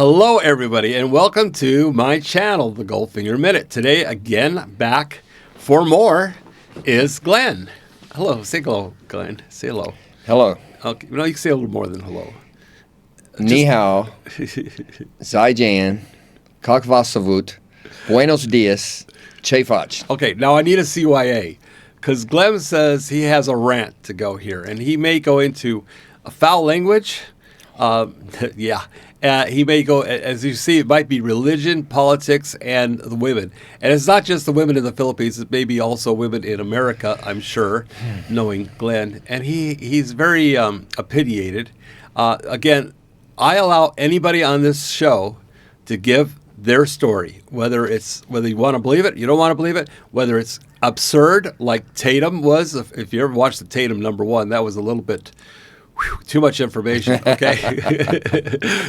Hello, everybody, and welcome to my channel, the Goldfinger Minute. Today, again, back for more is Glenn. Hello, say hello, Glenn. Say hello. Hello. Okay, no, you can say a little more than hello. Ni hao, zai jan, kak vas savut, buenos dias, che fach. Okay, now I need a CYA, because Glenn says he has a rant to go here, and he may go into a foul language. Yeah. He may go, as you see, it might be religion, politics, and the women. And it's not just the women in the Philippines, it may be also women in America, I'm sure, knowing Glenn. And he's very opinionated. Again, I allow anybody on this show to give their story, whether you want to believe it, you don't want to believe it, whether it's absurd, like Tatum was. If you ever watched the Tatum #1, that was a little bit... too much information, okay?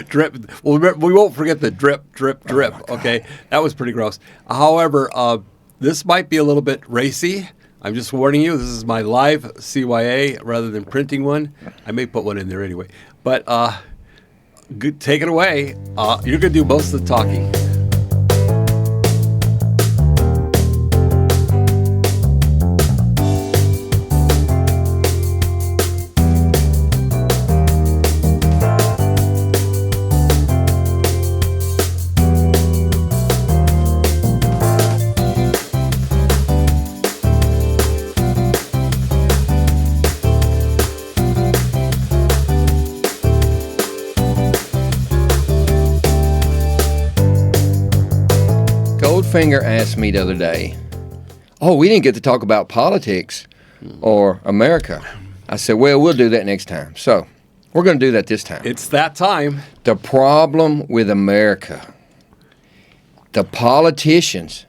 Drip. Well, we won't forget the drip, drip, drip, okay? That was pretty gross. However, this might be a little bit racy. I'm just warning you. This is my live CYA rather than printing one. I may put one in there anyway. But good, take it away. You're going to do most of the talking. Goldfinger asked me the other day, we didn't get to talk about politics or America. I said, well, we'll do that next time. So we're going to do that this time. It's that time. The problem with America, the politicians,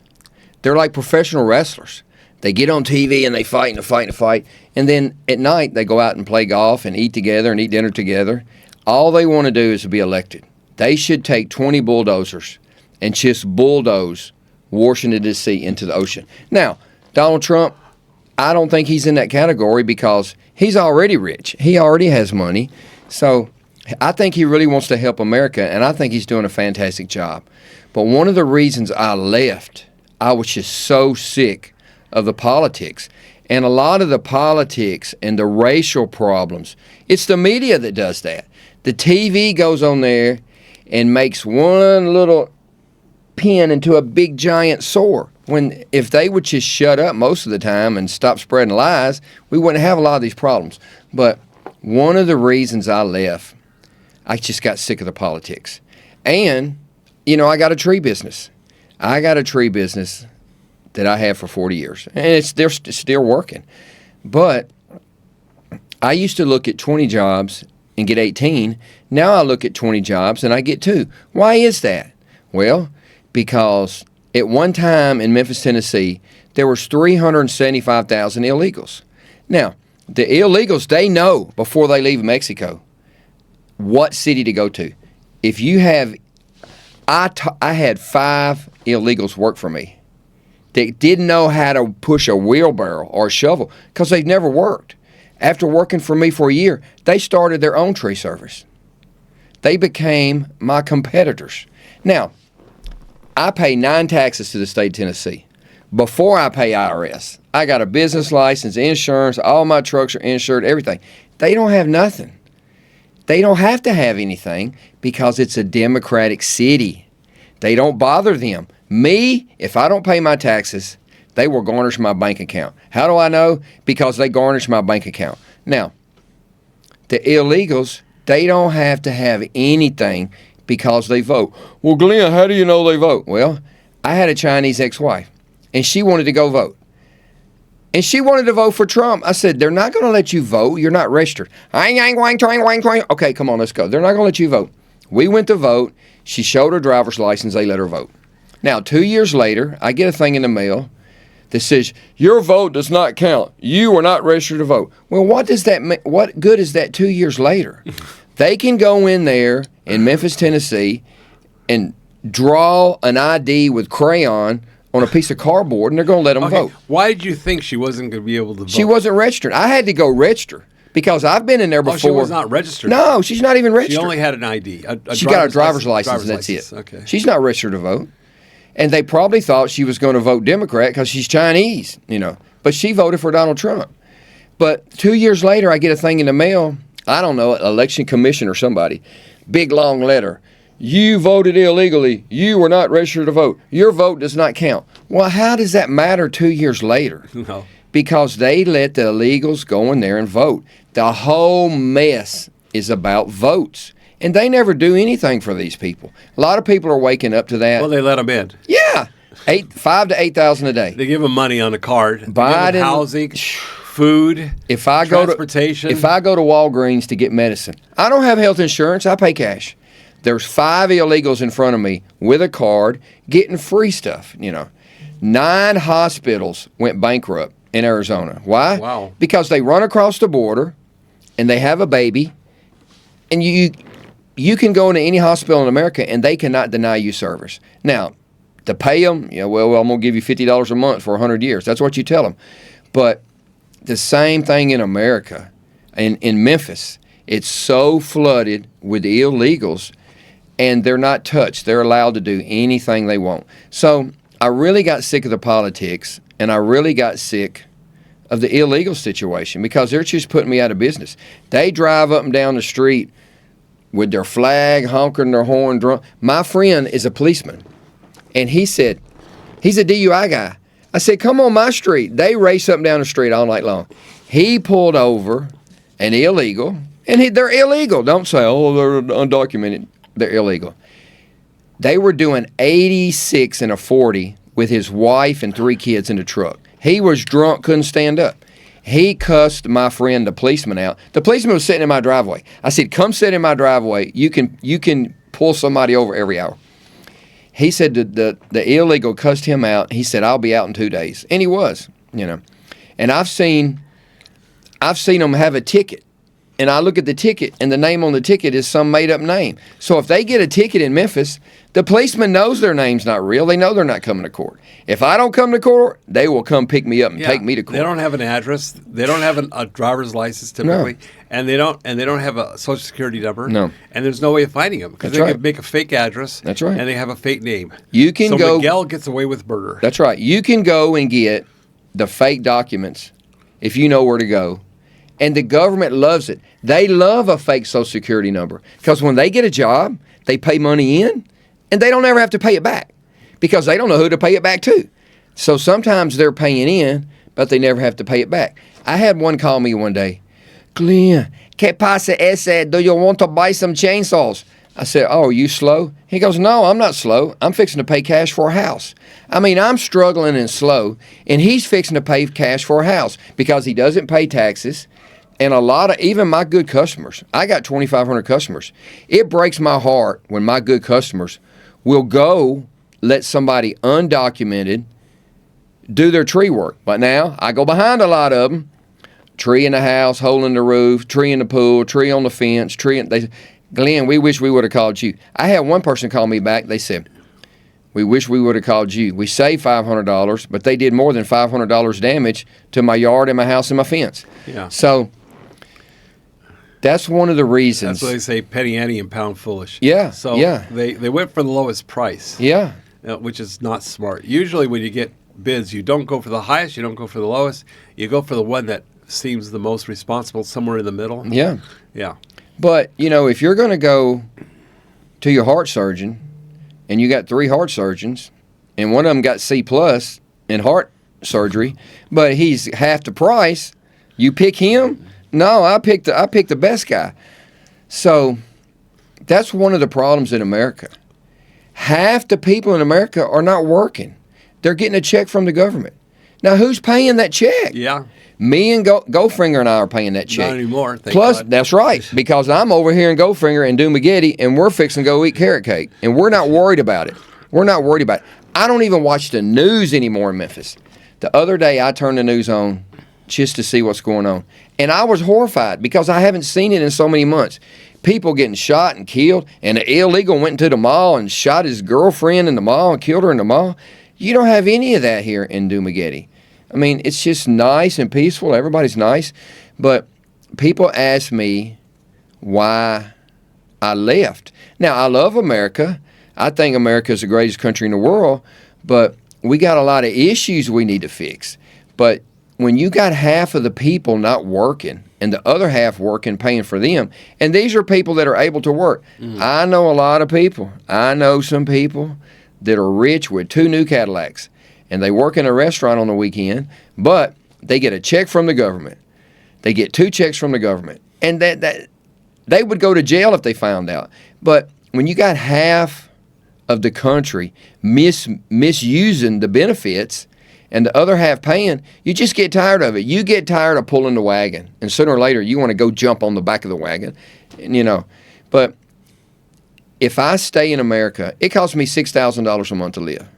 they're like professional wrestlers. They get on TV and they fight and fight and fight. And then at night they go out and play golf and eat together and eat dinner together. All they want to do is to be elected. They should take 20 bulldozers and just bulldoze Washington, D.C. into the ocean. Now, Donald Trump, I don't think he's in that category because he's already rich. He already has money. So I think he really wants to help America, and I think he's doing a fantastic job. But one of the reasons I left, I was just so sick of the politics. And a lot of the politics and the racial problems, it's the media that does that. The TV goes on there and makes one little pin into a big giant sore. When if they would just shut up most of the time and stop spreading lies, we wouldn't have a lot of these problems. But one of the reasons I left, I just got sick of the politics. And, I got a tree business. I got a tree business that I have for 40 years. And they're still working. But I used to look at 20 jobs and get 18. Now I look at 20 jobs and I get 2. Why is that? Well, because at one time in Memphis, Tennessee, there was 375,000 illegals. Now, the illegals, they know before they leave Mexico what city to go to. If you have, I had 5 illegals work for me. They didn't know how to push a wheelbarrow or a shovel because they'd never worked. After working for me for a year, they started their own tree service. They became my competitors. Now, I pay 9 taxes to the state of Tennessee. Before I pay IRS, I got a business license, insurance, all my trucks are insured, everything. They don't have nothing. They don't have to have anything because it's a Democratic city. They don't bother them. Me, if I don't pay my taxes, they will garnish my bank account. How do I know? Because they garnish my bank account. Now, the illegals, they don't have to have anything because they vote. Well, Glenn, how do you know they vote? Well, I had a Chinese ex-wife, and she wanted to go vote. And she wanted to vote for Trump. I said, they're not going to let you vote. You're not registered. Okay, come on, let's go. They're not going to let you vote. We went to vote. She showed her driver's license. They let her vote. Now, 2 years later, I get a thing in the mail that says, your vote does not count. You are not registered to vote. Well, what does that mean? What good is that 2 years later? They can go in there in Memphis, Tennessee, and draw an ID with crayon on a piece of cardboard, and they're going to let them vote. Why did you think she wasn't going to be able to vote? She wasn't registered. I had to go register. Because I've been in there before. Oh, she was not registered. No, she's not even registered. She only had an ID. She got a driver's license, and that's it. Okay. She's not registered to vote. And they probably thought she was going to vote Democrat because she's Chinese, But she voted for Donald Trump. But 2 years later, I get a thing in the mail. I don't know, election commission or somebody. Big, long letter. You voted illegally. You were not registered to vote. Your vote does not count. Well, how does that matter 2 years later? No. Because they let the illegals go in there and vote. The whole mess is about votes. And they never do anything for these people. A lot of people are waking up to that. Well, they let them in. Yeah. 5 to 8,000 a day. They give them money on the card. They Biden, give them housing, food, transportation. If I go to Walgreens to get medicine, I don't have health insurance. I pay cash. There's 5 illegals in front of me with a card getting free stuff, 9 hospitals went bankrupt in Arizona. Why? Wow. Because they run across the border and they have a baby, and you can go into any hospital in America and they cannot deny you service. Now, to pay them, well, I'm going to give you $50 a month for 100 years. That's what you tell them. But the same thing in America. In Memphis, it's so flooded with illegals, and they're not touched. They're allowed to do anything they want. So I really got sick of the politics, and I really got sick of the illegal situation because they're just putting me out of business. They drive up and down the street with their flag, honking their horn, drunk. My friend is a policeman, and he said, he's a DUI guy. I said, come on my street. They race up and down the street all night long. He pulled over an illegal, and they're illegal. Don't say, oh, they're undocumented. They're illegal. They were doing 86 and a 40 with his wife and 3 kids in the truck. He was drunk, couldn't stand up. He cussed my friend, the policeman, out. The policeman was sitting in my driveway. I said, come sit in my driveway. You can pull somebody over every hour. He said the illegal cussed him out. He said, I'll be out in 2 days. And he was, And I've seen them have a ticket. And I look at the ticket, and the name on the ticket is some made-up name. So if they get a ticket in Memphis, the policeman knows their name's not real. They know they're not coming to court. If I don't come to court, they will come pick me up and take me to court. They don't have an address. They don't have a driver's license typically, and they don't have a social security number. No, and there's no way of finding them because they can make a fake address. That's right, and they have a fake name. You can go. Miguel gets away with murder. That's right. You can go and get the fake documents if you know where to go. And the government loves it. They love a fake Social Security number because when they get a job, they pay money in, and they don't ever have to pay it back because they don't know who to pay it back to. So sometimes they're paying in, but they never have to pay it back. I had one call me one day. Glenn, ¿qué pasa ese? Do you want to buy some chainsaws? I said, oh, are you slow? He goes, no, I'm not slow. I'm fixing to pay cash for a house. I mean, I'm struggling and slow, and he's fixing to pay cash for a house because he doesn't pay taxes. And a lot of, even my good customers, I got 2,500 customers. It breaks my heart when my good customers will go let somebody undocumented do their tree work. But now I go behind a lot of them. Tree in the house, hole in the roof, tree in the pool, tree on the fence, Glenn, we wish we would have called you. I had one person call me back. They said, we wish we would have called you. We saved $500, but they did more than $500 damage to my yard and my house and my fence. Yeah. So that's one of the reasons. That's why they say penny ante and pound foolish. Yeah. So yeah. They went for the lowest price. Yeah. Which is not smart. Usually when you get bids, you don't go for the highest, you don't go for the lowest. You go for the one that seems the most responsible, somewhere in the middle. Yeah. Yeah. But, if you're going to go to your heart surgeon and you got 3 heart surgeons and one of them got C+ in heart surgery, but he's half the price, you pick him? No, I picked the best guy. So that's one of the problems in America. Half the people in America are not working. They're getting a check from the government. Now, who's paying that check? Yeah. Me and Goldfinger and I are paying that check. Not anymore. Thank Plus, God. That's right, because I'm over here in Goldfinger and Dumageddon, and we're fixing to go eat carrot cake, and we're not worried about it. We're not worried about it. I don't even watch the news anymore in Memphis. The other day, I turned the news on just to see what's going on, and I was horrified because I haven't seen it in so many months. People getting shot and killed, and an illegal went into the mall and shot his girlfriend in the mall and killed her in the mall. You don't have any of that here in Dumageddon. I mean, it's just nice and peaceful. Everybody's nice. But people ask me why I left. Now, I love America. I think America is the greatest country in the world, but we got a lot of issues we need to fix. But when you got half of the people not working and the other half working, paying for them, and these are people that are able to work. I know a lot of people. I know some people that are rich with 2 new Cadillacs, and they work in a restaurant on the weekend, but they get a check from the government. They get 2 checks from the government, and that they would go to jail if they found out. But when you got half of the country misusing the benefits and the other half paying, you just get tired of it. You get tired of pulling the wagon, and sooner or later you want to go jump on the back of the wagon, and, But if I stay in America, it costs me $6,000 a month to live.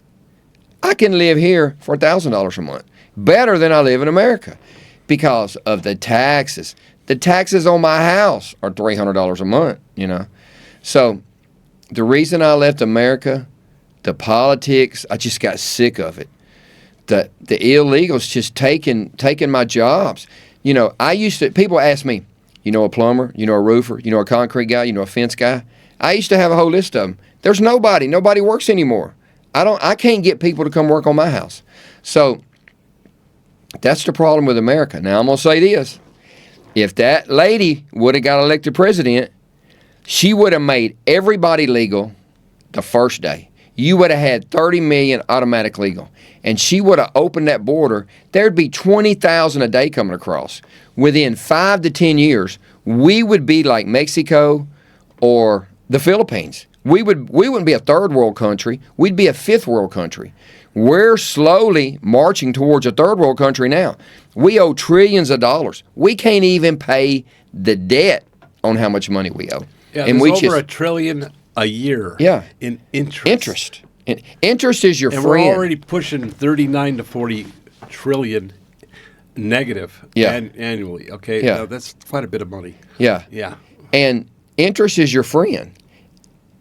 I can live here for $1,000 a month, better than I live in America, because of the taxes. The taxes on my house are $300 a month, So the reason I left America, the politics, I just got sick of it. The illegals just taking my jobs. People ask me, a plumber, a roofer, a concrete guy, a fence guy. I used to have a whole list of them. There's nobody works anymore. I can't get people to come work on my house. So that's the problem with America. Now I'm going to say this. If that lady would have got elected president, she would have made everybody legal the first day. You would have had 30 million automatic legal. And she would have opened that border. There'd be 20,000 a day coming across. Within 5 to 10 years, we would be like Mexico or the Philippines. We wouldn't be a third world country. We'd be a fifth world country. We're slowly marching towards a third world country now. We owe trillions of dollars. We can't even pay the debt on how much money we owe. Yeah, and there's over $1 trillion a year in interest. Interest is your friend. And we're already pushing 39 to 40 trillion negative annually. Okay, Yeah. Now, that's quite a bit of money. Yeah. Yeah. And interest is your friend.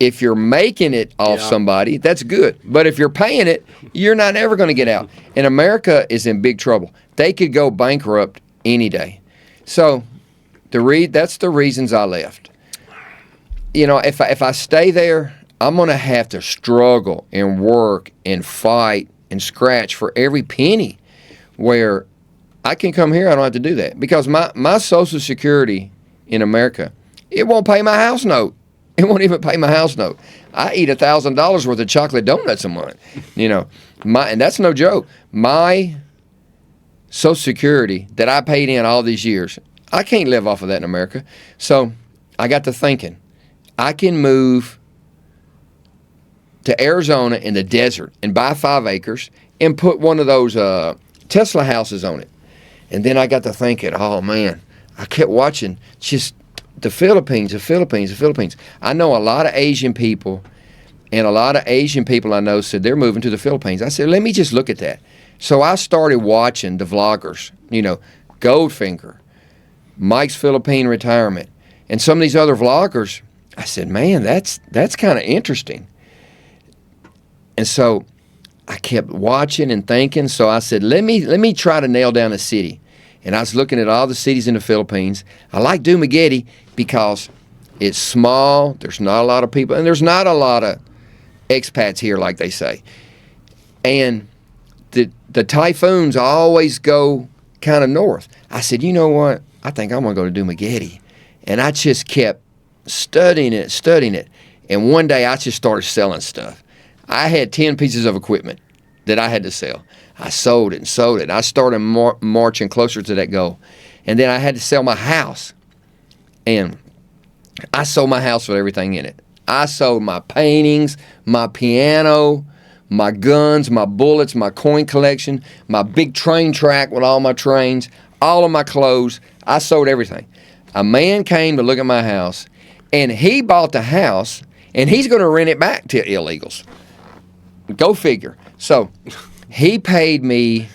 If you're making it off somebody, that's good. But if you're paying it, you're not ever going to get out. And America is in big trouble. They could go bankrupt any day. So that's the reasons I left. If I stay there, I'm going to have to struggle and work and fight and scratch for every penny, where I can come here, I don't have to do that. Because my Social Security in America, it won't pay my house note. It won't even pay my house note. I eat $1,000 worth of chocolate donuts a month, and that's no joke. My Social Security that I paid in all these years, I can't live off of that in America. So I got to thinking, I can move to Arizona in the desert and buy 5 acres and put one of those Tesla houses on it. And then I got to thinking, oh man, I kept watching just the Philippines. I know a lot of Asian people, and a lot of Asian people I know said they're moving to the Philippines. I said, let me just look at that. So I started watching the vloggers, Goldfinger, Mike's Philippine Retirement, and some of these other vloggers. I said, man, that's kind of interesting. And so I kept watching and thinking. So I said, let me try to nail down a city. And I was looking at all the cities in the Philippines. I like Dumaguete because it's small, there's not a lot of people, and there's not a lot of expats here like they say. And the typhoons always go kind of north. I said, you know what? I think I'm going to go to Dumaguete. And I just kept studying it. And one day I just started selling stuff. I had 10 pieces of equipment that I had to sell. I sold it. I started marching closer to that goal. And then I had to sell my house. And I sold my house with everything in it. I sold my paintings, my piano, my guns, my bullets, my coin collection, my big train track with all my trains, all of my clothes. I sold everything. A man came to look at my house, and he bought the house, and he's going to rent it back to illegals. Go figure. So he paid me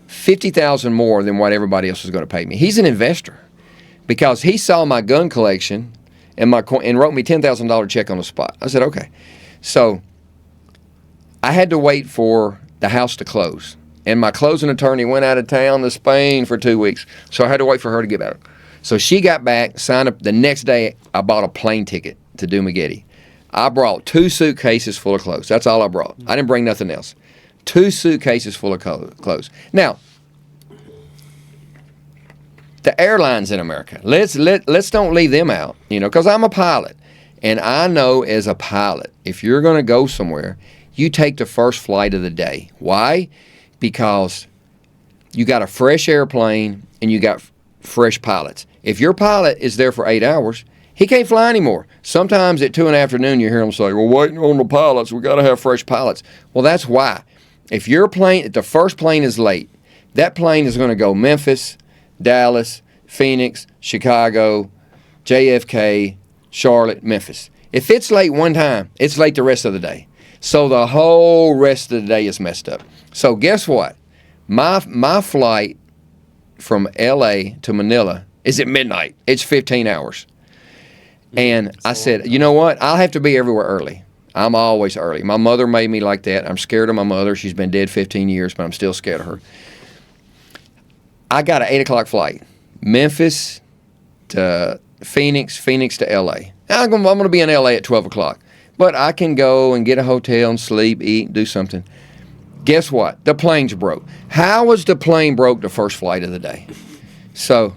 $50,000 more than what everybody else was going to pay me. He's an investor because he saw my gun collection and wrote me $10,000 check on the spot. I said, okay. So I had to wait for the house to close. And my closing attorney went out of town to Spain for 2 weeks. So I had to wait for her to get back. So she got back, signed up. The next day, I bought a plane ticket to Dumaguete. I brought 2 suitcases full of clothes. That's all I brought. I didn't bring nothing else. 2 suitcases full of clothes. Now, the airlines in America, let's don't leave them out, because I'm a pilot. And I know as a pilot, if you're going to go somewhere, you take the first flight of the day. Why? Because you got a fresh airplane and you got fresh pilots. If your pilot is there for 8 hours, he can't fly anymore. Sometimes at 2 in the afternoon, you hear him say, well, waiting on the pilots, we got to have fresh pilots. Well, that's why. If the first plane is late, that plane is going to go Memphis, Dallas, Phoenix, Chicago, JFK, Charlotte, Memphis. If it's late one time, it's late the rest of the day. So the whole rest of the day is messed up. So guess what? My flight from LA to Manila is at midnight. It's 15 hours. And I said, you know what? I'll have to be everywhere early. I'm always early. My mother made me like that. I'm scared of my mother. She's been dead 15 years, but I'm still scared of her. I got an 8 o'clock flight. Memphis to Phoenix, Phoenix to LA. I'm going to be in LA at 12 o'clock. But I can go and get a hotel and sleep, eat, do something. Guess what? The plane's broke. How was the plane broke the first flight of the day? So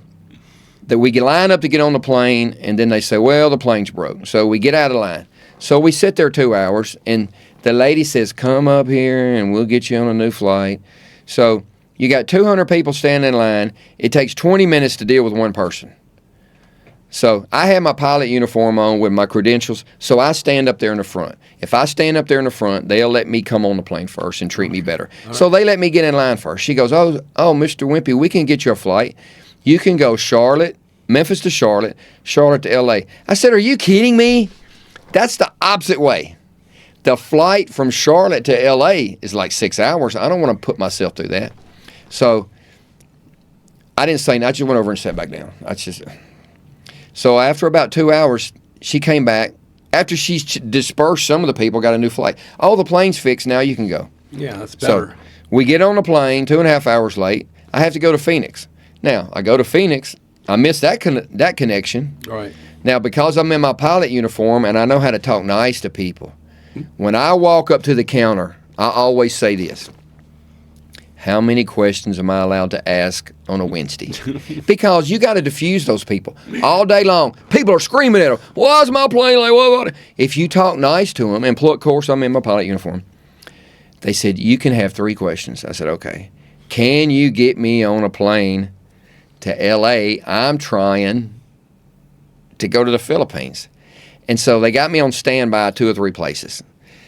that we line up to get on the plane, and then they say, well, the plane's broke. So we get out of line. So we sit there 2 hours, and the lady says, come up here, and we'll get you on a new flight. So you got 200 people standing in line. It takes 20 minutes to deal with one person. So I have my pilot uniform on with my credentials, so I stand up there in the front. If I stand up there in the front, they'll let me come on the plane first and treat me better. So they let me get in line first. She goes, oh, Mr. Wimpy, we can get you a flight. You can go Memphis to Charlotte, Charlotte to L.A. I said, are you kidding me? That's the opposite way. The flight from Charlotte to L.A. is like 6 hours. I don't want to put myself through that. So I didn't say nothing. I just went over and sat back down. So after about 2 hours, she came back. After she dispersed some of the people, got a new flight. Oh, the plane's fixed. Now you can go. Yeah, that's better. So we get on the plane 2.5 hours late. I have to go to Phoenix. Now, I go to Phoenix. I miss that connection. Right. Now, because I'm in my pilot uniform and I know how to talk nice to people, when I walk up to the counter, I always say this. How many questions am I allowed to ask on a Wednesday? Because you got to diffuse those people all day long. People are screaming at them. Why is my plane like what? If you talk nice to them, and of course I'm in my pilot uniform, they said, you can have 3 questions. I said, okay. Can you get me on a plane to L.A.? I'm trying to go to the Philippines. And so they got me on standby 2 or 3 places.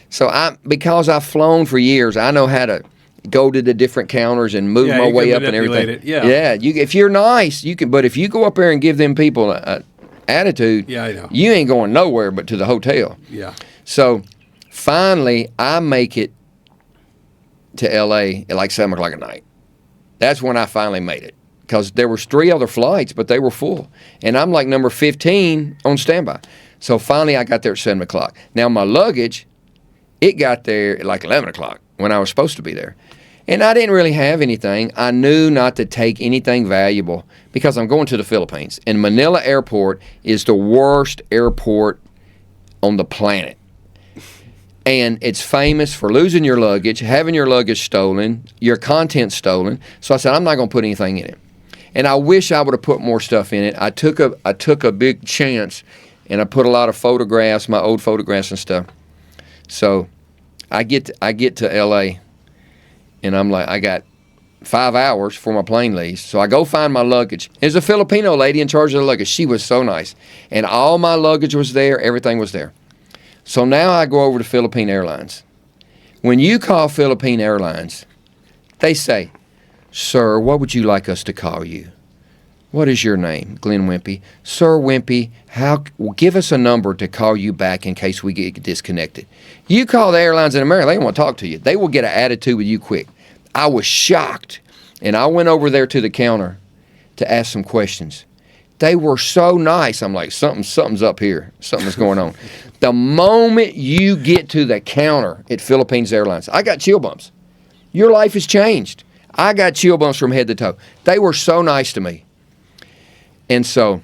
So because I've flown for years, I know how to go to the different counters and move my way up and everything. Yeah. If you're nice, you can. But if you go up there and give them people an attitude, I know. You ain't going nowhere but to the hotel. Yeah. So finally, I make it to L.A. at like 7 o'clock at night. That's when I finally made it, because there was 3 other flights, but they were full, and I'm like number 15 on standby. So finally, I got there at 7 o'clock. Now my luggage, it got there at like 11 o'clock when I was supposed to be there. And I didn't really have anything. I knew not to take anything valuable because I'm going to the Philippines. And Manila Airport is the worst airport on the planet. And it's famous for losing your luggage, having your luggage stolen, your contents stolen. So I said, I'm not going to put anything in it. And I wish I would have put more stuff in it. I took a big chance, and I put a lot of photographs, my old photographs and stuff. So I get to L.A., and I'm like, I got 5 hours before my plane leaves. So I go find my luggage. There's a Filipino lady in charge of the luggage. She was so nice. And all my luggage was there. Everything was there. So now I go over to Philippine Airlines. When you call Philippine Airlines, they say, sir, what would you like us to call you? What is your name? Glenn Wimpy. Sir Wimpy, give us a number to call you back in case we get disconnected. You call the airlines in America, they don't want to talk to you. They will get an attitude with you quick. I was shocked, and I went over there to the counter to ask some questions. They were so nice. I'm like, something's up here. Something's going on. The moment you get to the counter at Philippines Airlines, I got chill bumps. Your life has changed. I got chill bumps from head to toe. They were so nice to me. And so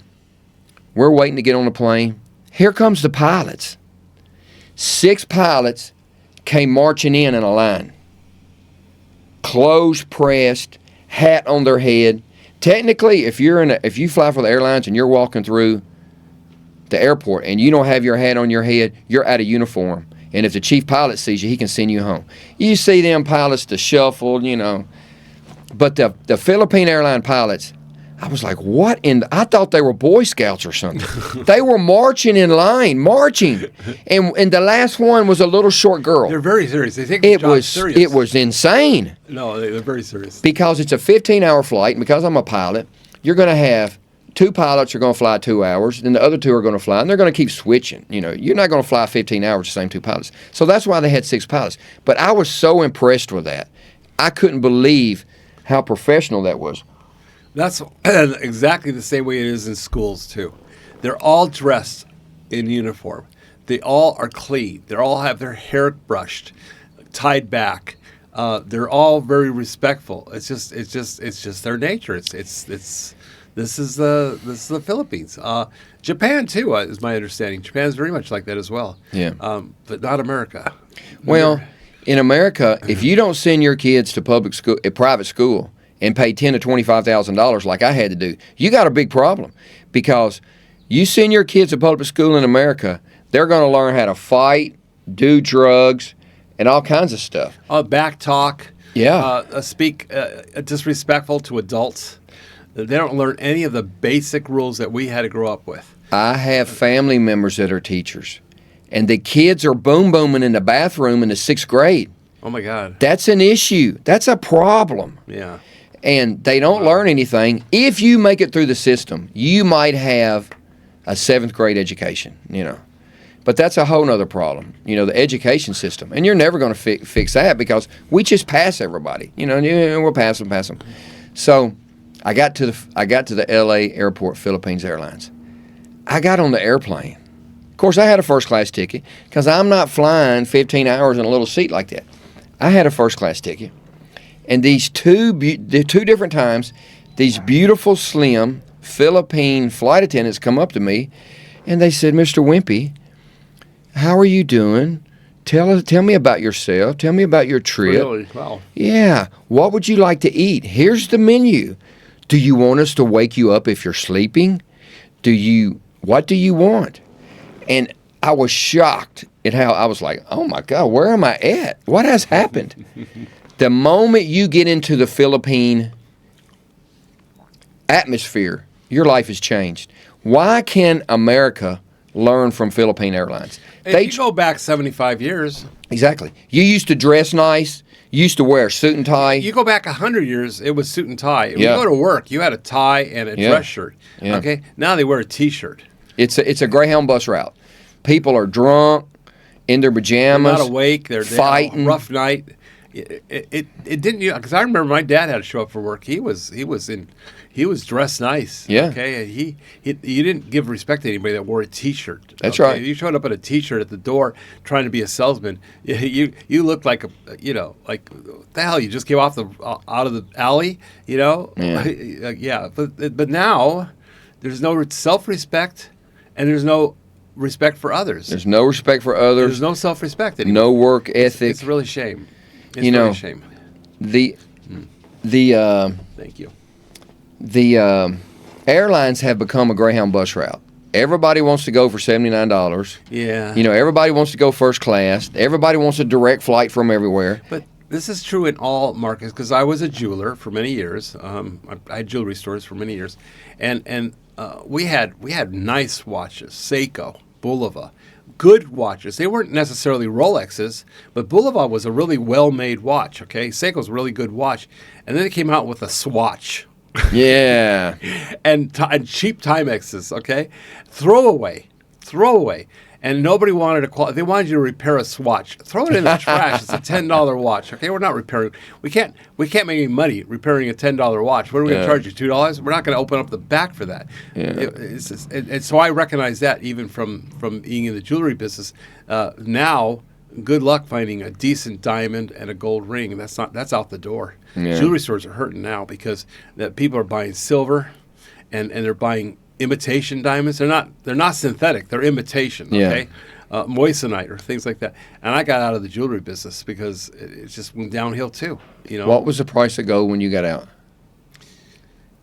we're waiting to get on the plane. Here comes the pilots. 6 pilots came marching in a line. Clothes pressed, hat on their head. Technically, if you fly for the airlines and you're walking through the airport and you don't have your hat on your head, you're out of uniform. And if the chief pilot sees you, he can send you home. You see them pilots, the shuffle, But the Philippine airline pilots, I was like, what I thought they were Boy Scouts or something. They were marching in line, marching. And the last one was a little short girl. They're very serious. They take it the job was serious. It was insane. No, they're very serious. Because it's a 15-hour flight, and because I'm a pilot, you're going to have 2 pilots are going to fly 2 hours, then the other 2 are going to fly, and they're going to keep switching. You're not going to fly 15 hours the same 2 pilots. So that's why they had 6 pilots. But I was so impressed with that. I couldn't believe how professional that was. That's exactly the same way it is in schools, too. They're all dressed in uniform. They all are clean. They all have their hair brushed, tied back. They're all very respectful. It's just their nature. This is the Philippines. Japan, too, is my understanding. Japan's very much like that as well. Yeah. But not America. Well, in America, if you don't send your kids to public school, private school, and pay $10,000 to $25,000 like I had to do, you got a big problem. Because you send your kids to public school in America, they're going to learn how to fight, do drugs, and all kinds of stuff. Back talk. Yeah. Speak disrespectful to adults. They don't learn any of the basic rules that we had to grow up with. I have family members that are teachers, and the kids are booming in the bathroom in the 6th grade. Oh, my God. That's an issue. That's a problem. Yeah. And they don't learn anything. If you make it through the system, you might have a 7th grade education, But that's a whole nother problem, the education system. And you're never going to fix that because we just pass everybody, we'll pass them. So I got to the L.A. airport, Philippines Airlines. I got on the airplane. Of course, I had a first-class ticket because I'm not flying 15 hours in a little seat like that. I had a first-class ticket. And the 2 different times, these beautiful, slim Philippine flight attendants come up to me, and they said, "Mr. Wimpy, how are you doing? Tell me about yourself. Tell me about your trip." Really? Wow. Yeah. What would you like to eat? Here's the menu. Do you want us to wake you up if you're sleeping? What do you want? And I was shocked at how I was like, oh my God, where am I at? What has happened? The moment you get into the Philippine atmosphere, your life has changed. Why can America learn from Philippine Airlines? If you go back 75 years. Exactly. You used to dress nice. You used to wear a suit and tie. You go back 100 years, it was suit and tie. When Yeah. you go to work, you had a tie and a dress shirt. Yeah. Okay? Now they wear a T-shirt. It's a Greyhound bus route. People are drunk, in their pajamas. They're not awake. They're fighting. Had a rough night. It didn't, because I remember my dad had to show up for work. He was dressed nice. Yeah. Okay. And you didn't give respect to anybody that wore a T-shirt. That's okay? right. You showed up in a T-shirt at the door trying to be a salesman. You looked like like what the hell? You just came out of the alley. Yeah. Yeah. But now there's no self-respect and there's no respect for others. There's no respect for others. There's no self-respect anymore. No work ethic. It's really shame. It's You know, really a shame. Thank you. The airlines have become a Greyhound bus route. Everybody wants to go for $79. Yeah. Everybody wants to go first class. Everybody wants a direct flight from everywhere. But this is true in all markets because I was a jeweler for many years. I had jewelry stores for many years, and we had nice watches, Seiko, Bulova, good watches. They weren't necessarily Rolexes, but Bulova was a really well-made watch. Okay, Seiko's a really good watch, and then they came out with a Swatch. Yeah. and cheap Timexes. Okay, throwaway. And nobody wanted to they wanted you to repair a Swatch. Throw it in the trash. It's a $10 watch. Okay, we're not repairing. We can't make any money repairing a $10 watch. What are we going to charge you? $2? We're not going to open up the back for that. Yeah. And so I recognize that even from being in the jewelry business. Now good luck finding a decent diamond and a gold ring. And that's out the door. Yeah. Jewelry stores are hurting now because that people are buying silver, and they're buying imitation diamonds. They're not synthetic. They're imitation. Okay. Moissanite or things like that. And I got out of the jewelry business because it just went downhill too. You know. What was the price of gold when you got out?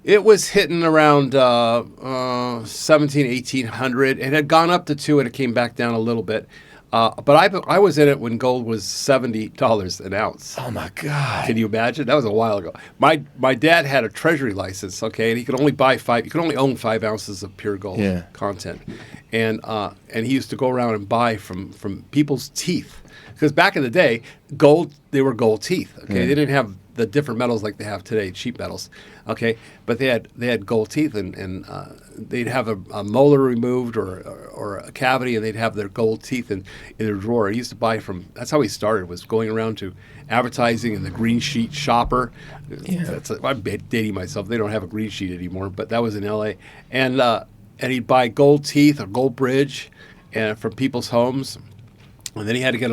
It was hitting around 1800. It had gone up to 2 and it came back down a little bit. But I was in it when gold was $70 an ounce. Oh my God! Can you imagine? That was a while ago. My dad had a treasury license, okay, and he could only buy you could only own 5 ounces of pure gold content, and he used to go around and buy from people's teeth, because back in the day, they were gold teeth. Okay, they didn't have the different metals like they have today, cheap metals. Okay, but they had gold teeth, and they'd have a molar removed or a cavity, and they'd have their gold teeth in their drawer. He used to buy from. That's how he started. Was going around to advertising in the Green Sheet Shopper. Yeah. I'm dating myself. They don't have a Green Sheet anymore, but that was in L.A. And he'd buy gold teeth or gold bridge, and from people's homes. And then he had to get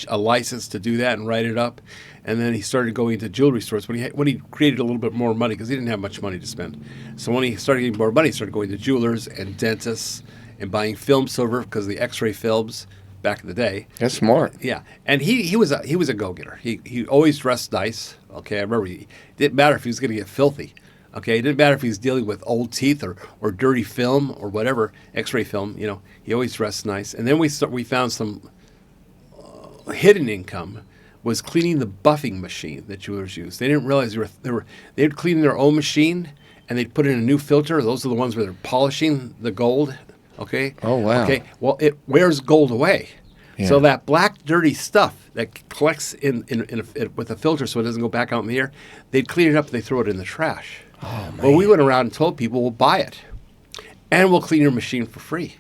a license to do that and write it up. And then he started going to jewelry stores when he created a little bit more money, because he didn't have much money to spend. So when he started getting more money, he started going to jewelers and dentists and buying film silver, because of the X-ray films back in the day. That's smart. Yeah, and he was a go-getter. He always dressed nice. Okay, I remember it didn't matter if he was going to get filthy. Okay, it didn't matter if he was dealing with old teeth or dirty film or whatever, X-ray film. You know, he always dressed nice. And then we found some hidden income was cleaning the buffing machine that jewelers use. They didn't realize they'd clean their own machine, and they'd put in a new filter. Those are the ones where they're polishing the gold. Okay. Oh wow. Okay. Well, it wears gold away. Yeah. So that black dirty stuff that collects with a filter so it doesn't go back out in the air, they'd clean it up and they throw it in the trash. Oh man. Well, we went around and told people, we'll buy it, and we'll clean your machine for free.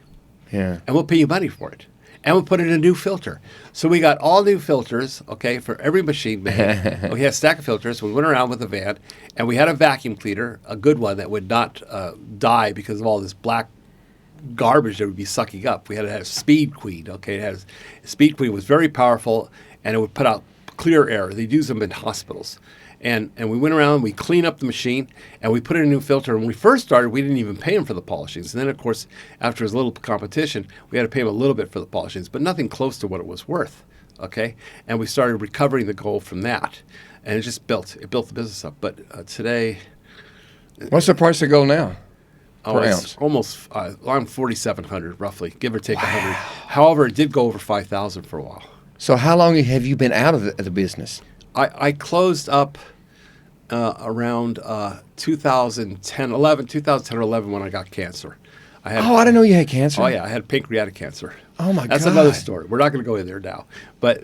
Yeah. And we'll pay you money for it. And we'll put in a new filter. So we got all new filters, okay, for every machine made. We had a stack of filters. We went around with a van, and we had a vacuum cleaner, a good one that would not die because of all this black garbage that would be sucking up. We had to have Speed Queen, okay. Speed Queen was very powerful, and it would put out clear air. They'd use them in hospitals. And we went around, we cleaned up the machine, and we put in a new filter. And when we first started, we didn't even pay them for the polishings. And then, of course, after a little competition, we had to pay them a little bit for the polishings, but nothing close to what it was worth, okay? And we started recovering the gold from that. And it built the business up. But today... What's the price of gold now? Per it's ounce? almost, I'm 4,700, roughly, give or take 100. However, it did go over 5,000 for a while. So how long have you been out of the business? I closed up around 2010 or 11 when I got cancer. I didn't know you had cancer. Oh yeah, I had pancreatic cancer. Oh my God. That's another story. We're not going to go in there now. But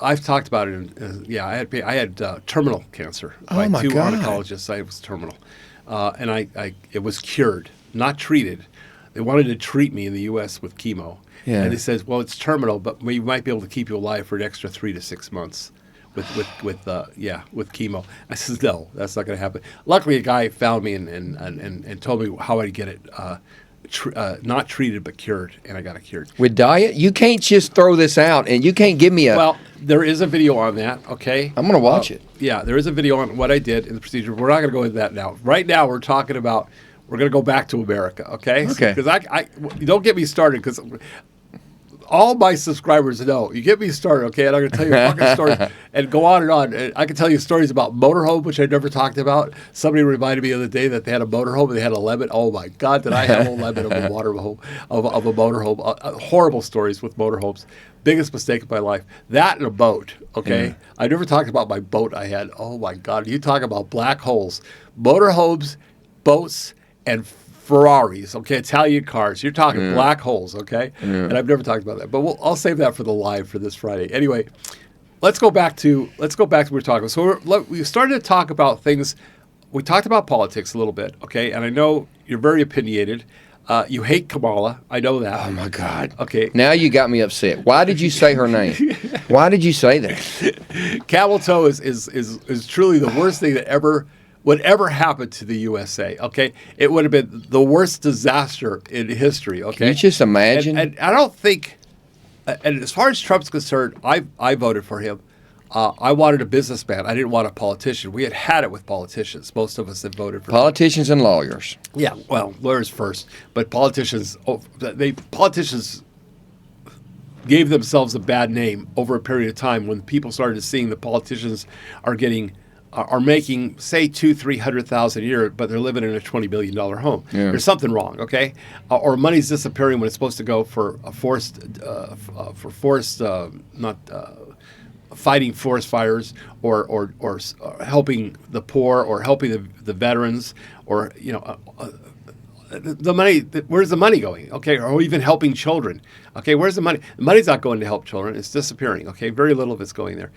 I've talked about it. I had terminal cancer. Oh my two God. oncologists. I was terminal, and it was cured, not treated. They wanted to treat me in the U.S. with chemo, and they said, "Well, it's terminal, but we might be able to keep you alive for an extra 3 to 6 months." With chemo. I said, no, that's not going to happen. Luckily, a guy found me and told me how I'd get it not treated but cured, and I got it cured. With diet? You can't just throw this out, and you can't give me a... Well, there is a video on that, okay? I'm going to watch it. Yeah, there is a video on what I did in the procedure. We're not going to go into that now. Right now, we're talking about, we're going to go back to America, okay? Okay. Because I don't get me started, because... all my subscribers know. You get me started, okay? And I'm going to tell you fucking stories and go on and on. And I can tell you stories about motorhome, which I never talked about. Somebody reminded me the other day that they had a motorhome and they had a lemon. Oh my God, did I have a lemon of a motorhome? Of a motorhome? Horrible stories with motorhomes. Biggest mistake of my life. That and a boat, okay? Yeah. I never talked about my boat I had. Oh my God, you talk about black holes. Motorhomes, boats, and Ferraris, okay, Italian cars. You're talking black holes, okay? And I've never talked about that, but I'll save that for the live for this Friday. Anyway, let's go back to what we're talking about. So we started to talk about things. We talked about politics a little bit, okay? And I know you're very opinionated. You hate Kamala. I know that. Oh my God. Okay. Now you got me upset. Why did you say her name? Why did you say that? Camel toe is truly the worst thing that would ever happen to the USA, okay? It would have been the worst disaster in history, okay? Can you just imagine? And I don't think and as far as Trump's concerned, I voted for him. I wanted a businessman. I didn't want a politician. We had it with politicians. Most of us had voted for Politicians and lawyers. Yeah, well, lawyers first, but politicians gave themselves a bad name over a period of time when people started seeing the politicians are making, say, $200,000-300,000 a year, but they're living in a $20 billion home. Yeah. There's something wrong, okay? Or money's disappearing when it's supposed to go for fighting forest fires, or helping the poor, or helping the veterans, or the money. Where's the money going? Okay, or even helping children. Okay, where's the money? The money's not going to help children. It's disappearing. Okay, very little of it's going there.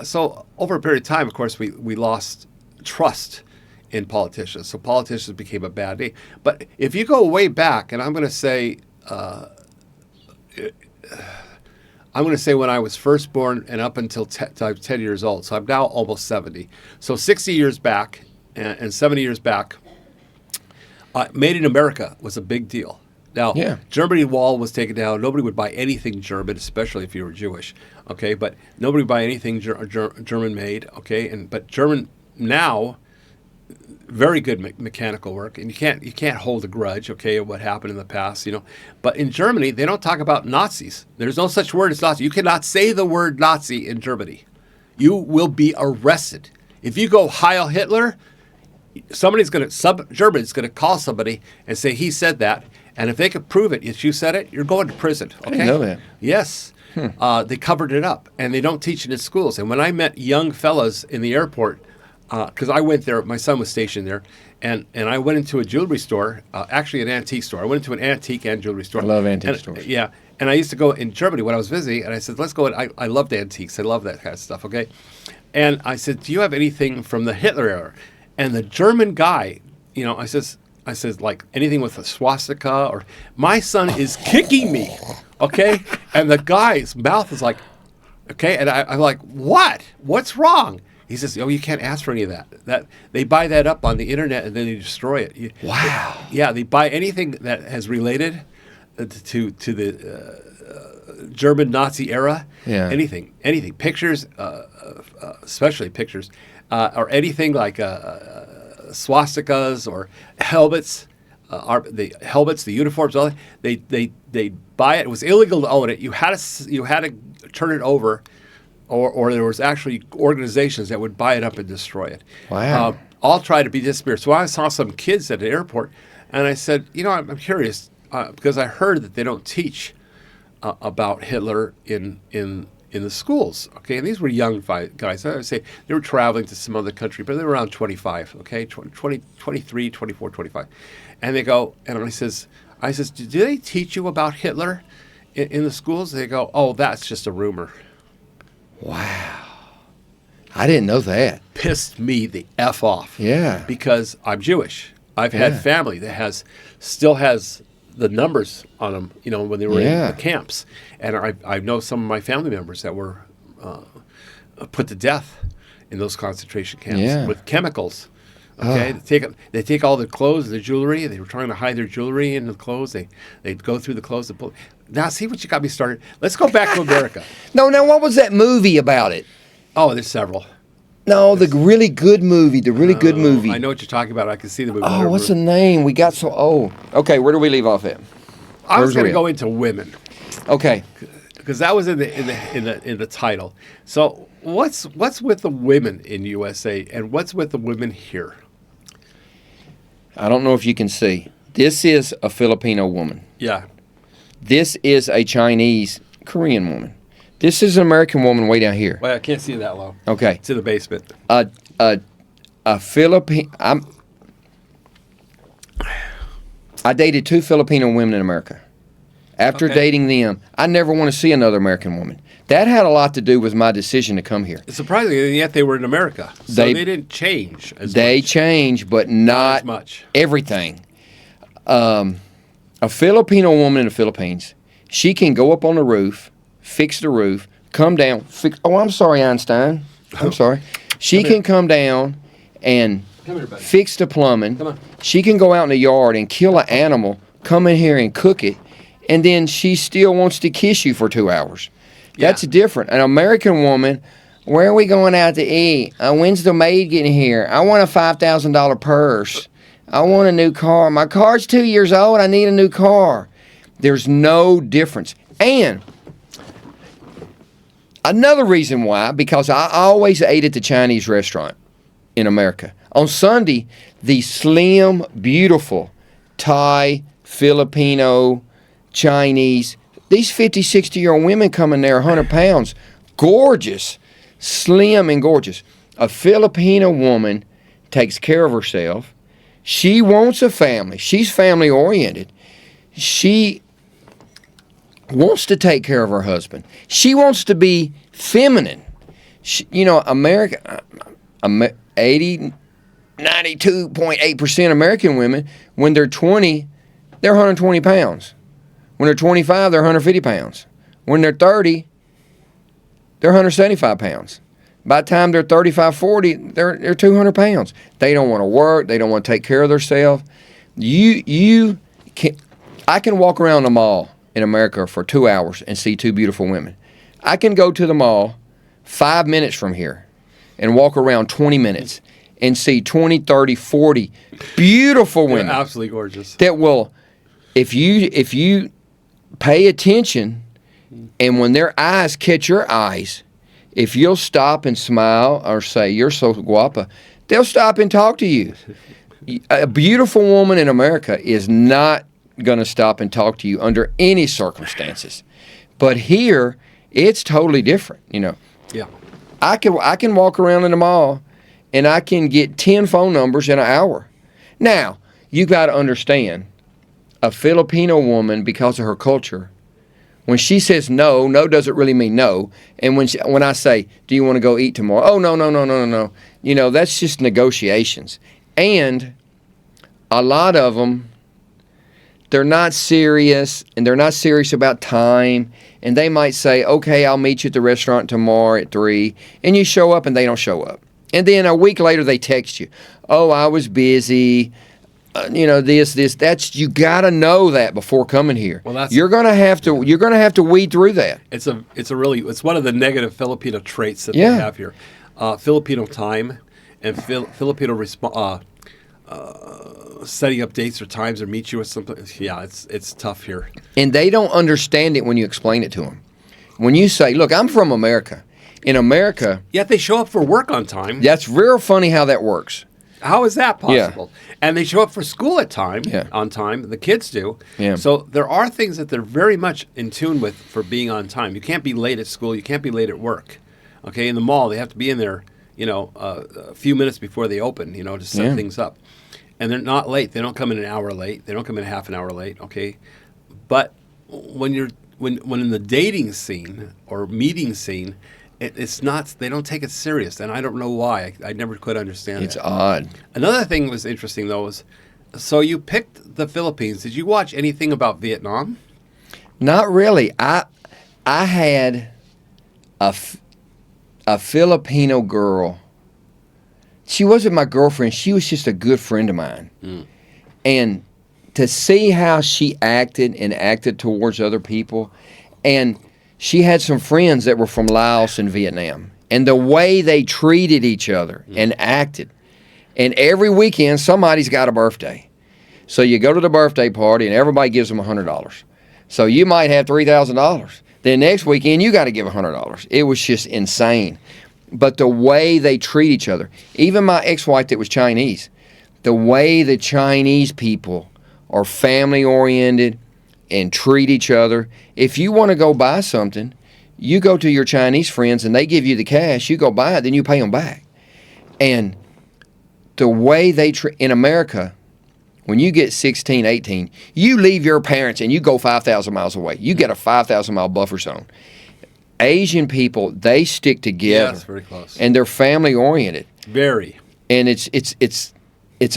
So over a period of time, of course, we lost trust in politicians. So politicians became a bad name. But if you go way back, and I'm going to say when I was first born and up until I was 10 years old. So I'm now almost 70. So 60 years back and 70 years back, Made in America was a big deal. Now, Germany wall was taken down. Nobody would buy anything German, especially if you were Jewish. Okay, but nobody would buy anything German made. Okay, but German now, very good mechanical work, and you can't hold a grudge. Okay, of what happened in the past, But in Germany, they don't talk about Nazis. There's no such word as Nazi. You cannot say the word Nazi in Germany. You will be arrested if you go Heil Hitler. Some German's going to call somebody and say he said that, and if they could prove it, if you said it, you're going to prison. Okay? I didn't know that. Yes. They covered it up, and they don't teach it in schools. And when I met young fellas in the airport, because I went there, my son was stationed there, and I went into a jewelry store, actually an antique store. I went into an antique and jewelry store. I love antique stores. Yeah, and I used to go in Germany when I was visiting, and I said, let's go. I loved antiques. I love that kind of stuff, okay? And I said, do you have anything from the Hitler era? And the German guy, I says, like anything with a swastika, or my son is kicking me, okay? And the guy's mouth is like, okay, and I'm like, what? What's wrong? He says, oh, you can't ask for any of that. That they buy that up on the internet and then they destroy it. Wow. Yeah, they buy anything that has related to the German Nazi era. Yeah. Anything, pictures, especially pictures. Or anything like swastikas or helmets, the helmets, the uniforms, all that. They buy it. It was illegal to own it. You had to turn it over, or there was actually organizations that would buy it up and destroy it. Wow. All try to be disappeared. So I saw some kids at the airport, and I said, I'm curious because I heard that they don't teach about Hitler in the schools, okay? And these were young guys. I would say they were traveling to some other country, but they were around 25, okay? 20, 23, 24, 25. And they go, and I says, do they teach you about Hitler in the schools? They go, oh, that's just a rumor. Wow. I didn't know that. Pissed me the F off. Yeah. Because I'm Jewish. I've had family that still has the numbers on them, when they were in the camps. And I know some of my family members that were put to death in those concentration camps with chemicals. Okay, they take all their clothes, their jewelry. They were trying to hide their jewelry in the clothes. They'd go through the clothes. Now, see what you got me started. Let's go back to America. No, now what was that movie about it? Oh, there's several. No, the really good movie. I know what you're talking about. I can see the movie. Oh, what's the name? We got so old. Okay, where do we leave off at? I was going to go into women. Okay. Because that was in the title. So what's with the women in USA and what's with the women here? I don't know if you can see. This is a Filipino woman. Yeah. This is a Chinese Korean woman. This is an American woman way down here. Well, I can't see that low. Okay. It's in the basement. A Philippine. I dated 2 Filipino women in America. After dating them, I never want to see another American woman. That had a lot to do with my decision to come here. It's surprising, and yet they were in America. So they didn't change as much. They changed, but not as much. Everything. A Filipino woman in the Philippines, she can go up on the roof, fix the roof, come down. I'm sorry, Einstein. I'm sorry. She can come down and fix the plumbing. Come on. She can go out in the yard and kill an animal, come in here and cook it. and then she still wants to kiss you for 2 hours. That's Yeah. different. An American woman, where are we going out to eat? When's the maid getting here? I want a $5,000 purse. I want a new car. My car's 2 years old. I need a new car. There's no difference. And another reason why, because I always ate at the Chinese restaurant in America. On Sunday, the slim, beautiful Thai, Filipino, Chinese, these 50, 60-year-old women come in there 100 pounds, gorgeous, slim and gorgeous. A Filipino woman takes care of herself. She wants a family. She's family-oriented. She wants to take care of her husband. She wants to be feminine. America, 92.8% American women, when they're 20, they're 120 pounds. When they're 25, they're 150 pounds. When they're 30, they're 175 pounds. By the time they're 35, 40, they're 200 pounds. They don't want to work. They don't want to take care of themselves. I can walk around the mall in America for 2 hours and see two beautiful women. I can go to the mall 5 minutes from here and walk around 20 minutes and see 20, 30, 40 beautiful women. They're absolutely gorgeous. That will, if you pay attention, and when their eyes catch your eyes, if you'll stop and smile or say, "You're so guapa," they'll stop and talk to you. A beautiful woman in America is not going to stop and talk to you under any circumstances. But here, it's totally different, Yeah. I can walk around in the mall and I can get 10 phone numbers in an hour. Now, you got to understand, a Filipino woman, because of her culture, when she says no, no doesn't really mean no. And when I say, "Do you want to go eat tomorrow?" "Oh, no, no, no, no, no, no." That's just negotiations. And a lot of them, they're not serious, and they're not serious about time. And they might say, "Okay, I'll meet you at the restaurant tomorrow at 3. And you show up, and they don't show up. And then a week later, they text you, "Oh, I was busy. This. That's, you got to know that before coming here. Well, you're gonna have to weed through that. It's one of the negative Filipino traits that Yeah. they have here. Filipino time and Filipino setting up dates or times or meet you with something. Yeah, it's tough here. And they don't understand it when you explain it to them. When you say, "Look, I'm from America." In America, Yet they show up for work on time. that's real funny how that works. How is that possible? And they show up for school on time. The kids do. Yeah. So there are things that they're very much in tune with for being on time. You can't be late at school. You can't be late at work. Okay, in the mall, they have to be in there, a few minutes before they open, to set things up. And they're not late. They don't come in an hour late. They don't come in half an hour late. Okay, but when in the dating scene or meeting scene, it's not. They don't take it serious, and I don't know why. I never could understand it. It's odd. Another thing was interesting though was, so you picked the Philippines. Did you watch anything about Vietnam? Not really. I had a Filipino girl. She wasn't my girlfriend. She was just a good friend of mine. And to see how she acted towards other people, and she had some friends that were from Laos and Vietnam, and the way they treated each other and acted. And every weekend, somebody's got a birthday. So you go to the birthday party, and everybody gives them $100. So you might have $3,000. Then next weekend, you got to give $100. It was just insane. But the way they treat each other, even my ex-wife that was Chinese, the way the Chinese people are family-oriented and treat each other. If you want to go buy something, you go to your Chinese friends and they give you the cash, you go buy it, then you pay them back. And the way they in America, when you get 16, 18, you leave your parents and you go 5,000 miles away. You get a 5,000-mile buffer zone. Asian people, they stick together. Yeah, that's very close. And they're family-oriented. Very. And it's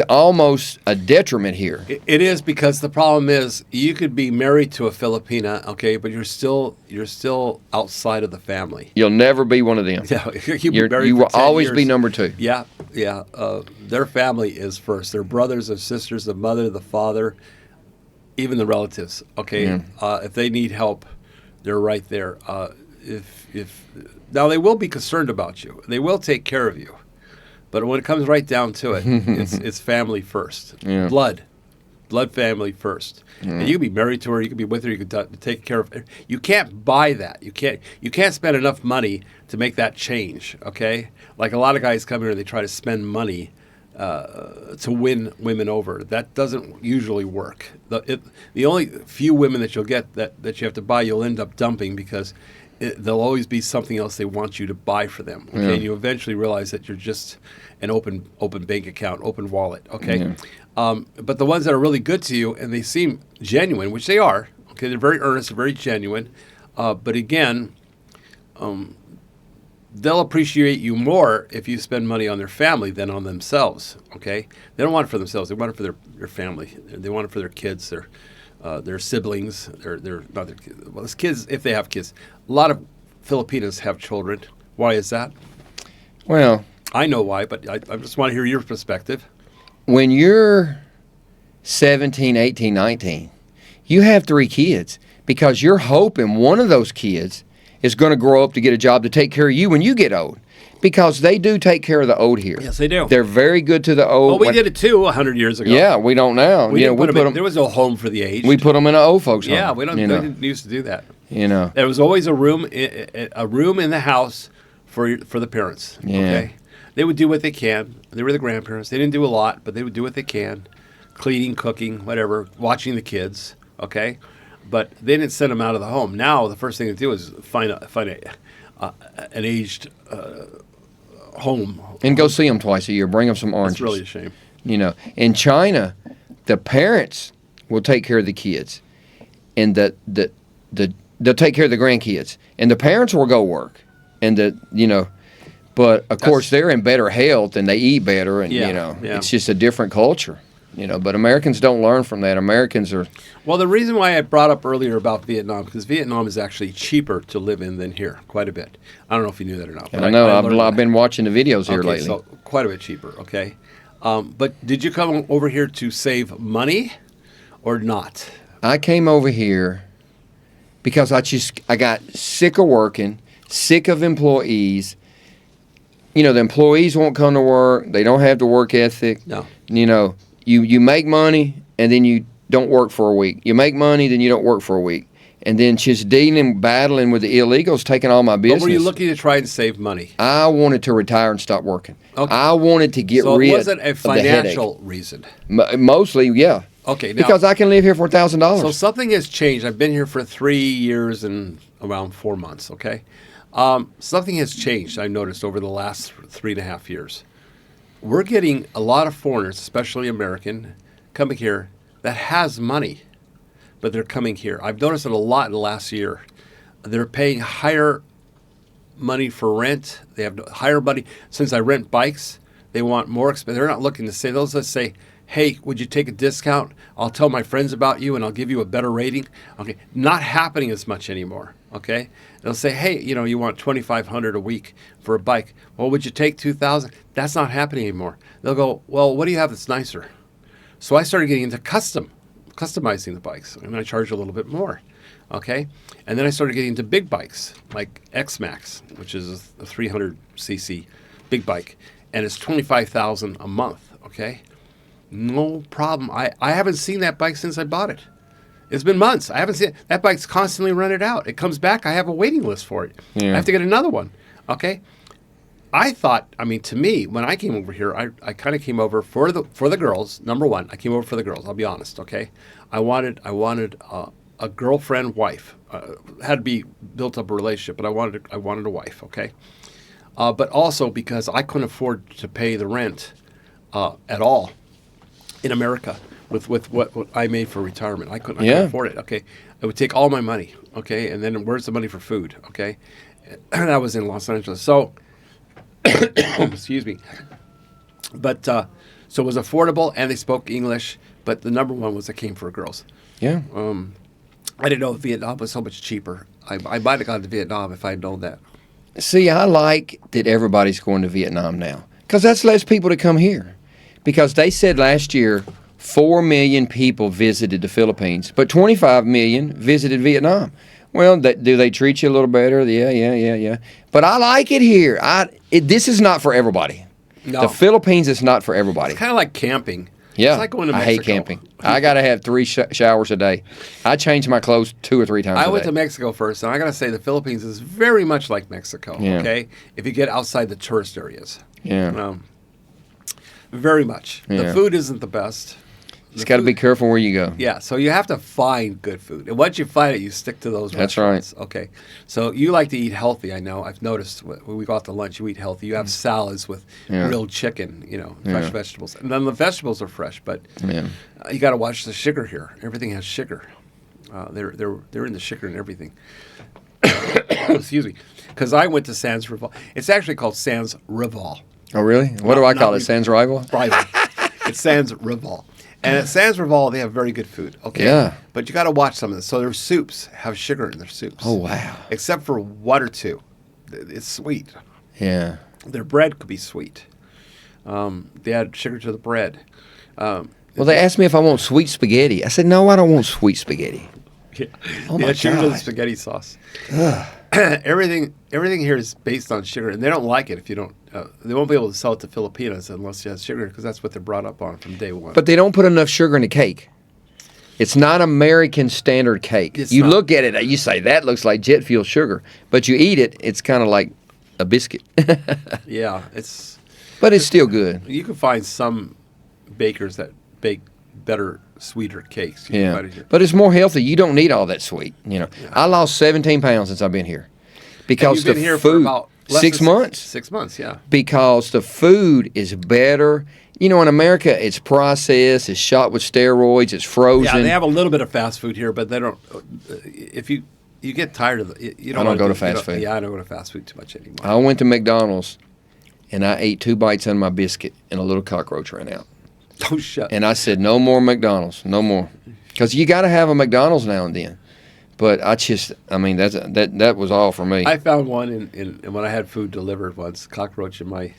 almost a detriment here. It is, because the problem is you could be married to a Filipina, okay, but you're still outside of the family. You'll never be one of them. Yeah, You will always be number two. Yeah. Their family is first. Their brothers and sisters, the mother, the father. Even the relatives, okay? Yeah. If they need help, they're right there. If now they will be concerned about you. They will take care of you. But when it comes right down to it, it's family first. Yeah. Blood family first. And you can be married to her, you can be with her, you can take care of her. You can't buy that. You can't spend enough money to make that change, okay? Like a lot of guys come here and they try to spend money to win women over. That doesn't usually work. The only few women that you'll get that you have to buy, you'll end up dumping because there'll always be something else they want you to buy for them. Okay, Yeah. and you eventually realize that you're just an open bank account, open wallet. Okay, Yeah. but the ones that are really good to you and they seem genuine, which they are. Okay, they're very earnest, very genuine. But again, they'll appreciate you more if you spend money on their family than on themselves. Okay, they don't want it for themselves; they want it for their family. They want it for their kids, their siblings, their not their kids. Well, it's kids if they have kids. A lot of Filipinos have children. Why is that? Well, I know why, but I just want to hear your perspective. when you're 17, 18, 19, you have 3 kids because you're hoping one of those kids is going to grow up to get a job to take care of you when you get old. Because they do take care of the old here. Yes, they do. They're very good to the old. Well, we did it too 100 years ago. Yeah, we don't now. We You didn't know, put we them put in, them. there was no home for the aged. We put them in an old folks home. Yeah, we You know, didn't used to do that. you know. There was always a room in the house for the parents. Yeah. Okay, they would do what they can. They were the grandparents. They didn't do a lot, but they would do what they can, cleaning, cooking, whatever, watching the kids. Okay, but they didn't send them out of the home. Now the first thing to do is find an aged home. And go see them twice a year. Bring them some oranges. It's really a shame. You know, in China, the parents will take care of the kids, and they'll take care of the grandkids, and the parents will go work, and but of course they're in better health and they eat better, and Yeah. it's just a different culture. But Americans don't learn from that. Americans are. Well, the reason why I brought up earlier about Vietnam, because Vietnam is actually cheaper to live in than here, quite a bit. I don't know if you knew that or not. But I know. learned I've that. been watching the videos here Okay, lately. so quite a bit cheaper, okay? But did you come over here to save money or not? I came over here because I got sick of working, sick of employees. The employees won't come to work. They don't have the work ethic. No. You make money and then you don't work for a week. You make money, then you don't work for a week. And then just battling with the illegals, taking all my business. But were you looking to try and save money? I wanted to retire and stop working. Okay. I wanted to get So rid it wasn't a of the headache. financial reason. Mostly, yeah. Okay, now, Because I can live here for $1,000. so something has changed. I've been here for 3 years and around 4 months, okay? Something has changed, I've noticed, over the last 3.5 years. We're getting a lot of foreigners, especially American, coming here that has money, but they're coming here. I've noticed it a lot in the last year. They're paying higher money for rent. They have higher money. Since I rent bikes, they want more expensive. They're not looking to say, those that say, hey, would you take a discount? I'll tell my friends about you and I'll give you a better rating. Okay, not happening as much anymore, okay? They'll say, hey, you want $2,500 a week for a bike. Well, would you take $2,000? That's not happening anymore. They'll go, well, what do you have that's nicer? So I started getting into customizing the bikes, and I charge a little bit more, okay? And then I started getting into big bikes, like X-Max, which is a 300cc big bike, and it's $25,000 a month, okay? No problem. I haven't seen that bike since I bought it. It's been months. I haven't seen it. That bike's constantly rented out. It comes back. I have a waiting list for it. Yeah. I have to get another one. Okay. I thought, to me, when I came over here, I kind of came over for the girls. Number one, I came over for the girls. I'll be honest. Okay. I wanted a girlfriend, wife. Had to be built up a relationship, but I wanted a wife. Okay. But also because I couldn't afford to pay the rent at all in America with what I made for retirement. I couldn't afford it. Okay. It would take all my money. Okay. And then where's the money for food? Okay. And I was in Los Angeles. So, excuse me. But, so it was affordable and they spoke English, but the number one was I came for girls. Yeah. I didn't know Vietnam was so much cheaper. I might have gone to Vietnam if I'd known that. See, I like that everybody's going to Vietnam now because that's less people to come here. Because they said last year 4 million people visited the Philippines, but 25 million visited Vietnam. Well, do they treat you a little better? Yeah. But I like it here. This is not for everybody. No. The Philippines is not for everybody. It's kind of like camping. Yeah, It's like going to Mexico. I hate camping. I got to have 3 showers a day. I change my clothes 2 or 3 times a day. I went to Mexico first, and I got to say the Philippines is very much like Mexico, Yeah. okay? If you get outside the tourist areas. Yeah. Very much. Yeah. The food isn't the best. Just got to be careful where you go. Yeah, so you have to find good food. And once you find it, you stick to those That's restaurants. Right. Okay. So you like to eat healthy, I know. I've noticed when we go out to lunch, you eat healthy. You have salads with grilled chicken, fresh vegetables. And then the vegetables are fresh, but you got to watch the sugar here. Everything has sugar. They're in the sugar and everything. Excuse me. Because I went to Sans Rival. It's actually called Sans Rival. Oh, really? What do I call it? Sans Rival? Rival. It's Sans Rival. And at Sans Rival, they have very good food. Okay. Yeah. But you got to watch some of this. So their soups have sugar in their soups. Oh, wow. Except for 1 or 2. It's sweet. Yeah. Their bread could be sweet. They add sugar to the bread. Well, they asked me if I want sweet spaghetti. I said, no, I don't want sweet spaghetti. Yeah. Oh, my sugar to the God. spaghetti sauce. Everything here is based on sugar, and they don't like it if you don't. They won't be able to sell it to Filipinos unless you have sugar, because that's what they're brought up on from day one. But they don't put enough sugar in the cake. It's not American standard cake. It's you not. look at it, you say, that looks like jet fuel sugar. But you eat it, it's kind of like a biscuit. Yeah, But it's still good. you can find some bakers that bake better, sweeter cakes. You can find it here. But it's more healthy. You don't need all that sweet. I lost 17 pounds since I've been here. Because And you've been the here for food, about less 6 than months. 6 months, yeah. Because the food is better. In America, it's processed, it's shot with steroids, it's frozen. Yeah, they have a little bit of fast food here, but they don't. If you get tired of it, you don't. I don't go to fast food. Yeah, I don't go to fast food too much anymore. I went to McDonald's, and I ate 2 bites on my biscuit, and a little cockroach ran out. Oh, shut. And I said, no more McDonald's, no more. Because you got to have a McDonald's now and then. But that was all for me. I found one in when I had food delivered once, cockroach in my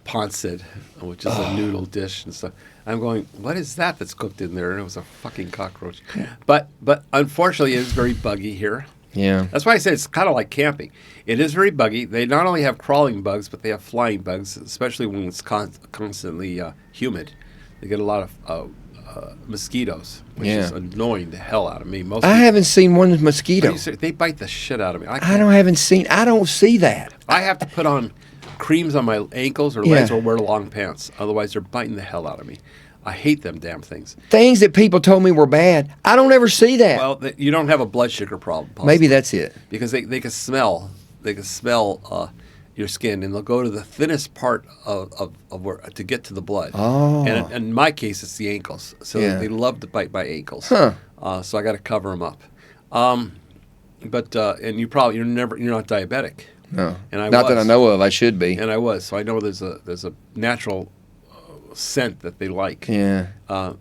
pancit, which is a noodle dish and stuff. I'm going, what is that that's cooked in there? And it was a fucking cockroach. But unfortunately, it is very buggy here. Yeah. That's why I said it's kind of like camping. It is very buggy. They not only have crawling bugs, but they have flying bugs, especially when it's constantly humid. They get a lot of mosquitoes, which is annoying the hell out of me. I haven't seen one mosquito. They bite the shit out of me. I don't see that. I have to put on creams on my ankles or legs or wear long pants. Otherwise, they're biting the hell out of me. I hate them damn things. Things that people told me were bad, I don't ever see that. Well, you don't have a blood sugar problem. Possibly, maybe that's it. because they can smell. They can smell your skin, and they'll go to the thinnest part of where to get to the blood. Oh. And in my case, it's the ankles. So they love to bite my ankles. Huh. So I got to cover them up. But and you're not diabetic. No. And Not that I know of. I should be. And I was. So I know there's a natural scent that they like. Yeah.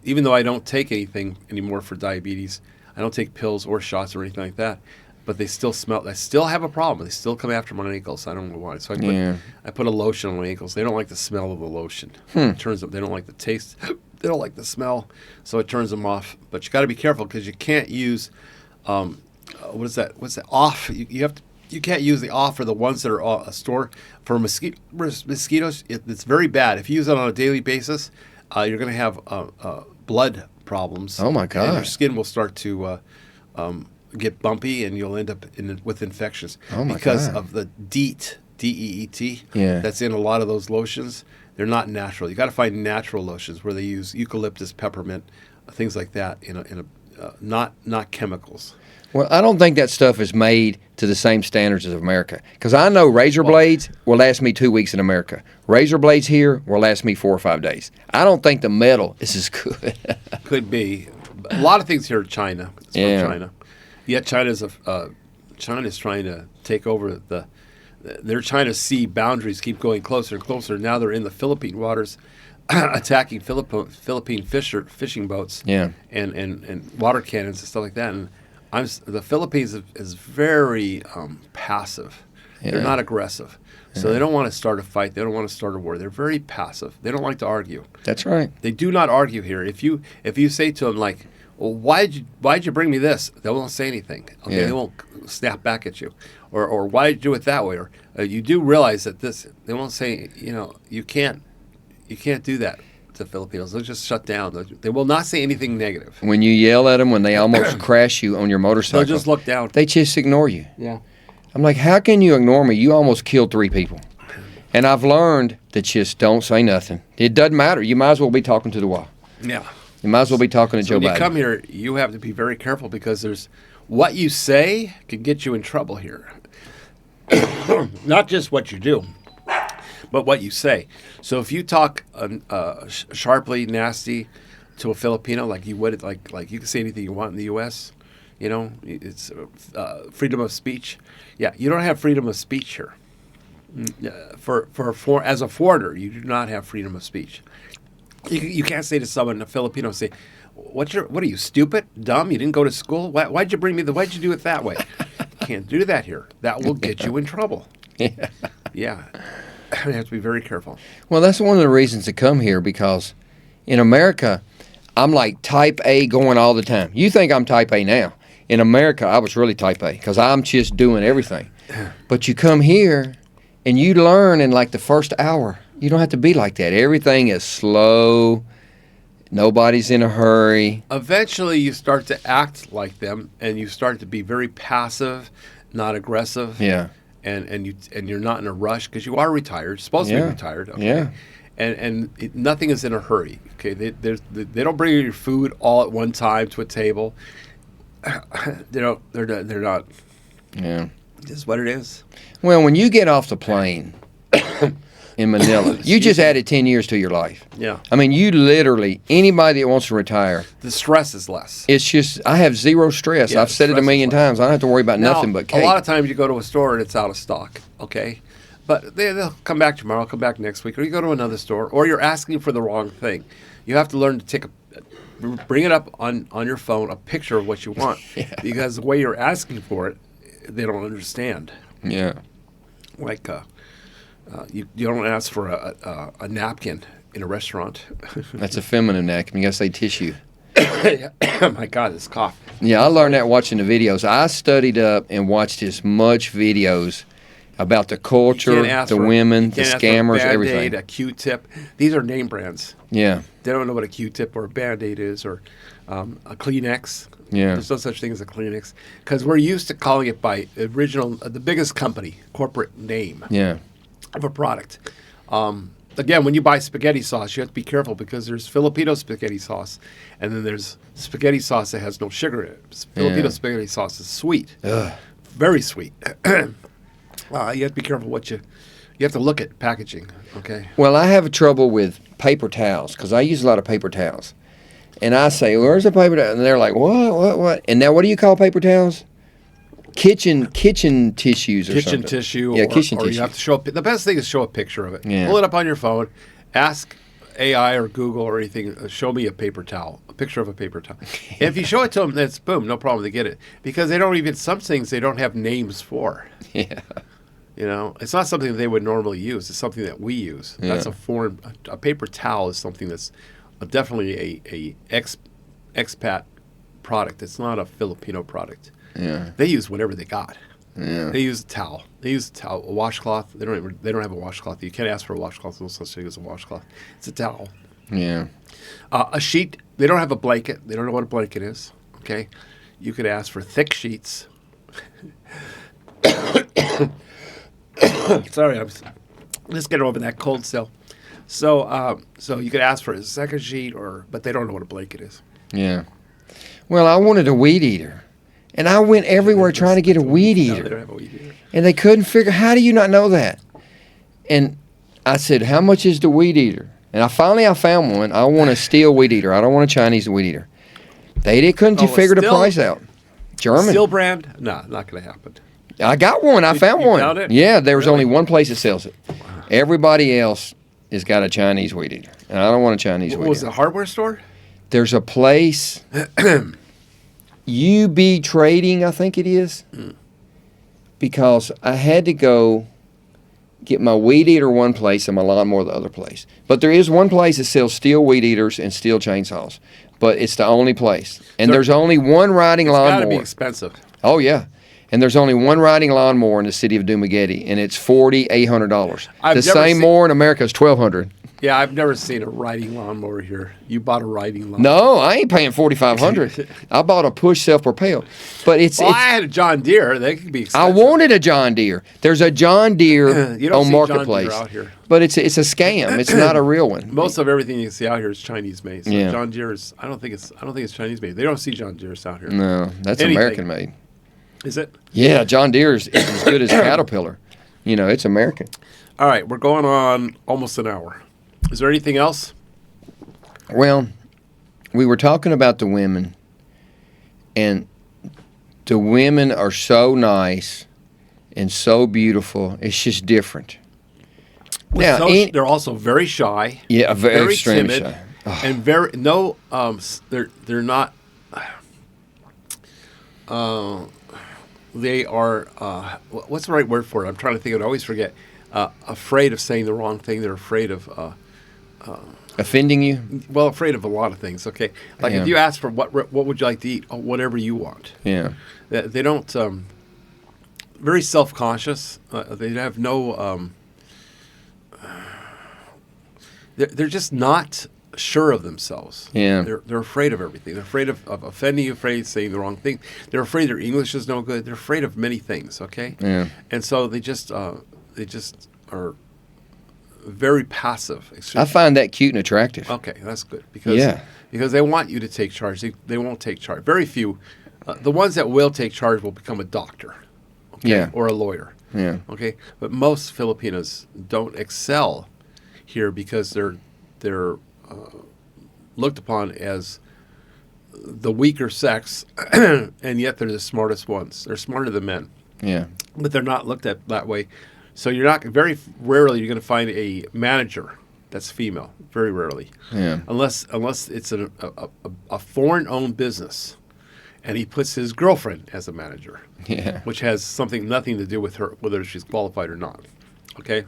Even though I don't take anything anymore for diabetes, I don't take pills or shots or anything like that. But they still smell. I still have a problem. They still come after my ankles. I don't know why. So I put a lotion on my ankles. They don't like the smell of the lotion. It turns them. They don't like the taste. They don't like the smell. So it turns them off. But you got to be careful because you can't use. What is that? What's that? Off. You can't use the off or the ones that are stored for mosquitoes. It's very bad. If you use it on a daily basis, you're going to have blood problems. Oh my God! And your skin will start to get bumpy, and you'll end up with infections because of the DEET, D-E-E-T. Yeah. That's in a lot of those lotions. They're not natural. You got to find natural lotions where they use eucalyptus, peppermint, things like that. Not chemicals. Well, I don't think that stuff is made to the same standards as America. Because I know razor blades will last me 2 weeks in America. Razor blades here will last me 4 or 5 days. I don't think the metal is as good. Could be. A lot of things here are China. It's from China. Yet China's trying to take over their China Sea boundaries keep going closer and closer. Now they're in the Philippine waters, attacking Philippine fishing boats and water cannons and stuff like that. And the Philippines is very passive. They're not aggressive. So they don't want to start a fight. They don't want to start a war. They're very passive. They don't like to argue. That's right. They do not argue here. If you say to them like, well, why'd you bring me this? They won't say anything. Okay, Yeah. they won't snap back at you. Or why'd you do it that way? Or you do realize that they won't say, you can't do that to Filipinos. They'll just shut down. They will not say anything negative. When you yell at them, when they almost crash you on your motorcycle, They'll just look down. they just ignore you. Yeah. I'm like, how can you ignore me? You almost killed 3 people. And I've learned that just don't say nothing. It doesn't matter. You might as well be talking to the wall. Yeah. You might as well be talking to So Joe when Biden. you come here, you have to be very careful because there's what you say can get you in trouble here. Not just what you do, but what you say. So if you talk sharply, nasty to a Filipino, like you would, like you can say anything you want in the U.S., it's freedom of speech. Yeah, you don't have freedom of speech here. For as a foreigner, you do not have freedom of speech. You can't say to someone, a Filipino, say, what are you, stupid, dumb? You didn't go to school? Why'd you bring me why'd you do it that way? You can't do that here. That will get you in trouble. Yeah. You have to be very careful. Well, that's one of the reasons to come here, because in America, I'm like type A going all the time. You think I'm type A now. In America, I was really type A because I'm just doing everything. But you come here and you learn in like the first hour. You don't have to be like that. Everything is slow. Nobody's in a hurry. Eventually, you start to act like them, and you start to be very passive, not aggressive. Yeah. And you're not in a rush because you are retired. You're supposed to be retired. Okay? Yeah. And nothing is in a hurry. Okay, they don't bring you your food all at one time to a table. They're not. Yeah. This is what it is. Well, when you get off the plane in Manila, you just added 10 years to your life. Yeah. I mean, you literally, anybody that wants to retire, The stress is less. it's just, I have zero stress. Yeah, I've said it a stress million is less. times. I don't have to worry about nothing Now, but cake. a lot of times you go to a store and it's out of stock. Okay, but they'll come back tomorrow. Come back next week, or you go to another store, or you're asking for the wrong thing. You have to learn to bring it up on your phone, a picture of what you want, because the way you're asking for it, they don't understand. Yeah. Like you don't ask for a napkin in a restaurant. That's a feminine napkin. You got to say tissue. Oh my God, this cough. Yeah, I learned that watching the videos. I studied up and watched as much videos about the culture, the women, the scammers, everything. A Q-tip. These are name brands. Yeah. They don't know what a Q-tip or a Band-Aid is, or a Kleenex. Yeah. There's no such thing as a Kleenex, because we're used to calling it by the biggest company, corporate name Yeah. of a product. Again, when you buy spaghetti sauce, you have to be careful because there's Filipino spaghetti sauce, and then there's spaghetti sauce that has no sugar in it. Filipino spaghetti sauce is sweet, very sweet. You have to be careful you have to look at packaging. Okay. Well, I have trouble with paper towels because I use a lot of paper towels. And I say, where's the paper towel? And they're like, what? And now what do you call paper towels? Kitchen tissues or something. Kitchen tissue. Yeah, or, kitchen or tissue. you have to show the best thing is show a picture of it. Yeah. Pull it up on your phone. Ask AI or Google or anything. Show me a paper towel, a picture of a paper towel. And if you show it to them, that's boom, no problem. They get it because they don't even some things they don't have names for. Yeah. It's not something that they would normally use. It's something that we use. Yeah. That's a paper towel is something that's definitely a expat product. It's not a Filipino product. Yeah. They use whatever they got. Yeah. They use a towel. They use a towel, a washcloth. They don't have a washcloth. You can't ask for a washcloth. There's no such thing as a washcloth. It's a towel. Yeah. A sheet. They don't have a blanket. They don't know what a blanket is. Okay. You could ask for thick sheets. Sorry, I'm just getting over that cold still. So you could ask for a second sheet, but they don't know what a blanket is. Yeah. Well, I wanted a weed eater. And I went everywhere trying to get a weed No, eater. they don't have a weed eater. And they couldn't figure, how do you not know that? And I said, how much is the weed eater? And I found one. I want a steel weed eater. I don't want a Chinese weed eater. They couldn't figure the price out. German. Steel brand? No, not going to happen. I got one. I found you one. found it? Yeah, there was Really? only one place that sells it. Everybody else has got a Chinese weed eater. And I don't want a Chinese weed Was eater. it a hardware store? There's a place, UB Trading, I think it is. because I had to go get my weed eater one place and my lawnmower the other place. But there is one place that sells steel weed eaters and steel chainsaws. But it's the only place. And there's only one riding lawnmower. It's got to be expensive. Oh, yeah. And there's only one riding lawnmower in the city of Dumagetti, and it's $4,800. The same mower in America is $1,200. Yeah, I've never seen a riding lawnmower here. You bought a riding lawnmower? No, I ain't paying $4,500. I bought a push self-propel. But I had a John Deere. They could be expensive. I wanted a John Deere. There's a John Deere you don't on see Marketplace. John Deere out here. But it's a scam. It's not a real one. Most of everything you see out here is Chinese made. So Yeah. John Deere is. I don't think it's Chinese made. They don't see John Deere's out here. No, that's Anything. American made. Is it? Yeah, John Deere is as good as Caterpillar. You know, it's American. All right, we're going on almost an hour. Is there anything else? Well, we were talking about the women, and the women are so nice and so beautiful. It's just different. Now, They're also very shy. Yeah, very extremely timid, shy. Oh. And very no. They're not. They are. What's the right word for it? I'm trying to think of it. I always forget. Afraid of saying the wrong thing. They're afraid of. Offending you? Well, afraid of a lot of things. Okay, like if you ask for what would you like to eat? Oh, whatever you want. Yeah. They don't. Very self-conscious. They have no. They're just not sure of themselves. Yeah. They're afraid of everything. They're afraid of offending you, afraid of saying the wrong thing. They're afraid their English is no good. They're afraid of many things, okay? Yeah. And so they just are very passive. I find that cute and attractive. Okay, that's good. Because they want you to take charge. They won't take charge. Very few. The ones that will take charge will become a doctor. Okay? Yeah. Or a lawyer. Yeah. Okay? But most Filipinos don't excel here because they're looked upon as the weaker sex, and yet they're the smartest ones. They're smarter than men. Yeah. But they're not looked at that way. So you're not very rarely you're going to find a manager that's female. Very rarely. Yeah. Unless it's a foreign-owned business, and he puts his girlfriend as a manager. Yeah. Which has nothing to do with her whether she's qualified or not. Okay.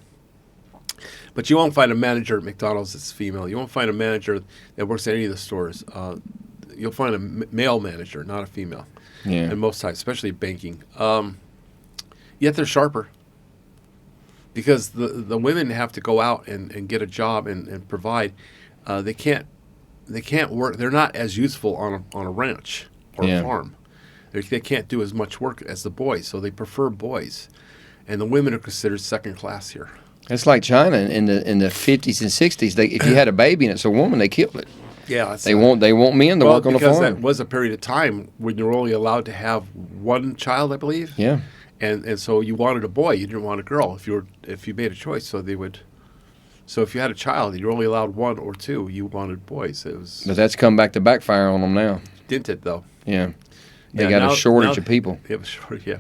But you won't find a manager at McDonald's that's female. You won't find a manager that works at any of the stores. You'll find a male manager, not a female. Yeah. And most times, especially banking. Yet they're sharper. Because the women have to go out and get a job and provide. They can't work. They're not as useful on a ranch or a farm. They can't do as much work as the boys, so they prefer boys. And the women are considered second class here. It's like China in the 50s and 60s. If you had a baby and it's a woman, they killed it. Yeah, they want men to work on the farm. Because that was a period of time when you were only allowed to have one child, I believe. Yeah. And so you wanted a boy, you didn't want a girl. If you made a choice, so they would. So if you had a child, you're only allowed one or two. You wanted boys. But that's come back to backfire on them now. Didn't it though? Yeah. They got a shortage of people. They have a shortage. Yeah.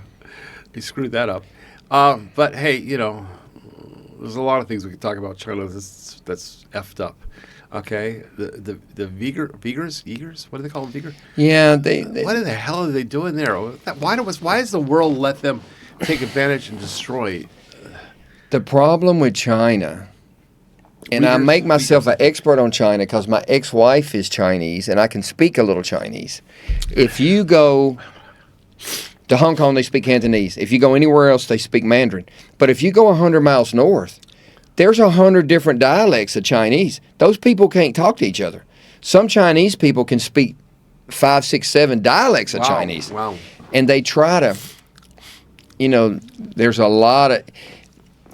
They screwed that up. But hey, there's a lot of things we could talk about China that's effed up. Okay, the Uyghurs, what do they call them, Uyghur? Yeah, what in the hell are they doing there? Why does the world let them take advantage and destroy? The problem with China, and I make myself an expert on China because my ex-wife is Chinese and I can speak a little Chinese. If you go to Hong Kong, they speak Cantonese. If you go anywhere else, they speak Mandarin. But if you go 100 miles north, there's 100 different dialects of Chinese. Those people can't talk to each other. Some Chinese people can speak 5, 6, 7 dialects of Chinese. Wow. And they try to, there's a lot of,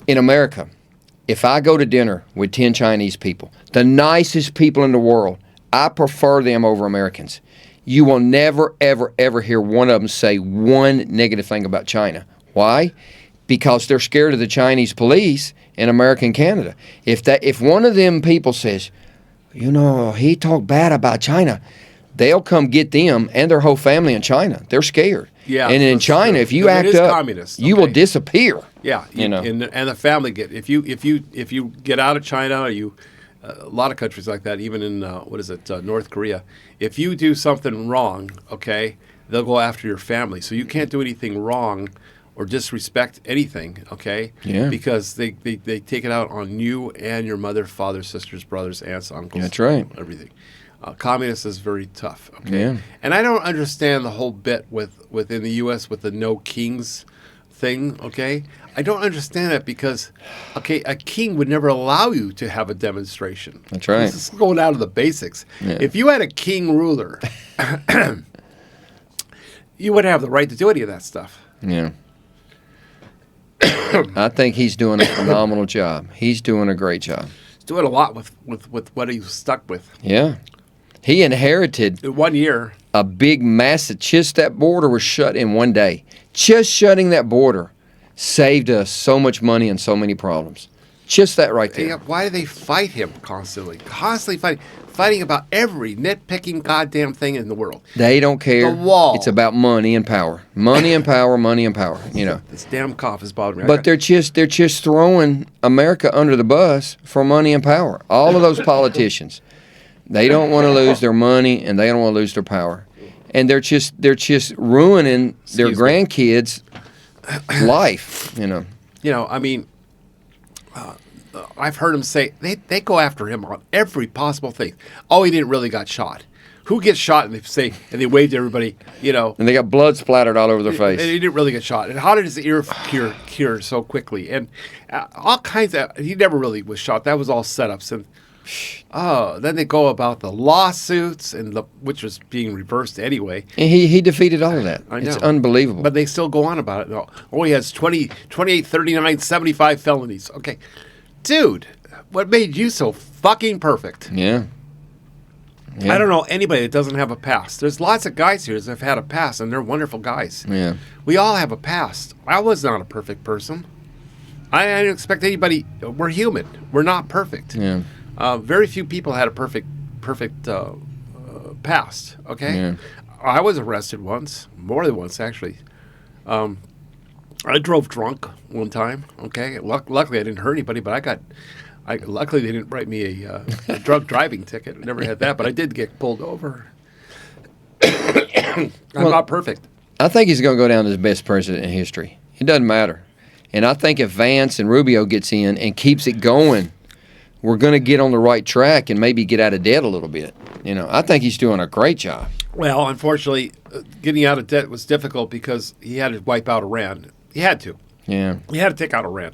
in America, if I go to dinner with 10 Chinese people, the nicest people in the world, I prefer them over Americans. You will never, ever, ever hear one of them say one negative thing about China. Why? Because they're scared of the Chinese police in America and Canada. If one of them people says, he talked bad about China, they'll come get them and their whole family in China. They're scared. Yeah, and in China, if you act up, you will disappear. Yeah, and the family if you get out of China, or a lot of countries like that, even in North Korea, if you do something wrong, okay, they'll go after your family. So you can't do anything wrong, or disrespect anything, okay? Yeah. Because they take it out on you and your mother, father, sisters, brothers, aunts, uncles. That's right. Everything. Communist is very tough, okay? Yeah. And I don't understand the whole bit within the U.S. with the no kings thing, okay? I don't understand it because, okay, a king would never allow you to have a demonstration. That's right. This is going out of the basics. Yeah. If you had a king ruler, you wouldn't have the right to do any of that stuff. Yeah. I think he's doing a phenomenal job. He's doing a great job. He's doing a lot with what he was stuck with. Yeah. He inherited In 1 year. a big, massive, just that border was shut in one day. Just shutting that border saved us so much money and so many problems. Just that right there. Yeah, why do they fight him constantly? Constantly fighting about every nitpicking goddamn thing in the world. They don't care. The wall. It's about money and power. Money and power, money and power, you know. This damn cough is bothering me. But they're just throwing America under the bus for money and power. All of those politicians. They don't want to lose their money and they don't want to lose their power. And they're just ruining their grandkids' life, you know. You know, I mean, I've heard them say they go after him on every possible thing. Oh, he didn't really got shot. Who gets shot? And they wave to everybody, you know. And they got blood splattered all over their face. And he didn't really get shot. And how did his ear cure so quickly? And all kinds of. He never really was shot. That was all setups. And then they go about the lawsuits which was being reversed anyway. And he defeated all of that. I know. It's unbelievable. But they still go on about it. Oh, he has 28, 39, 75 felonies. Okay. Dude, what made you so fucking perfect? Yeah. I don't know anybody that doesn't have a past. There's lots of guys here that have had a past, and they're wonderful guys. Yeah. We all have a past. I was not a perfect person. I didn't expect anybody. We're human. We're not perfect. Yeah. Very few people had a perfect past. Okay. Yeah. I was arrested once, more than once actually. I drove drunk one time. Okay. Luckily, I didn't hurt anybody, but luckily they didn't write me a drunk driving ticket. I never had that, but I did get pulled over. I'm not perfect. I think he's going to go down as the best president in history. It doesn't matter. And I think if Vance and Rubio gets in and keeps it going, we're going to get on the right track and maybe get out of debt a little bit. You know, I think he's doing a great job. Well, unfortunately, getting out of debt was difficult because he had to wipe out Iran. He had to. Yeah. He had to take out Iran.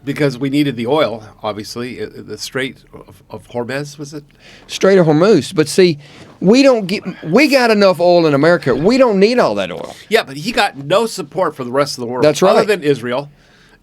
Because we needed the oil, obviously. The Strait of Hormuz, was it? Strait of Hormuz. But see, we got enough oil in America. We don't need all that oil. Yeah, but he got no support from the rest of the world. That's right. Other than Israel.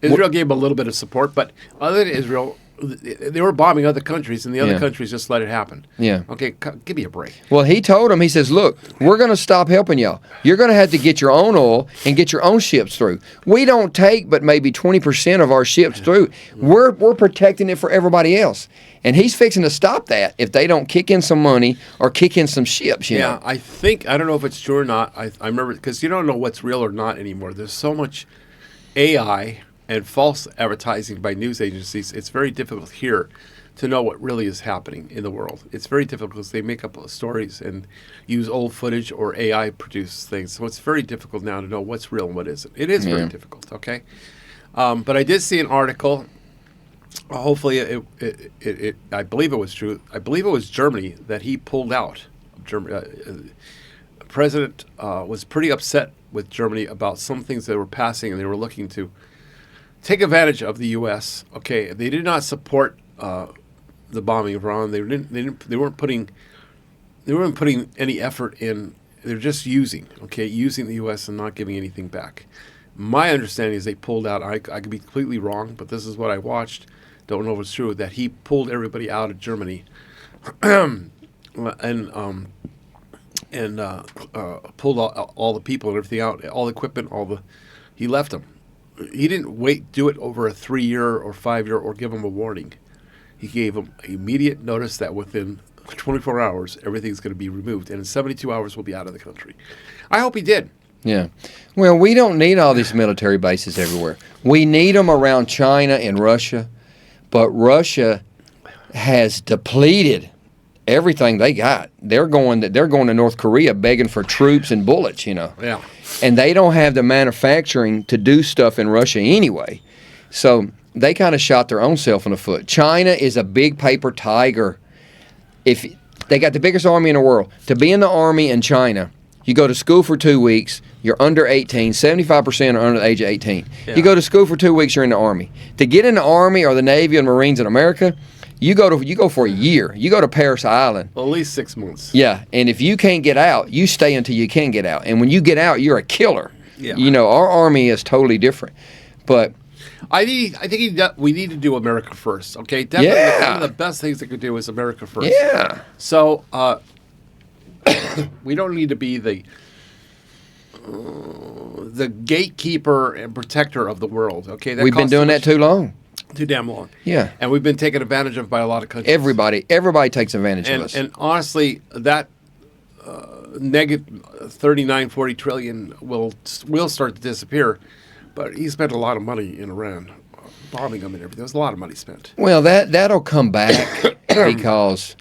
Israel gave him a little bit of support, but other than Israel, they were bombing other countries, and the other countries just let it happen. Yeah. Okay, give me a break. Well, he told him, he says, look, we're going to stop helping y'all. You're going to have to get your own oil and get your own ships through. We don't take but maybe 20% of our ships through. We're protecting it for everybody else. And he's fixing to stop that if they don't kick in some money or kick in some ships, you know. I don't know if it's true or not. I remember, because you don't know what's real or not anymore. There's so much AI and false advertising by news agencies. It's very difficult here to know what really is happening in the world. It's very difficult because they make up stories and use old footage or AI produce things. So it's very difficult now to know what's real and what isn't. It is very difficult, okay? But I did see an article. Hopefully, I believe it was true. I believe it was Germany that he pulled out. The president was pretty upset with Germany about some things that were passing, and they were looking to take advantage of the U.S. Okay, they did not support the bombing of Iran. They weren't putting any effort in. They're just using the U.S. and not giving anything back. My understanding is they pulled out. I could be completely wrong, but this is what I watched. Don't know if it's true that he pulled everybody out of Germany, and pulled all the people and everything out, all the equipment, he left them. He didn't do it over a 3-year or 5-year or give them a warning. He gave them immediate notice that within 24 hours, everything's going to be removed. And in 72 hours, we'll be out of the country. I hope he did. Yeah. Well, we don't need all these military bases everywhere. We need them around China and Russia. But Russia has depleted everything they got. They're going to North Korea begging for troops and bullets, Yeah. And they don't have the manufacturing to do stuff in Russia anyway. So they kind of shot their own self in the foot. China is a big paper tiger. If they got the biggest army in the world, to be in the army in China, you go to school for 2 weeks, you're under 18, 75% are under the age of 18. Yeah. You go to school for 2 weeks, you're in the army. To get in the army or the Navy or the Marines in America, you go for a year. You go to Paris Island. Well, at least 6 months. Yeah, and if you can't get out, you stay until you can get out. And when you get out, you're a killer. Yeah. Our army is totally different. But I think we need to do America first. Okay, definitely. Yeah. One of the best things they could do is America first. yeah, So we don't need to be the gatekeeper and protector of the world. Okay, we've been doing that too long. too damn long. Yeah, And we've been taken advantage of by a lot of countries. everybody takes advantage of us. And honestly, that negative 39, 40 trillion will start to disappear. But he spent a lot of money in Iran, bombing them and everything. There was a lot of money spent. Well, that'll come back because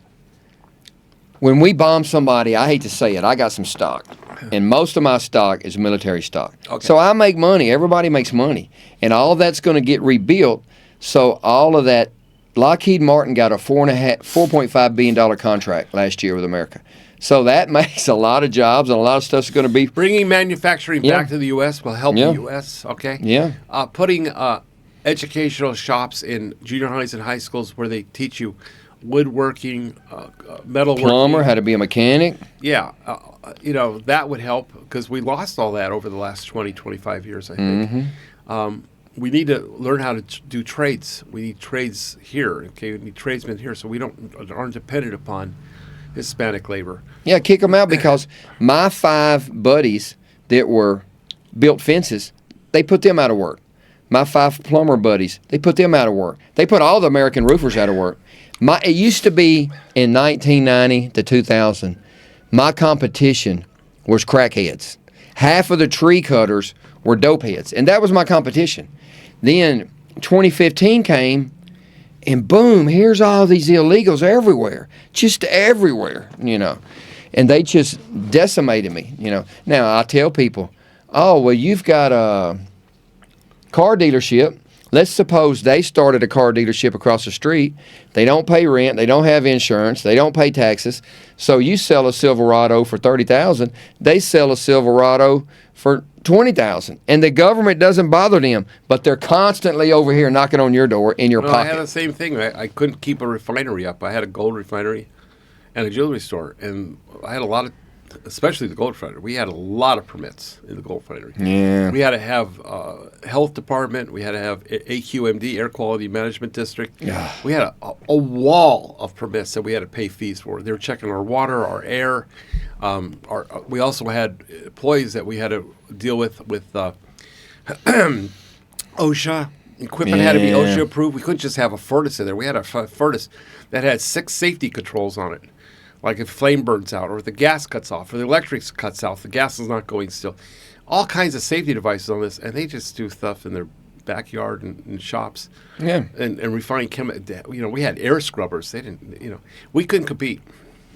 when we bomb somebody, I hate to say it, I got some stock. And most of my stock is military stock. Okay. So I make money. Everybody makes money. And all of that's going to get rebuilt. So all of that, Lockheed Martin got a $4.5 billion contract last year with America. So that makes a lot of jobs, and a lot of stuff's going to be... Bringing manufacturing Yeah. back to the U.S. will help Yeah. the U.S., okay? Yeah. Putting educational shops in junior highs and high schools where they teach you woodworking, metalworking. Plumber, how to be a mechanic. Yeah. That would help because we lost all that over the last 20, 25 years, I think. We need to learn how to do trades. We need trades here, okay? We need tradesmen here so we aren't dependent upon Hispanic labor. Yeah, kick them out because my 5 buddies that were built fences, they put them out of work. My 5 plumber buddies, they put them out of work. They put all the American roofers out of work. It used to be in 1990 to 2000, my competition was crackheads. Half of the tree cutters were dopeheads, and that was my competition. Then 2015 came, and boom, here's all these illegals everywhere, just everywhere, and they just decimated me, Now, I tell people, oh, well, you've got a car dealership. Let's suppose they started a car dealership across the street. They don't pay rent. They don't have insurance. They don't pay taxes. So you sell a Silverado for $30,000. They sell a Silverado for $20,000, and the government doesn't bother them, but they're constantly over here knocking on your door in your I pocket. had the same thing. I couldn't keep a refinery up. I had a gold refinery and a jewelry store, and I had a lot of, especially the gold refinery. We had a lot of permits in the gold refinery. Yeah. We had to have health department. We had to have AQMD, Air Quality Management District. Yeah. We had a wall of permits that we had to pay fees for. They were checking our water, our air. We also had employees that we had to deal with OSHA. Equipment had to be OSHA approved. We couldn't just have a furnace in there. We had a furnace that had 6 safety controls on it. Like if flame burns out, or if the gas cuts off, or the electric cuts off, the gas is not going still. All kinds of safety devices on this, and they just do stuff in their backyard and shops. Yeah. And refine we had air scrubbers. They didn't, we couldn't compete.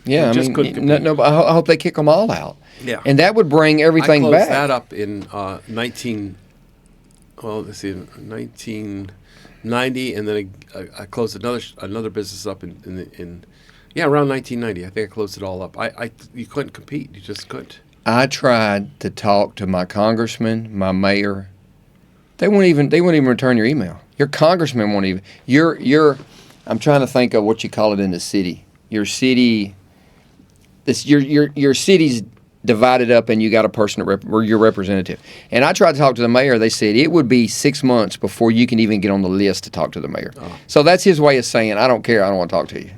Yeah, We just couldn't compete. no, but I hope they kick them all out. Yeah. And that would bring everything I closed back. that up in 1990, and then I closed another business up in around 1990. I think I closed it all up. You couldn't compete. You just couldn't. I tried to talk to my congressman, my mayor. They won't even return your email. Your congressman won't even. I'm trying to think of what you call it in the city. Your city. Your city's divided up, and you got a person or your representative. And I tried to talk to the mayor. They said it would be 6 months before you can even get on the list to talk to the mayor. Oh. So that's his way of saying, I don't care. I don't want to talk to you.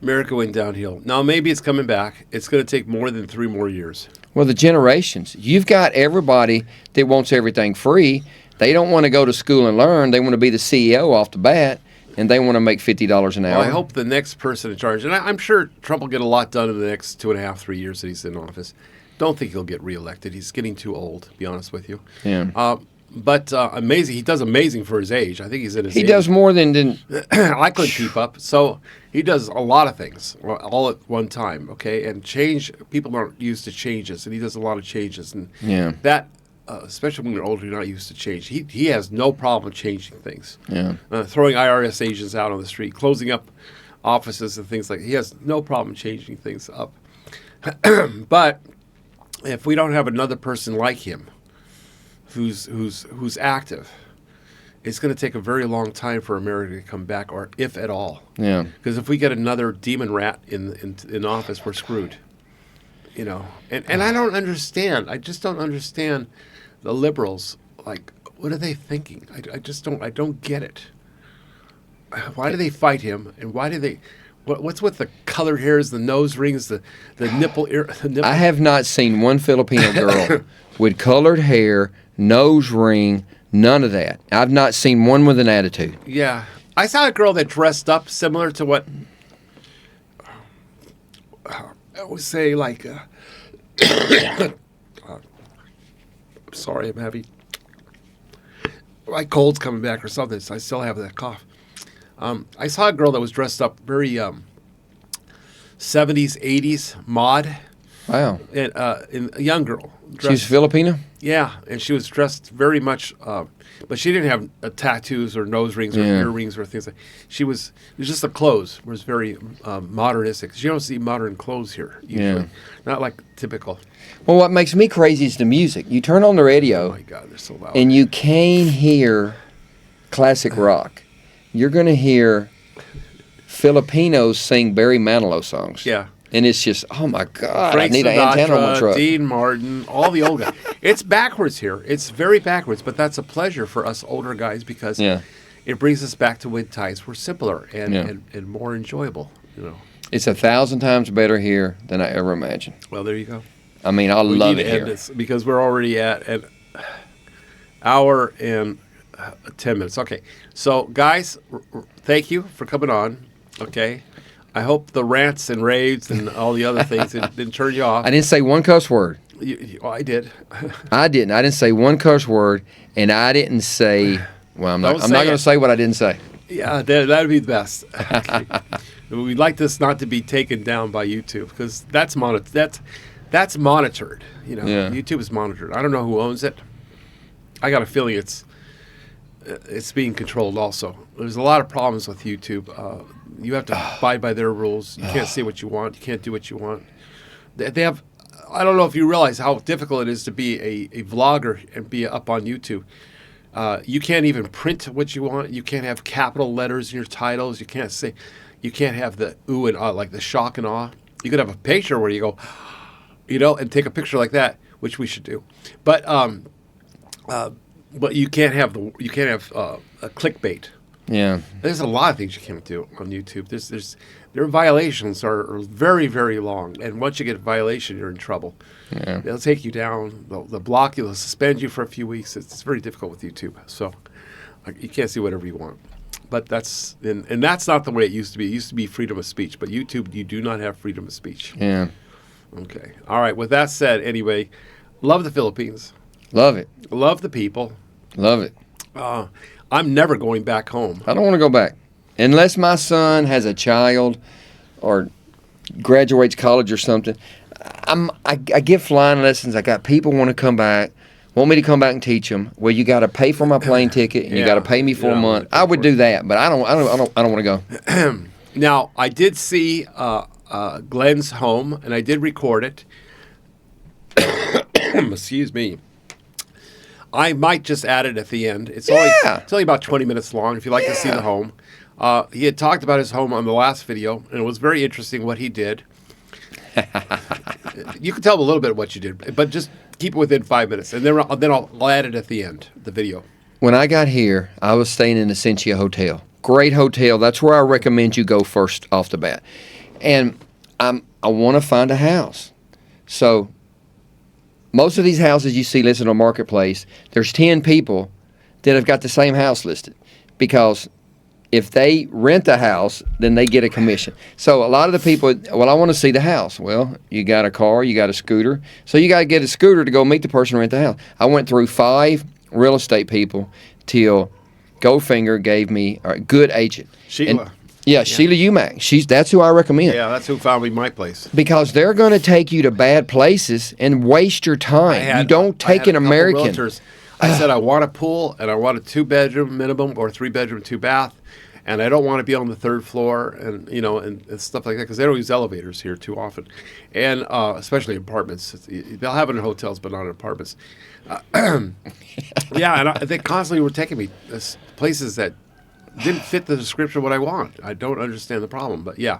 America went downhill. Now maybe it's coming back. It's going to take more than 3 more years. Well, the generations. You've got everybody that wants everything free. They don't want to go to school and learn. They want to be the CEO off the bat, and they want to make $50 an hour. Well, I hope the next person in charge, and I'm sure Trump will get a lot done in the next 2.5, 3 years that he's in office. Don't think he'll get reelected. He's getting too old, to be honest with you. Yeah. But amazing. He does amazing for his age. I think he's in his He 80s. does more than I couldn't keep up. So he does a lot of things all at one time, okay? And people aren't used to changes, and he does a lot of changes. And Yeah. that, especially when you're older, you're not used to change. He has no problem changing things. Yeah. Throwing IRS agents out on the street, closing up offices and things like that. He has no problem changing things up. But if we don't have another person like him, who's active, it's going to take a very long time for America to come back, or if at all. Yeah. Because if we get another demon rat in office, we're screwed. You know, and I don't understand. I just don't understand the liberals. Like, what are they thinking? I just don't. I don't get it. Why do they fight him? And why do they? What's with the colored hairs, the nose rings, the nipple ear? The nipple? I have not seen one Filipino girl with colored hair, nose ring, none of that. I've not seen one with an attitude. Yeah. I saw a girl that dressed up similar to what I would say, like, I'm sorry, I'm heavy. My cold's coming back or something, so I still have that cough. I saw a girl that was dressed up very 70s, 80s mod. Wow. And a young girl. She's Filipino? Yeah, and she was dressed very much, but she didn't have tattoos or nose rings or earrings or things like. It was just the clothes was very modernistic. You don't see modern clothes here usually, not like typical. Well, what makes me crazy is the music. You turn on the radio, Oh my God, they're so loud. and you can't hear classic rock. You're going to hear Filipinos sing Barry Manilow songs. Yeah. And it's just, oh my God, Frank I need an antenna on my Sinatra, truck. Dean Martin, all the old guys. It's backwards here. It's very backwards, but that's a pleasure for us older guys because it brings us back to when times were simpler and more enjoyable. You know. It's 1,000 times better here than I ever imagined. Well, there you go. I mean, I We love need it to here. end this because we're already at an hour and 10 minutes. Okay, so guys, thank you for coming on. Okay. I hope the rants and raves and all the other things didn't turn you off. I didn't say one cuss word. I did. I didn't. I didn't say one cuss word, and I didn't say. Well, I'm not going to say what I didn't say. Yeah, that'd be the best. Okay. We'd like this not to be taken down by YouTube because that's monitored. You know, YouTube is monitored. I don't know who owns it. I got a feeling it's being controlled. Also, there's a lot of problems with YouTube. You have to abide by their rules. You can't say what you want. You can't do what you want. They have. I don't know if you realize how difficult it is to be a vlogger and be up on YouTube. You can't even print what you want. You can't have capital letters in your titles. You can't say. You can't have the ooh and ah, like the shock and awe. You could have a picture where you go, and take a picture like that, which we should do. But you can't have a clickbait. Yeah. There's a lot of things you can't do on YouTube. Their violations are very, very long, and once you get a violation, you're in trouble. Yeah. They'll take you down. They'll block you. They'll suspend you for a few weeks. It's very difficult with YouTube. So you can't see whatever you want. But that's not the way it used to be. It used to be freedom of speech. But YouTube, you do not have freedom of speech. Yeah. Okay. All right. With that said, anyway, love the Philippines. Love it. Love the people. Love it. I'm never going back home. I don't want to go back. Unless my son has a child or graduates college or something. I give flying lessons. I got people want me to come back and teach them. Well, you got to pay for my plane ticket and you got to pay me for a month. I would do that, but I don't want to go. Now, I did see Glenn's home, and I did record it. Excuse me. I might just add it at the end. It's only about 20 minutes long if you'd like to see the home. He had talked about his home on the last video, and it was very interesting what he did. You can tell him a little bit of what you did, but just keep it within 5 minutes, and then I'll add it at the end, the video. When I got here, I was staying in the Essentia Hotel. Great hotel. That's where I recommend you go first off the bat. And I want to find a house. So most of these houses you see listed on Marketplace, there's 10 people that have got the same house listed because if they rent a house, then they get a commission. So a lot of the people, well, I want to see the house. Well, you got a car, you got a scooter. So you got to get a scooter to go meet the person who rent the house. I went through 5 real estate people till Goldfinger gave me a good agent. Sheila. Yeah, Sheila Umack. That's who I recommend. Yeah, that's who found me my place. Because they're going to take you to bad places and waste your time. You don't take an American. Realtors. I said I want a pool and I want a 2-bedroom minimum or 3-bedroom, 2-bath, and I don't want to be on the 3rd floor and and stuff like that because they don't use elevators here too often, and especially apartments. They'll have it in hotels, but not in apartments. Yeah, and they constantly were taking me places that didn't fit the description of what I want. I don't understand the problem, but yeah.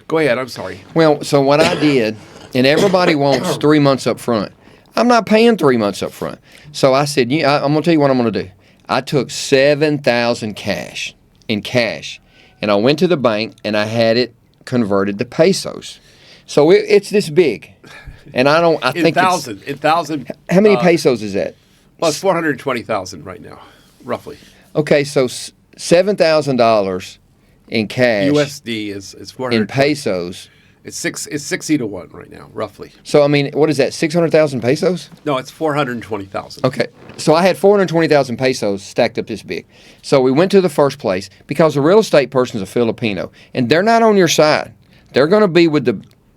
Go ahead, I'm sorry. Well, so what I did, and everybody wants 3 months up front. I'm not paying 3 months up front. So I said, I'm going to tell you what I'm going to do. I took $7,000 in cash, and I went to the bank, and I had it converted to pesos. So it's this big. And I think in thousand. How many pesos is that? Well, it's 420,000 right now, roughly. Okay, so $7,000 in cash. USD is 400 in pesos. It's 60 to 1 right now, roughly. So I mean, what is that? 600,000 pesos? No, it's 420,000. Okay, so I had 420,000 pesos stacked up this big. So we went to the first place because the real estate person's a Filipino, and they're not on your side. They're going to be with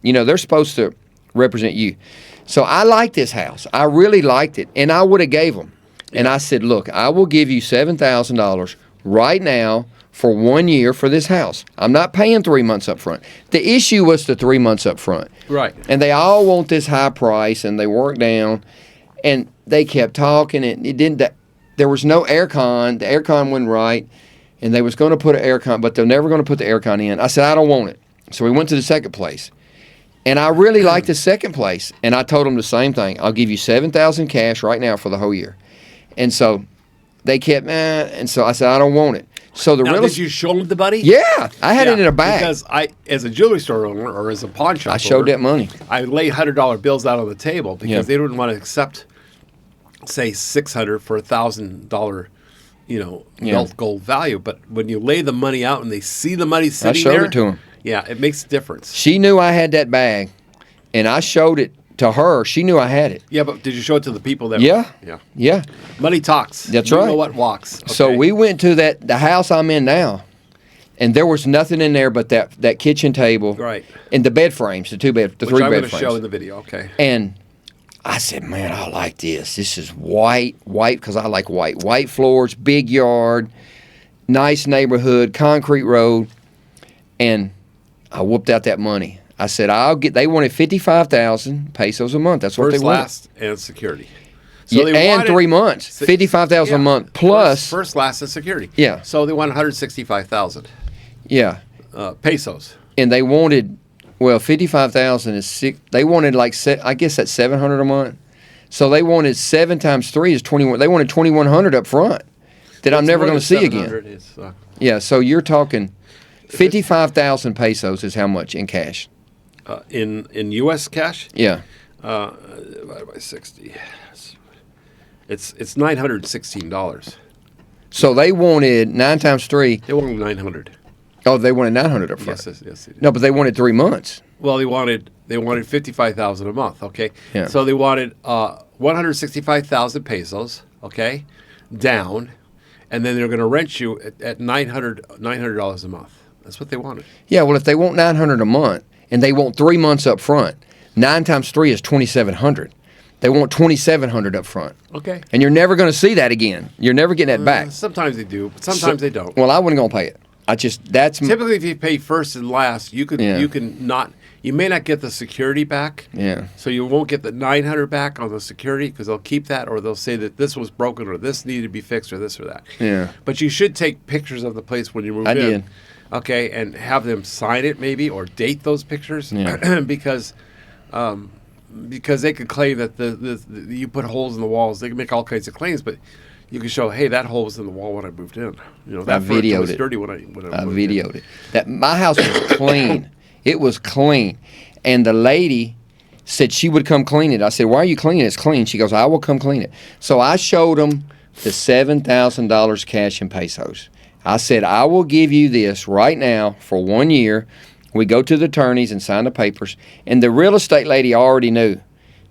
they're supposed to represent you. So I liked this house. I really liked it, and I would have gave them. And I said, look, I will give you $7,000 right now for 1 year for this house. I'm not paying 3 months up front. The issue was the 3 months up front. Right. And they all want this high price, and they work down, and they kept talking, and it didn't. There was no aircon. The aircon wasn't right, and they was going to put an aircon, but they're never going to put the aircon in. I said, I don't want it. So we went to the second place. And I really liked the second place. And I told them the same thing. I'll give you $7,000 cash right now for the whole year. And so they kept, and so I said, I don't want it. So the did you show them the money? Yeah, I had it in a bag. Because as a jewelry store owner or as a pawn shop I showed that money. I laid $100 bills out on the table because they didn't want to accept, say, $600 for $1,000, melt gold value. But when you lay the money out and they see the money sitting there, I showed it to them. Yeah, it makes a difference. She knew I had that bag, and I showed it to her. She knew I had it. Yeah, but did you show it to the people that? Yeah. Money talks. That's right. You know what walks. Okay. So we went to the house I'm in now, and there was nothing in there but that kitchen table, right, and the bed frames, the 3 bed frames. Which I'm going to show in the video. Okay. And I said, man, I like this. This is white because I like white. White floors, big yard, nice neighborhood, concrete road, and I whooped out that money. I said, they wanted 55,000 pesos a month. That's what they wanted. First, last, and security. So and 3 months. 55,000 a month plus. First, last, and security. Yeah. So they wanted 165,000. Yeah. Pesos. And they wanted, 55,000 is six. They wanted I guess that's 700 a month. So they wanted 7 times 3 is 21. They wanted 2,100 up front that I'm never going to see again. Yeah. So you're talking 55,000 pesos is how much in cash? In U.S. cash? Yeah. Divided by 60. It's $916. So they wanted 9 times 3. They wanted 900. Oh, they wanted 900 up front. Yes, they did. No, but they wanted 3 months. Well, they wanted 55,000 a month. Okay. Yeah. So they wanted 165,000 pesos. Okay, down, and then they're going to rent you at $900 a month. That's what they wanted. Yeah. Well, if they want 900 a month and they want 3 months up front, 9 times 3 is 2,700. They want 2,700 up front. Okay. And you're never going to see that again. You're never getting that back. Sometimes they do, but sometimes they don't. Well, I wasn't going to pay it. Typically, if you pay first and last, you may not get the security back. Yeah. So you won't get the 900 back on the security because they'll keep that, or they'll say that this was broken, or this needed to be fixed, or this or that. Yeah. But you should take pictures of the place when you move in. I did. Okay, and have them sign it maybe, or date those pictures. Yeah. because they could claim that you put holes in the walls. They can make all kinds of claims, but you can show, hey, that hole was in the wall when I moved in. That furniture was dirty when I moved in. I videoed it. That my house was clean. It was clean, and the lady said she would come clean it. I said, why are you cleaning it? It's clean. She goes, I will come clean it. So I showed them the $7,000 cash in pesos. I said, I will give you this right now for 1 year. We go to the attorneys and sign the papers. And the real estate lady already knew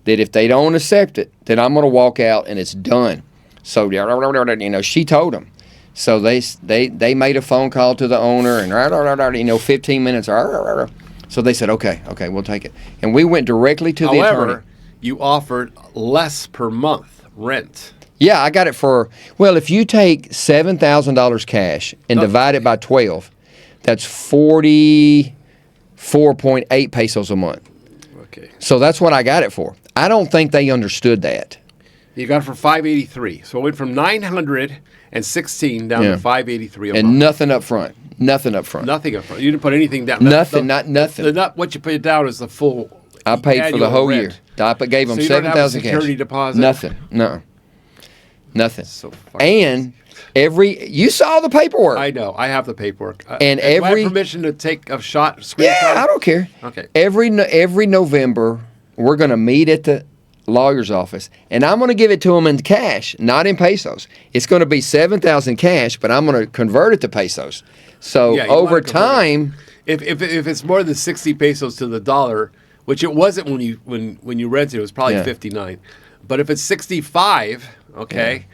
that if they don't accept it, then I'm going to walk out and it's done. So, she told them. So they made a phone call to the owner and 15 minutes. So they said, okay, we'll take it. And we went directly to the attorney. However, you offered less per month rent. Yeah, I got it for, well, if you take $7,000 cash and divide it by 12, that's 44.8 pesos a month. Okay. So that's what I got it for. I don't think they understood that. You got it for $583. So it went from $916 down to $583 a And month. nothing up front. Nothing up front. Nothing up front. You didn't put anything down. Nothing, not nothing. What you put down is the full. I paid for the whole rent. year. I gave them So you don't have a 7,000 cash. security deposit? Nothing. No. Nothing. So fucking And you saw the paperwork. I know. I have the paperwork. And do I every- have permission to take a shot? Screenshot? Yeah, I don't care. Okay. Every November, we're going to meet at the lawyer's office, and I'm going to give it to them in cash, not in pesos. It's going to be 7,000 cash, but I'm going to convert it to pesos. So Yeah, you over wanna convert time, If it's more than 60 pesos to the dollar, which it wasn't when you rented, it was probably Yeah. 59. But if it's 65, okay,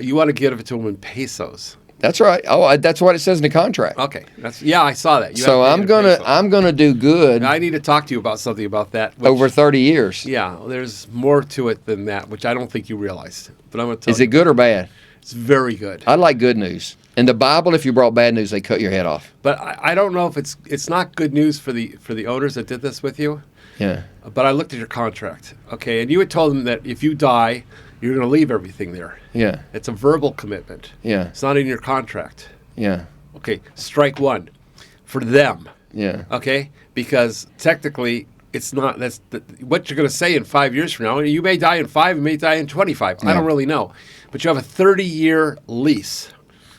you want to give it to them in pesos. that's right. Oh, that's what it says in the contract. Okay, I saw that. You So have to pay it in pesos. I'm gonna do good I need to talk to you about something about that. which- over 30 years. Yeah, there's more to it than that, which I don't think you realized. But I'm going to tell Is you. it good or bad? It's very good. I like good news. In the Bible, if you brought bad news, they cut your head off. But I don't know if it's not good news for the owners that did this with you. Yeah. But I looked at your contract, okay, and you had told them that if you die, you're going to leave everything there. Yeah. It's a verbal commitment. Yeah. It's not in your contract. Yeah. Okay, strike one for them. Yeah. Okay, because technically it's not. What you're going to say in 5 years from now. You may die in 5, you may die in 25. I don't really know, but you have a 30-year lease.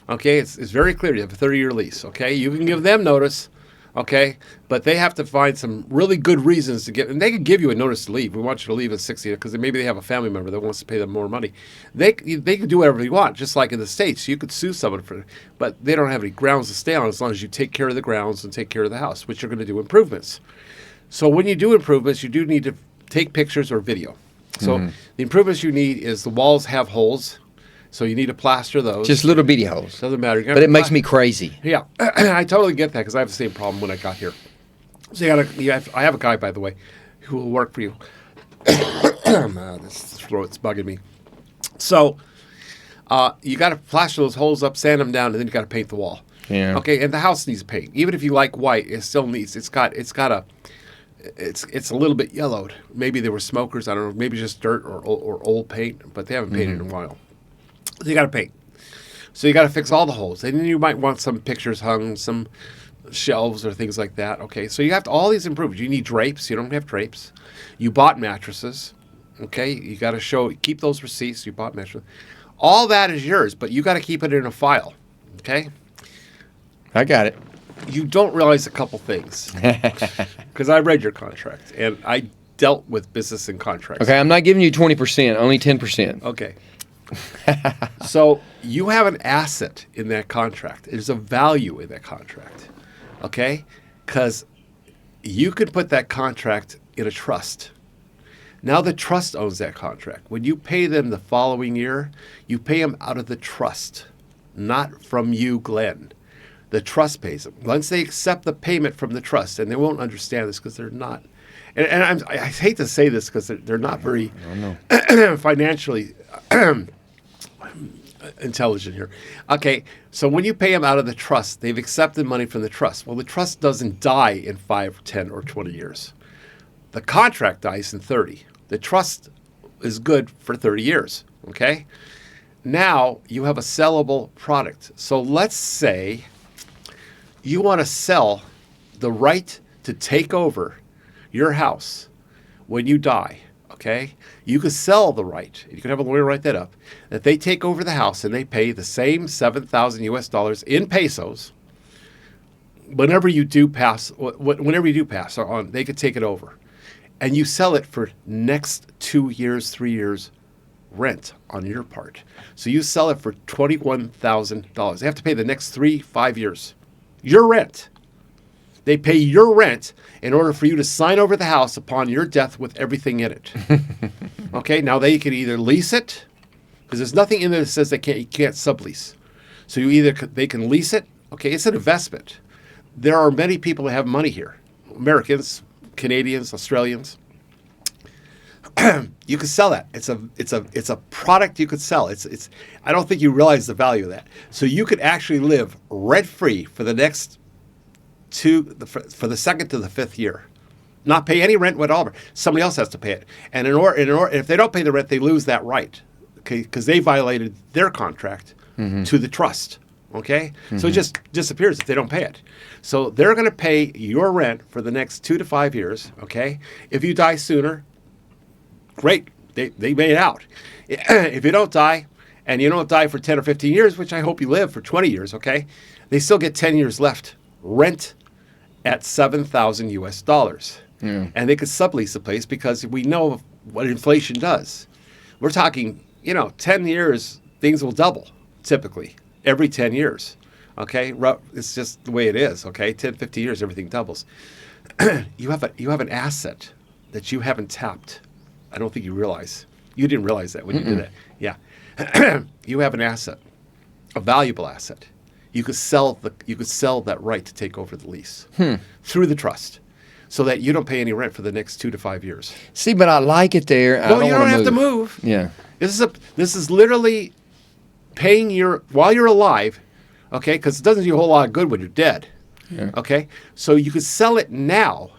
Okay, it's very clear. You have a 30-year lease. Okay, you can give them notice. Okay, but they have to find some really good reasons to give, and they can give you a notice to leave. We want you to leave at 60 because maybe they have a family member that wants to pay them more money. They can do whatever they want, just like in the States. You could sue someone for, but they don't have any grounds to stay on as long as you take care of the grounds and take care of the house, which you're going to do improvements. So when you do improvements, you do need to take pictures or video. So the improvements you need is the walls have holes, so you need to plaster those. Just little bitty holes. Doesn't matter. But it makes me crazy. Yeah, I totally get that because I have the same problem when I got here. So I have a guy, by the way, who will work for you. This throat's bugging me. So you got to plaster those holes up, sand them down, and then you got to paint the wall. Yeah. Okay, and the house needs paint. Even if you like white, it still needs. It's a little bit yellowed. Maybe they were smokers. I don't know. Maybe just dirt or old paint, but they haven't painted in a while. So you got to paint. So you got to fix all the holes. And then you might want some pictures hung, some shelves or things like that. Okay, so you have all these improvements. You need drapes. You don't have drapes. You bought mattresses. Okay, you got to keep those receipts. You bought mattresses. All that is yours, but you got to keep it in a file. Okay? I got it. You don't realize a couple things. Because I read your contract, and I dealt with business and contracts. Okay, I'm not giving you 20%, only 10%. Okay. So you have an asset in that contract. There's a value in that contract, okay? Because you could put that contract in a trust. Now the trust owns that contract. When you pay them the following year, you pay them out of the trust, not from you, Glenn. The trust pays them. Once they accept the payment from the trust, and they won't understand this because they're not. And I hate to say this because they're not very financially intelligent here. Okay, so when you pay them out of the trust, they've accepted money from the trust. Well, the trust doesn't die in 5, 10, or 20 years. The contract dies in 30. The trust is good for 30 years, okay? Now you have a sellable product. So let's say you want to sell the right to take over your house when you die. Okay, you could sell the right. You could have a lawyer write that up. That they take over the house and they pay the same $7,000 in pesos. Whenever you do pass on, they could take it over, and you sell it for next 2 years, 3 years rent on your part. So you sell it for $21,000. They have to pay the next 3-5 years your rent. They pay your rent in order for you to sign over the house upon your death with everything in it. Okay, now they can either lease it, because there's nothing in there that says you can't sublease. So they can lease it. Okay, it's an investment. There are many people that have money here, Americans, Canadians, Australians. You could sell that. It's a product you could sell. It's. I don't think you realize the value of that. So you could actually live rent free for the next for the second to the fifth year, not pay any rent whatever. Somebody else has to pay it, and if they don't pay the rent, they lose that right. Okay, because they violated their contract to the trust. Okay, so it just disappears if they don't pay it. So they're going to pay your rent for the next 2 to 5 years. Okay, if you die sooner, great, they made it out. If you don't die, and you don't die for 10 or 15 years, which I hope you live for 20 years, okay, they still get 10 years left rent at $7,000 US. And they could sublease the place because we know what inflation does. We're talking, 10 years, things will double typically every 10 years. Okay, it's just the way it is. Okay, 10, 15 years, everything doubles. You have an asset that you haven't tapped. I don't think you realize. You didn't realize that when you did that. Yeah, you have an asset, a valuable asset. You could sell that right to take over the lease through the trust, so that you don't pay any rent for the next 2 to 5 years. See, but I like it there. No, you don't have to move. Yeah, this is literally paying while you're alive. Okay, because it doesn't do you a whole lot of good when you're dead. Yeah. Okay, so you could sell it now,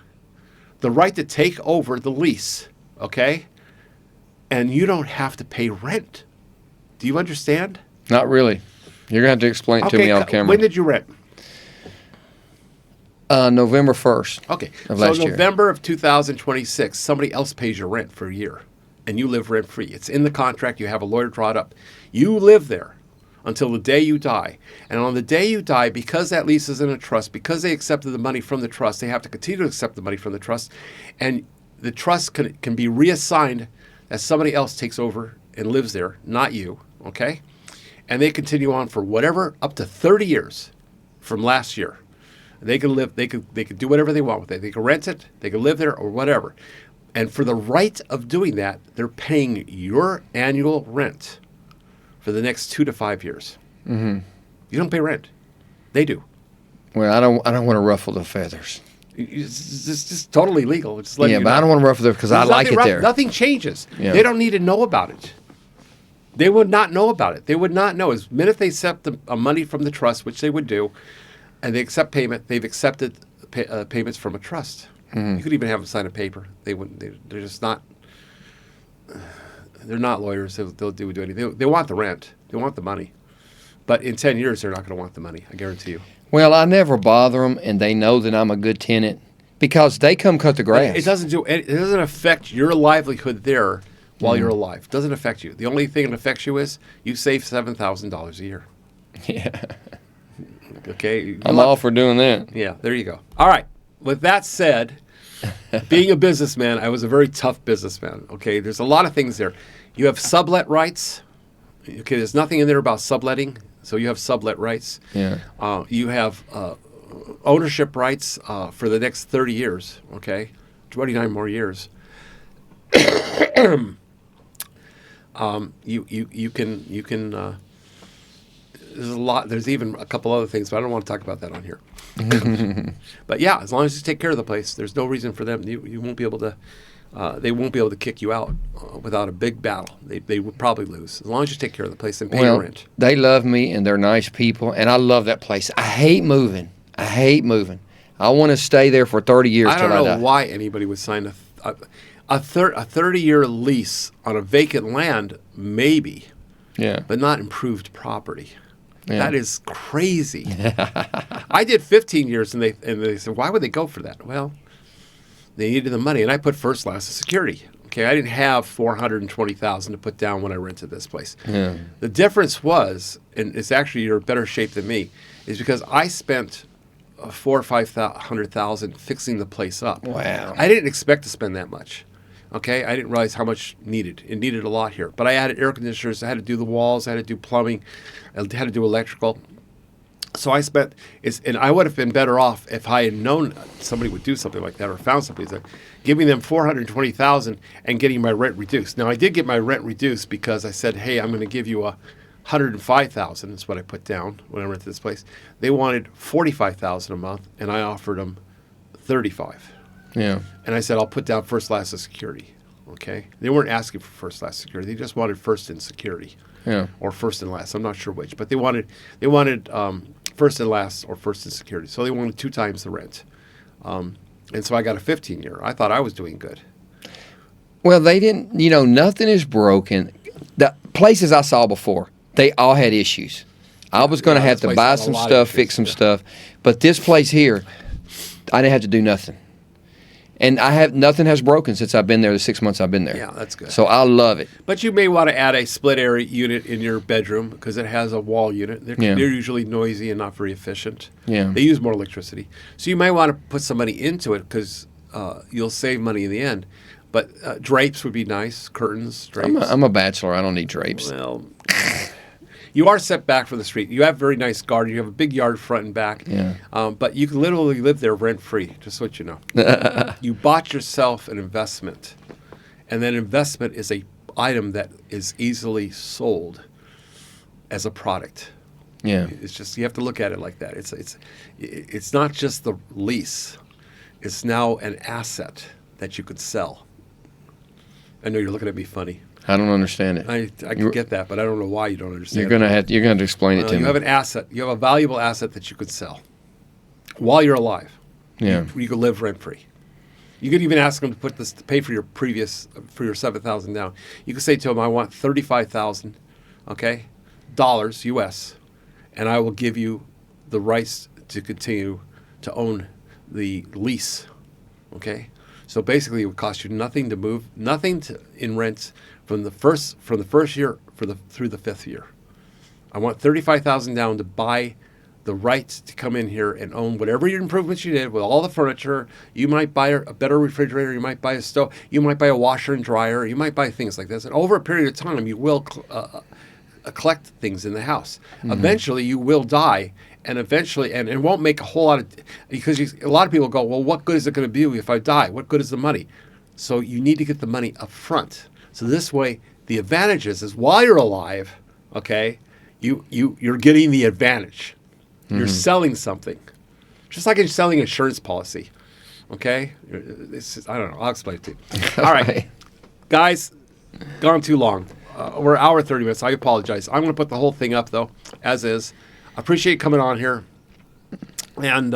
the right to take over the lease. Okay, and you don't have to pay rent. Do you understand? Not really. You're gonna have to explain it to me off camera. When did you rent? November 1st. Okay, of so last year. November of 2026, somebody else pays your rent for a year, and you live rent free. It's in the contract. You have a lawyer draw it up. You live there until the day you die. And on the day you die, because that lease is in a trust, because they accepted the money from the trust, they have to continue to accept the money from the trust. And the trust can be reassigned as somebody else takes over and lives there, not you, okay? And they continue on for whatever, up to 30 years from last year. They can live, they could do whatever they want with it. They can rent it, they can live there or whatever. And for the right of doing that, they're paying your annual rent for the next 2 to 5 years. You don't pay rent. They do. Well, I don't want to ruffle the feathers. It's just totally legal. Just Yeah, but I don't want to ruffle the because I like it there. Nothing changes. Yeah. They don't need to know about it. They would not know about it. They would not know. As minute they accept money from the trust, which they would do, and they accept payment, they've accepted payments from a trust. You could even have them sign a paper. They wouldn't. They're just not. They're not lawyers. They'll do anything. They want the rent. They want the money. But in 10 years, they're not going to want the money. I guarantee you. Well, I never bother them, and they know that I'm a good tenant because they come cut the grass. It doesn't affect your livelihood there while you're alive. It doesn't affect you. The only thing that affects you is you save $7,000 a year. Yeah. Okay. I'm all for doing that. Yeah, there you go. All right. With that said, being a businessman, I was a very tough businessman. Okay, there's a lot of things there. You have sublet rights. Okay, there's nothing in there about subletting, so you have sublet rights. Yeah. You have ownership rights for the next 30 years. Okay, 29 more years. You can. There's a lot. There's even a couple other things, but I don't want to talk about that on here. But yeah, as long as you take care of the place, there's no reason for them. You won't be able to. They won't be able to kick you out without a big battle. They would probably lose as long as you take care of the place and pay your rent. They love me and they're nice people, and I love that place. I hate moving. I want to stay there for 30 years. I don't know why anybody would sign a 30-year lease on a vacant land, maybe. Yeah. But not improved property. Yeah. That is crazy. I did 15 years, and they said, why would they go for that? Well, they needed the money, and I put first class of security. Okay, I didn't have $420,000 to put down when I rented this place. Yeah. The difference was, and it's actually you're in better shape than me, is because I spent $400,000 or $500,000 fixing the place up. Wow. I didn't expect to spend that much. Okay, I didn't realize how much needed. It needed a lot here. But I added air conditioners. I had to do the walls. I had to do plumbing. I had to do electrical. So I spent, and I would have been better off if I had known somebody would do something like that, or found somebody that giving them $420,000 and getting my rent reduced. Now I did get my rent reduced because I said, hey, I'm going to give you $105,000 is what I put down when I rented this place. They wanted $45,000 a month, and I offered them $35,000. Yeah. And I said, I'll put down first, last, and security. Okay. They weren't asking for first, last, security. They just wanted first and security. Yeah. Or first and last. I'm not sure which, but they wanted first and last or first and security. So they wanted 2 times the rent. And so I got a 15-year. I thought I was doing good. Well, they didn't, nothing is broken. The places I saw before, they all had issues. I was going to have to buy some stuff, fix some stuff. But this place here, I didn't have to do nothing. And nothing has broken since I've been there, the 6 months I've been there. Yeah, that's good. So I love it. But you may want to add a split area unit in your bedroom because it has a wall unit. They're usually noisy and not very efficient. Yeah. They use more electricity. So you may want to put some money into it because you'll save money in the end. But drapes would be nice, curtains, drapes. I'm a bachelor. I don't need drapes. Well, you are set back from the street. You have a very nice garden. You have a big yard front and back. Yeah. But you can literally live there rent-free, just so you know. You bought yourself an investment, and that investment is a item that is easily sold as a product. Yeah. It's just, you have to look at it like that. It's not just the lease. It's now an asset that you could sell. I know you're looking at me funny. I don't understand it. I can get that, but I don't know why you don't understand. You're gonna have to explain it to me. You have an asset. You have a valuable asset that you could sell while you're alive. Yeah. You could live rent free. You could even ask them to pay for your $7,000 down. You could say to them, "I want $35,000, okay, dollars U.S., and I will give you the rights to continue to own the lease." Okay. So basically, it would cost you nothing to move, in rents from the first year through the 5th year. I want $35,000 down to buy the rights to come in here and own whatever your improvements you did with all the furniture. You might buy a better refrigerator. You might buy a stove. You might buy a washer and dryer. You might buy things like this. And over a period of time, you will collect things in the house. Mm-hmm. Eventually, you will die. And eventually, and it won't make a whole lot of, because a lot of people go, well, what good is it going to be if I die? What good is the money? So you need to get the money up front. So this way, the advantage is while you're alive, okay, you're getting the advantage. Mm-hmm. You're selling something. Just like you're selling an insurance policy, okay? I don't know. I'll explain it to you. All right. Guys, gone too long. We're an hour 30 minutes. I apologize. I'm going to put the whole thing up, though, as is. I appreciate coming on here and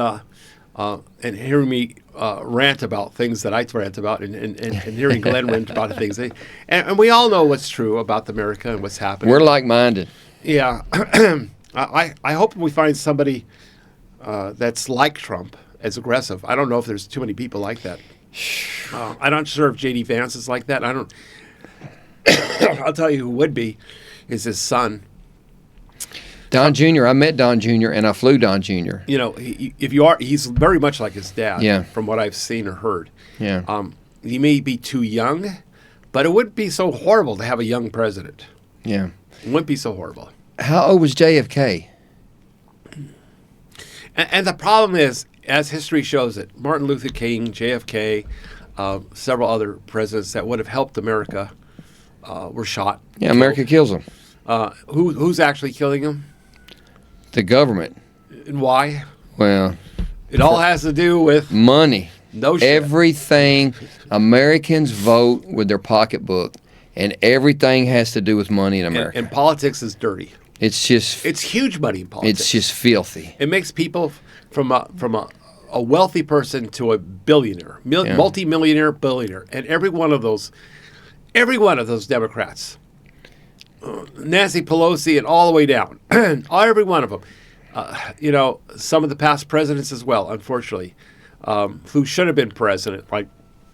hearing me rant about things that I rant about and hearing Glenn rant about things. And we all know what's true about America and what's happening. We're like-minded. Yeah. I hope we find somebody that's like Trump, as aggressive. I don't know if there's too many people like that. I'm not sure if J.D. Vance is like that. I'll tell you who would be is his son. Don Jr. I met Don Jr. and I flew Don Jr. You know, he's very much like his dad. Yeah. From what I've seen or heard. Yeah. He may be too young, but it wouldn't be so horrible to have a young president. Yeah. It wouldn't be so horrible. How old was JFK? And the problem is, as history shows it, Martin Luther King, JFK, several other presidents that would have helped America were shot. Yeah, America kills them. Who's actually killing them? The government. And why? Well, it all has to do with money. No shit. Everything. Americans vote with their pocketbook, and everything has to do with money in America. And politics is dirty. It's huge money in politics. It's just filthy. It makes people from a wealthy person to a billionaire, multi-millionaire, billionaire, and every one of those Democrats. Nancy Pelosi and all the way down, every one of them. Some of the past presidents as well, unfortunately, who should have been president. Like,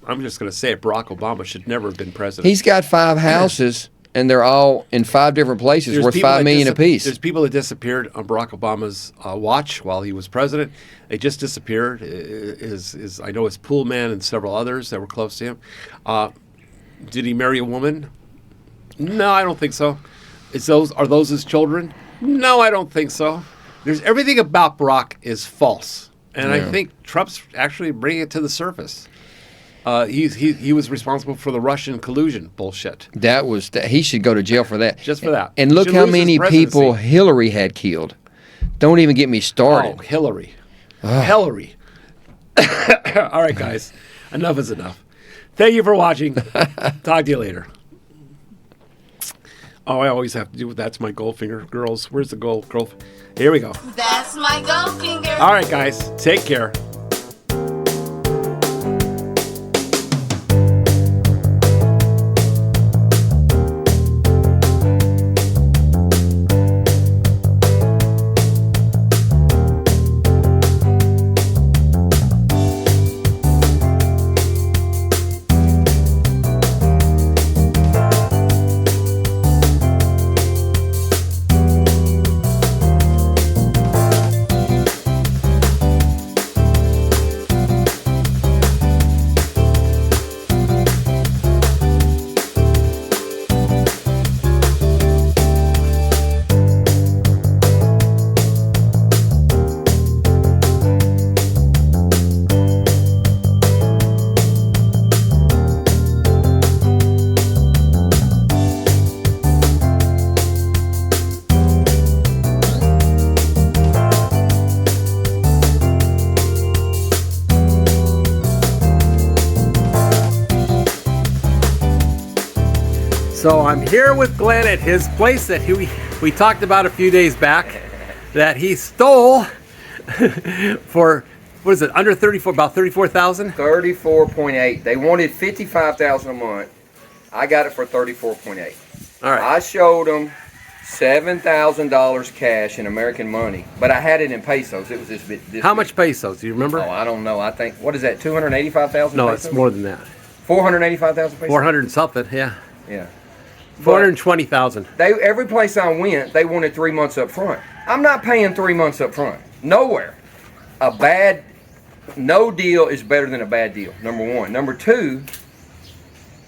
I'm just going to say it, Barack Obama should never have been president. He's got 5 houses, and they're all in 5 different places, worth $5 million apiece. There's people that disappeared on Barack Obama's watch while he was president. They just disappeared. I know his pool man and several others that were close to him. Did he marry a woman? No, I don't think so. Are those his children? No, I don't think so. There's everything about Barack is false, and I Yeah. think Trump's actually bringing it to the surface. He was responsible for the Russian collusion bullshit. He should go to jail for that. Just for that. And look Should how lose his many people presidency. Hillary had killed. Don't even get me started. Oh, Hillary. Hillary. All right, guys. Enough is enough. Thank you for watching. Talk to you later. Oh, I always have to do that's my Goldfinger. Girls, where's the girl? Here we go. That's my Goldfinger. All right, guys. Take care. So I'm here with Glenn at his place that we talked about a few days back that he stole for, what is it, under 34, about 34,000? 34.8. They wanted 55,000 a month. I got it for 34.8. All right. I showed them $7,000 cash in American money, but I had it in pesos. It was this bit. How much pesos? Do you remember? Oh, I don't know. I think, what is that, 285,000 No, pesos? it's more than that. 485,000 pesos? 400 and something, yeah. Yeah. 420,000. Every place I went, they wanted 3 months up front. I'm not paying 3 months up front. Nowhere. No deal is better than a bad deal, number one. Number two,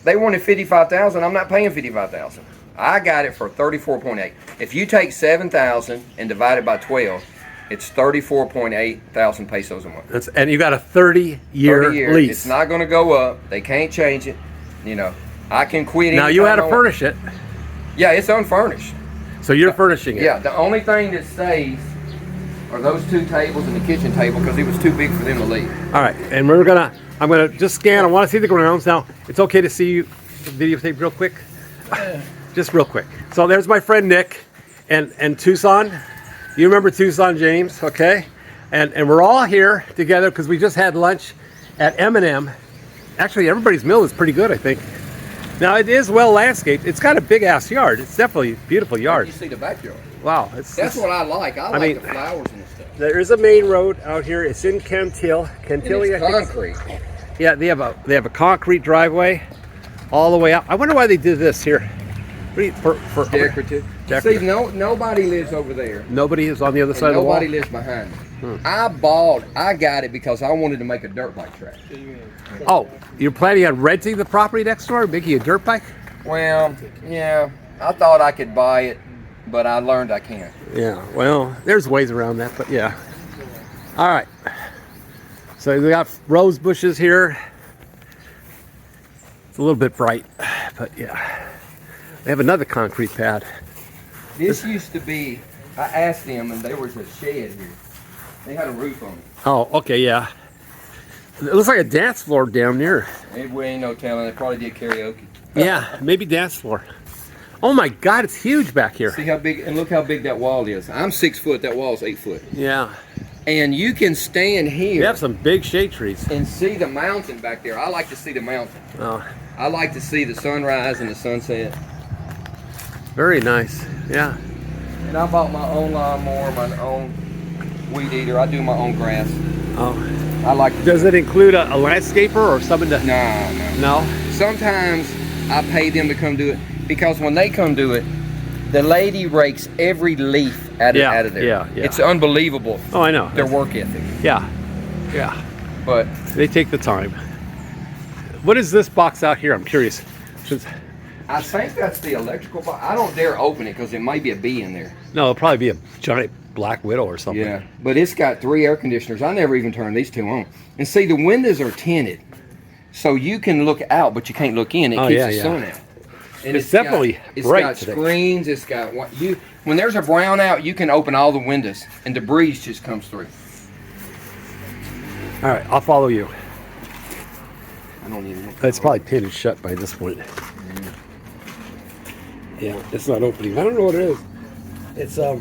they wanted 55,000. I'm not paying 55,000. I got it for 34.8. If you take 7,000 and divide it by 12, it's 34.8 thousand pesos a month. And you got a 30-year 30 years. lease. It's not going to go up. They can't change it. You know, I can quit. Now you had to anytime I want. furnish it, Yeah, it's unfurnished. so you're furnishing it. Yeah, the only thing that stays are those two tables and the kitchen table because it was too big for them to leave. All right, and I'm gonna just scan. I want to see the grounds. Now, it's okay to see you videotape real quick, just real quick. So there's my friend Nick, and Tucson. You remember Tucson, James? Okay, and we're all here together because we just had lunch at M&M. Actually, everybody's meal was pretty good, I think. Now it is well landscaped. It's got a big ass yard. It's definitely a beautiful yard. You see the backyard. Wow, That's what I like. I like mean, the flowers and stuff. There is a main road out here. It's in Cantil. And Cantilly, it's I think. concrete. Yeah, they have a concrete driveway all the way out. I wonder why they did this here. For Decorative. Decorative. See, nobody lives over there. Nobody is on the other And side of the wall. nobody lives behind me. Hmm. I got it because I wanted to make a dirt bike track. Oh, you're planning on renting the property next door, making a dirt bike? Well, yeah, I thought I could buy it, but I learned I can't. Yeah. Well, there's ways around that, but yeah. All right. So we got rose bushes here. It's a little bit bright, but yeah. They have another concrete pad. This used to be, I asked them, and there was a shed here. They had a roof on it. Oh, okay, yeah. It looks like a dance floor down there. We ain't no telling. They probably did karaoke. Yeah, maybe dance floor. Oh my God, it's huge back here. See how big, and look how big that wall is. I'm 6 foot, that wall's 8 foot. Yeah. And you can stand You here have some big shade trees. and see the mountain back there. I like to see the mountain. Oh, I like to see the sunrise and the sunset. very nice. Yeah. And I bought my own lawnmower, my own weed eater. I do my own grass. Oh. I like to. Does it include a landscaper or something to? No. No. Sometimes I pay them to come do it because when they come do it, the lady rakes every leaf out of there. Yeah. It's unbelievable. Oh, I know. Their work ethic. Yeah. Yeah. But They take the time. What is this box out here? I'm curious. I think that's the electrical box. I don't dare open it because there might be a bee in there. No, it'll probably be a giant Black Widow or something. Yeah, but it's got 3 air conditioners. I never even turned these 2 on. And see, the windows are tinted, so you can look out, but you can't look in. It keeps the sun out. And It's definitely bright got today. screens. It's got what you. When there's a brownout, you can open all the windows, and the breeze just comes through. All right, I'll follow you. I don't even know. It's probably painted shut by this point. Yeah, it's not opening. I don't know what it is. It's I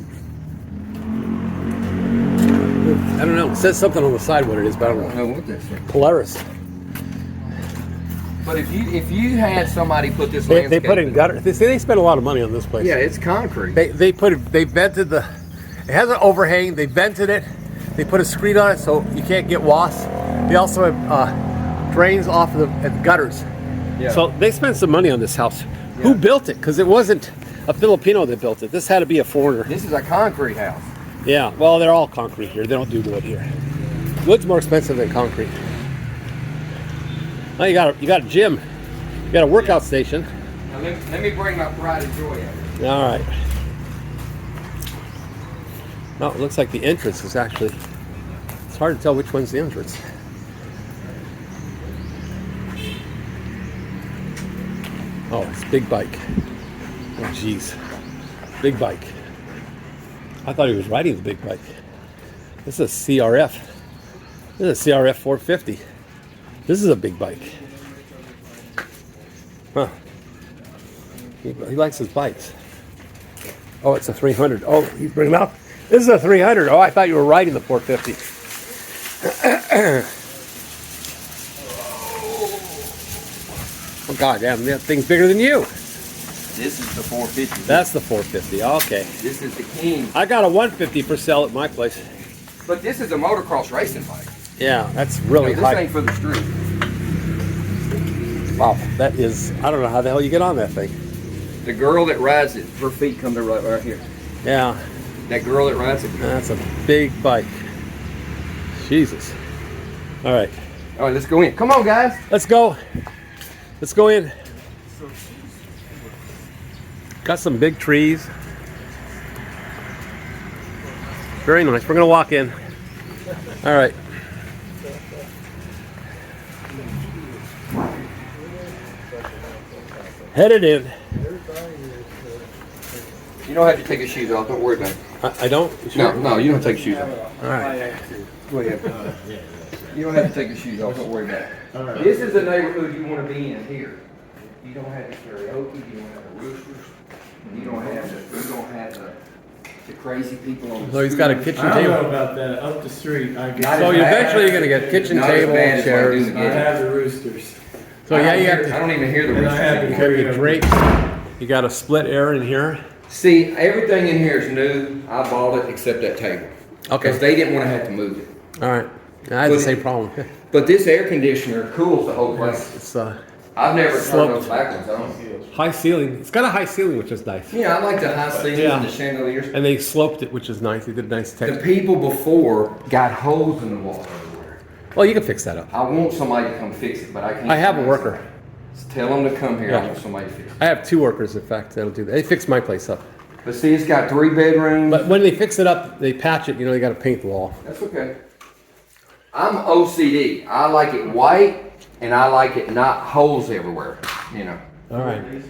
don't know. It says something on the side what it is, but I I don't don't know. know what this is. Polaris. But if you had somebody put this They landscape put in gutter. They spent a lot of money on this place. Yeah, it's concrete. They vented the. It has an overhang. They vented it. They put a screen on it so you can't get wasps. They also have drains off of the gutters. Yeah. So they spent some money on this house. Yeah. Who built it? Because it wasn't a Filipino that built it. This had to be a foreigner. This is a concrete house. Yeah. Well, they're all concrete here. They don't do wood here. Wood's more expensive than concrete. Oh, you got a gym. You got a workout station. Now let me bring my pride and joy out. All right. No, it looks like the entrance is actually. It's hard to tell which one's the entrance. Oh, it's big bike. Oh, jeez. Big bike. I thought he was riding the big bike. This is a CRF. This is a CRF 450. This is a big bike. Huh. He likes his bikes. Oh, it's a 300. Oh, he's bringing them out. This is a 300. Oh, I thought you were riding the 450. Oh, God damn, that thing's bigger than you. This is the 450. That's the 450. Okay. This is the king. I got a 150 for sale at my place. But this is a motocross racing bike. Yeah, that's really This high. ain't for the street. Wow, that is, I don't know how the hell you get on that thing. The girl that rides it, her feet come to right here. Yeah, That girl that rides it. that's a big bike. Jesus. All right, All right, let's go in. Come on, guys. let's go. Let's go in. Got some big trees. Very nice. We're gonna walk in. All right. Headed in. You don't have to take your shoes off. Don't worry about it. I don't. Sure? No, you don't take your shoes off. All right. Go ahead. You don't have to take your shoes off. Don't worry about it. This is the neighborhood you want to be in here. You don't have the karaoke. You don't have the roosters. And you don't have the crazy people on the So he's got a street. kitchen I don't know table. about that. Up the street, I Not get. as So you bad. eventually you're gonna get kitchen Not as table, bad as what I do chairs. in the I kitchen. have the roosters. So yeah, you I got don't even hear the And I have roosters. the carry your karaoke. drapes. You got a split air in here. See, everything in here is new. I bought it except that table. Okay. Because they didn't want to have to move it. All right. I had the same problem. But this air conditioner cools the whole place. It's I've never turned Sloped. those backwards on. high ceiling. It's got a high ceiling, which is nice. Yeah, I like the high ceilings Yeah. and the chandeliers. And they sloped it, which is nice. They did a nice The texture. people before got holes in the wall everywhere. Well, you can fix that up. I want somebody to come fix it, but I can't. I have a worker. Tell them to come here. I Yeah. want somebody to fix it. I have 2 workers, in fact, that'll do that. They fixed my place up. But see, it's got 3 bedrooms. But when they fix it up, they patch it. You know, they got to paint the wall. That's okay. I'm OCD. I like it white, and I like it not holes everywhere. You know. All right. It's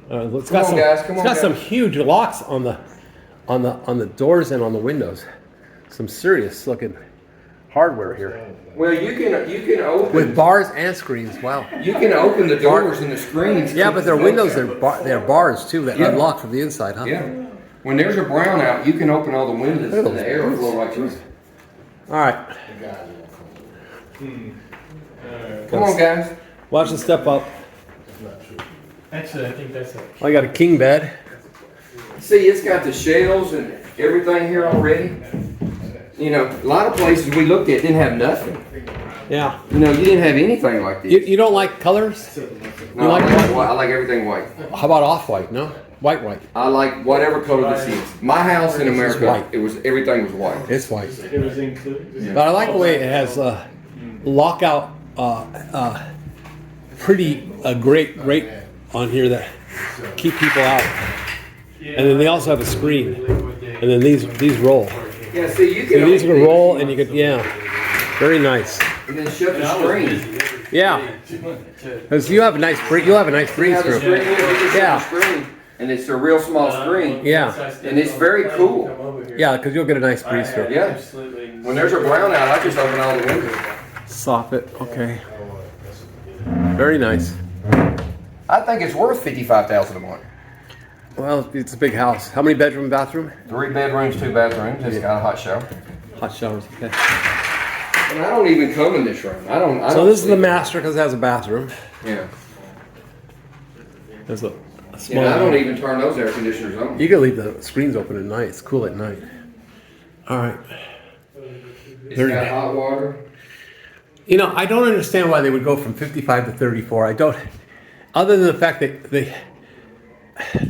Come got on, some. guys, come It's on, got some guys. huge locks on the doors and on the windows. Some serious looking hardware here Well, you can open with bars and screens. Wow. you can open the doors and the screens. Yeah, but their windows they're bars too that Yeah. unlock from the inside, huh? Yeah. When there's a brownout, you can open all the windows Look at and the those air will boots. flow right through. All right. Come on, guys. Watch the step up. Actually, I think that's it. I got a king bed. See, it's got the shelves and everything here already. You know, a lot of places we looked at didn't have nothing. Yeah. You know, you didn't have anything like this. You don't like colors? No, you like white? I like everything white. How about off-white? No, white. I like whatever color this is. My house in America, white. everything was white. It's white. It was included. But I like the way it has lockout, pretty great on here that keep people out. And then they also have a screen. And then these roll. Yeah, see, you See, can these can roll, and you can, yeah, very nice. and then shut the screen. Yeah, because you have a nice you'll have a nice breeze Yeah, the through. screen, you just shut Yeah. the screen, and it's a real small screen. Yeah, And it's very cool. yeah, because you'll get a nice breeze through. Yeah. Absolutely. When there's a brownout, I just open all the windows. Soffit, okay. Very nice. I think it's worth $55,000 a month. Well, it's a big house. How many bedroom, bathroom? 3 bedrooms, 2 bathrooms. It's got a hot shower. Hot showers. Okay. And I don't even come in this room. I don't. So this is the master because it has a bathroom. Yeah. There's a small. And I don't even turn those air conditioners on. You can leave the screens open at night. It's cool at night. All right. It's got hot water. You know, I don't understand why they would go from 55 to 34. I don't, other than the fact that they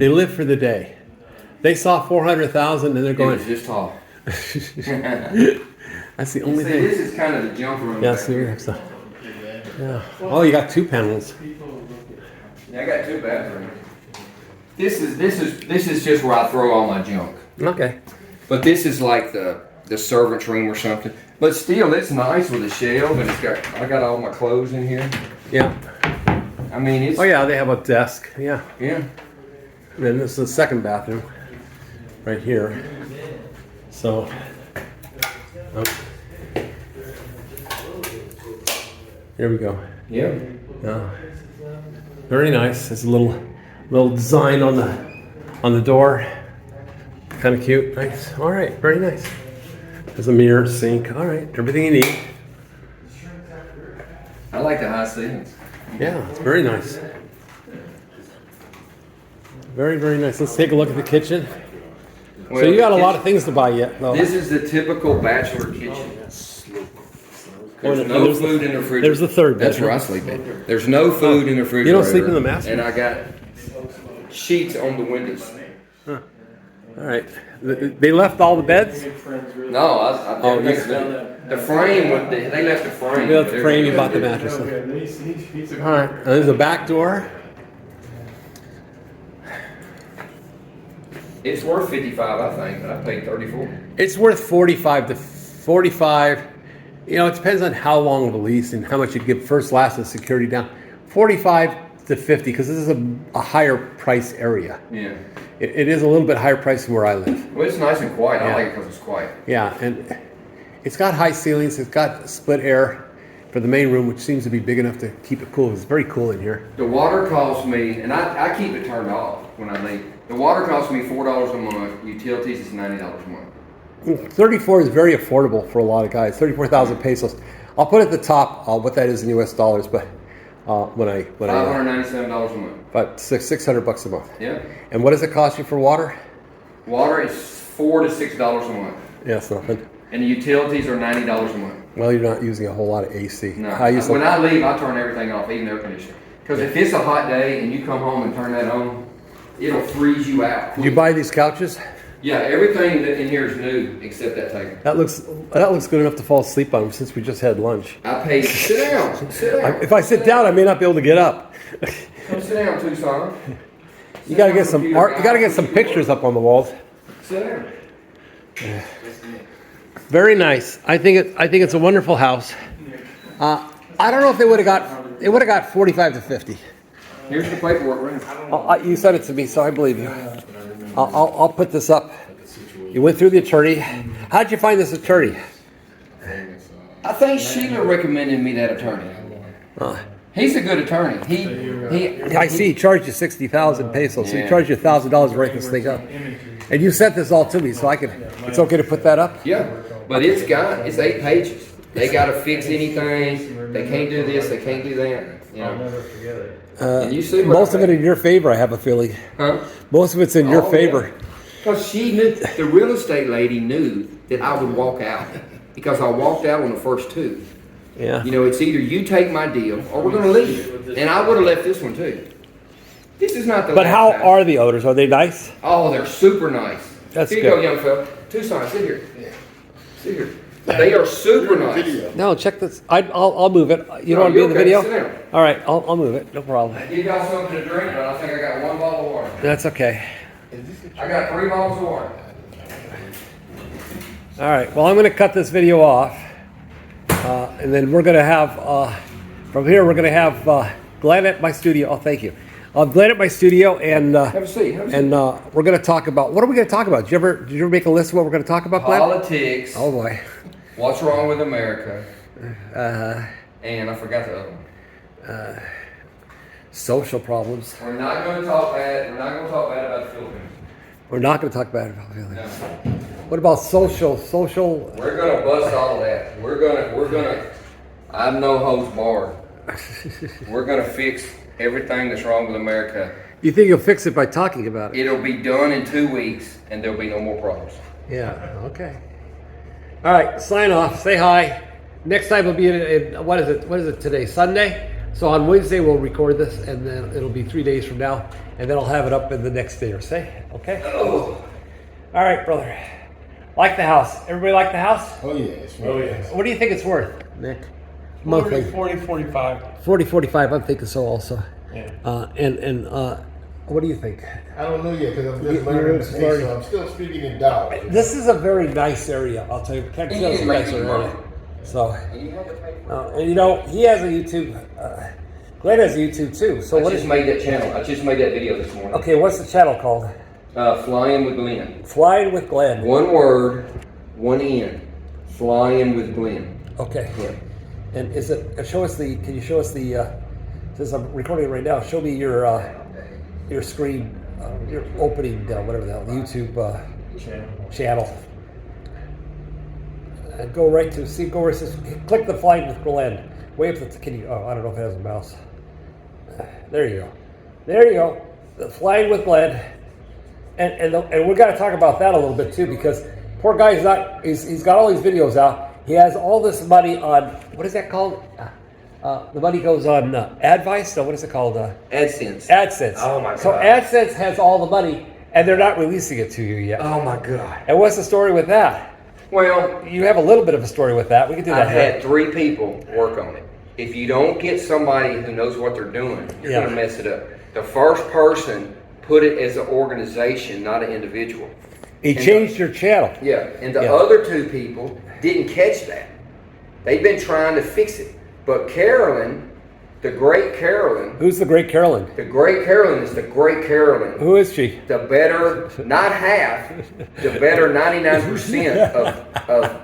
live for the day. They saw 400,000 and they're It going. was just tall. That's the only See, thing. this is kind of the jump room. Yeah, back see, we here. have some. Yeah. Oh, you got 2 panels. Yeah, I got 2 bathrooms. This is just where I throw all my junk. Okay. But this is like the servant's room or something. But still, it's nice with a shelf, and I got all my clothes in here. Yeah. I mean, it's Oh yeah, they have a desk. Yeah. yeah. And then this is the second bathroom, right here. So. Oh. Here we go. Yeah. Yeah. Very nice. There's a little design on the door. Kind of cute. Nice. All right. Very nice. There's a mirror, sink. All right. Everything you need. I like the high ceilings. Yeah. It's very nice. Very, very nice. Let's take a look at the kitchen. So Well, you got a the lot of things to buy yet, though. This is the typical bachelor kitchen. There's and no there's the- food in the refrigerator. there's the third That's where I bedroom. sleep at. There's no food in the refrigerator. You don't sleep in the master? And I got sheets on the windows. All right. They left all the beds? No, Oh, the frame. They left the frame. You left the frame, you bought the mattress. He's All right. And there's a back door. It's worth 55, I think, but I paid 34. It's worth 45 to 45. You know, it depends on how long of a lease and how much you give first, last, and security down. 45 to 50 because this is a higher price area. Yeah. It is a little bit higher price than where I live. Well, it's nice and quiet. Yeah. I like it because it's quiet. Yeah, and it's got high ceilings. It's got split air for the main room, which seems to be big enough to keep it cool. It's very cool in here. The water costs me, and I keep it turned off when I leave. The water costs me $4 a month. Utilities is $90 a month. 34 is very affordable for a lot of guys. 34,000 pesos. I'll put at the top what that is in U.S. dollars, but when I $597 a month. about $600 a month. Yeah. And what does it cost you for water? Water is $4 to $6 a month, Yeah, it's nothing. and the utilities are $90 a month. Well, you're not using a whole lot of AC. No. I use When I leave, I turn everything off, even air conditioning. Because if it's a hot day and you come home and turn that on, it'll freeze you out. Did you buy these couches? Yeah, everything that in here is new except that table. That looks good enough to fall asleep on since we just had lunch. I paid. Sit down. Sit down. If I sit down, I may not be able to get up. Come sit down, Tucson. You gotta get some art. You gotta get some pictures up on the walls. Sit down. Very nice. I think it's a wonderful house. I don't know if they would have got 45 to 50. Here's the paperwork, right? You said it to me, so I believe you. I'll put this up. You went through the attorney. How'd you find this attorney? I think Sheila recommended me that attorney. He's a good attorney. I see he charged you 60,000 pesos, so he Yeah. charged you $1,000 to write this thing up. And you sent this all to me, so it's okay to put that up? Yeah, but it's 8 pages. They got to fix anything. They can't do this. They can't do that. You know. And you see what Most of it in your favor, I have a feeling. Huh? Most of it's in your Oh, favor. Because she knew, the real estate lady knew that I would walk out. Because I walked out on the first 2. Yeah. You know, it's either you take my deal or we're going to leave. And I would have left this one too. This is not the But last how time. are the owners? Are they nice? Oh, they're super nice. That's here you good. go, young fella. Tucson, sit here. Sit here. They are super nice. No, check this. I'll move it. You don't No, want to be you're in the okay. video? Sit down. All right, I'll move it. No problem. You got something to drink, but I think I got 1 bottle of water. That's okay. I got 3 bottles of water. All right. Well, I'm going to cut this video off, and then we're going to have from here we're going to have Glenn at my studio. Oh, thank you. Glenn at my studio, and Have a seat. and we're going to talk about what are we going to talk about? Did you ever make a list of what we're going to talk about, Glenn? Politics. Oh boy. What's wrong with America? And I forgot the other one. Social problems. We're not going to talk bad. We're not going to talk bad about the Philippines. We're not going to talk about it. Really. No. What about social? We're going to bust all of that. We're gonna. I'm no holds barred. We're going to fix everything that's wrong with America. You think you'll fix it by talking about it? It'll be done in 2 weeks, and there'll be no more problems. Yeah. Okay. All right. Sign off. Say hi. Next time will be in what is it? What is it today? Sunday. So on Wednesday we'll record this, and then it'll be 3 days from now, and then I'll have it up in the next day or say. Okay. Oh. All right, brother. Like the house. Everybody like the house? Oh yes. Oh, yes. What do you think it's worth, Nick? Monthly. 40, 45. 40, 45. I'm thinking so also. Yeah. And what do you think? I don't know yet because I'm You're just learning the just space, learning. so I'm still speaking in dollars. This is a very nice area. I'll tell you. Texas is a nice area. So, and you know, he has a YouTube. Glenn has a YouTube too. So I what just is? made that channel. I just made that video this morning. Okay, what's the channel called? Flying with Glenn. Flying with Glenn. One word, one N. Flying with Glenn. Okay. Yeah. And is it? Show us the. Can you show us the? Since I'm recording it right now, show me your screen, your opening, whatever the hell, YouTube channel. And go right to see. Go where it says. Click the Flying with Glenn. Way up the. Can you? Oh, I don't know if it has a mouse. There you go. There you go. The Flying with Glenn. And we got to talk about that a little bit too, because poor guy's not. He's got all these videos out. He has all this money on, what is that called? The money goes on Advice? No, what is it called? AdSense. AdSense. Oh my So God. AdSense has all the money, and they're not releasing it to you yet. Oh my God. And what's the story with that? Well, You have a little bit of a story with that. We can do that. I've had 3 people work on it. If you don't get somebody who knows what they're doing, you're Yeah. going to mess it up. The first person put it as an organization, not an individual. He changed your channel. Yeah, and the Yeah. other 2 people didn't catch that. They've been trying to fix it. But Carolyn, the great Carolyn, Who's the great Carolyn? the great Carolyn is the great Carolyn. Who is she? The better, not half, the better 99% of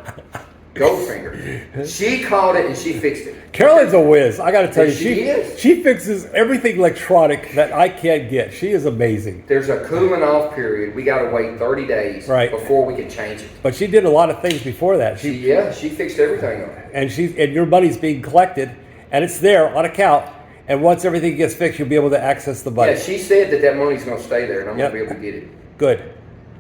Goldfinger. She caught it and she fixed it. Carolyn's a whiz. I got to tell you, She is. she fixes everything electronic that I can't get. She is amazing. There's a cooling off period. We got to wait 30 days Right. before we can change it. But she did a lot of things before that. She fixed everything on it. And your money's being collected, and it's there on account. And once everything gets fixed, you'll be able to access the money. Yeah, she said that money's going to stay there, and I'm Yep. going to be able to get it. Good.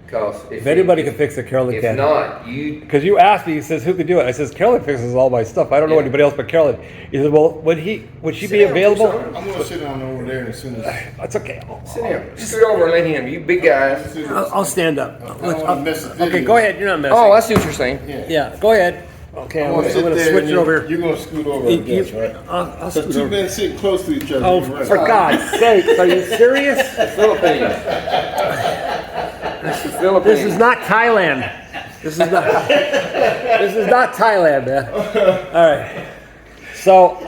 Because If anybody can fix it, Carolyn if can. not, you Because you asked me, he says, who can do it? I says, Carolyn fixes all my stuff. I don't know Yeah. anybody else but Carolyn. He said, well, would she Sit be down, available? son. I'm gonna sit down over there as soon as. That's okay. Sit down. Scoot over and let him. You big guys. I'll stand up. I don't wanna miss the Okay, video. go ahead. You're not messing. Oh, I see what you're saying. Yeah, go ahead. Okay, I'm I'm going gonna sit to there switch and it over here. You're gonna scoot over, I guess, right? I'll Because scoot 2 over. men sitting close to each other. Oh, you're right. for God's sake, are you serious? Philippines. That's the Philippines. This is not Thailand. This is not. This is not Thailand, man. All right. So,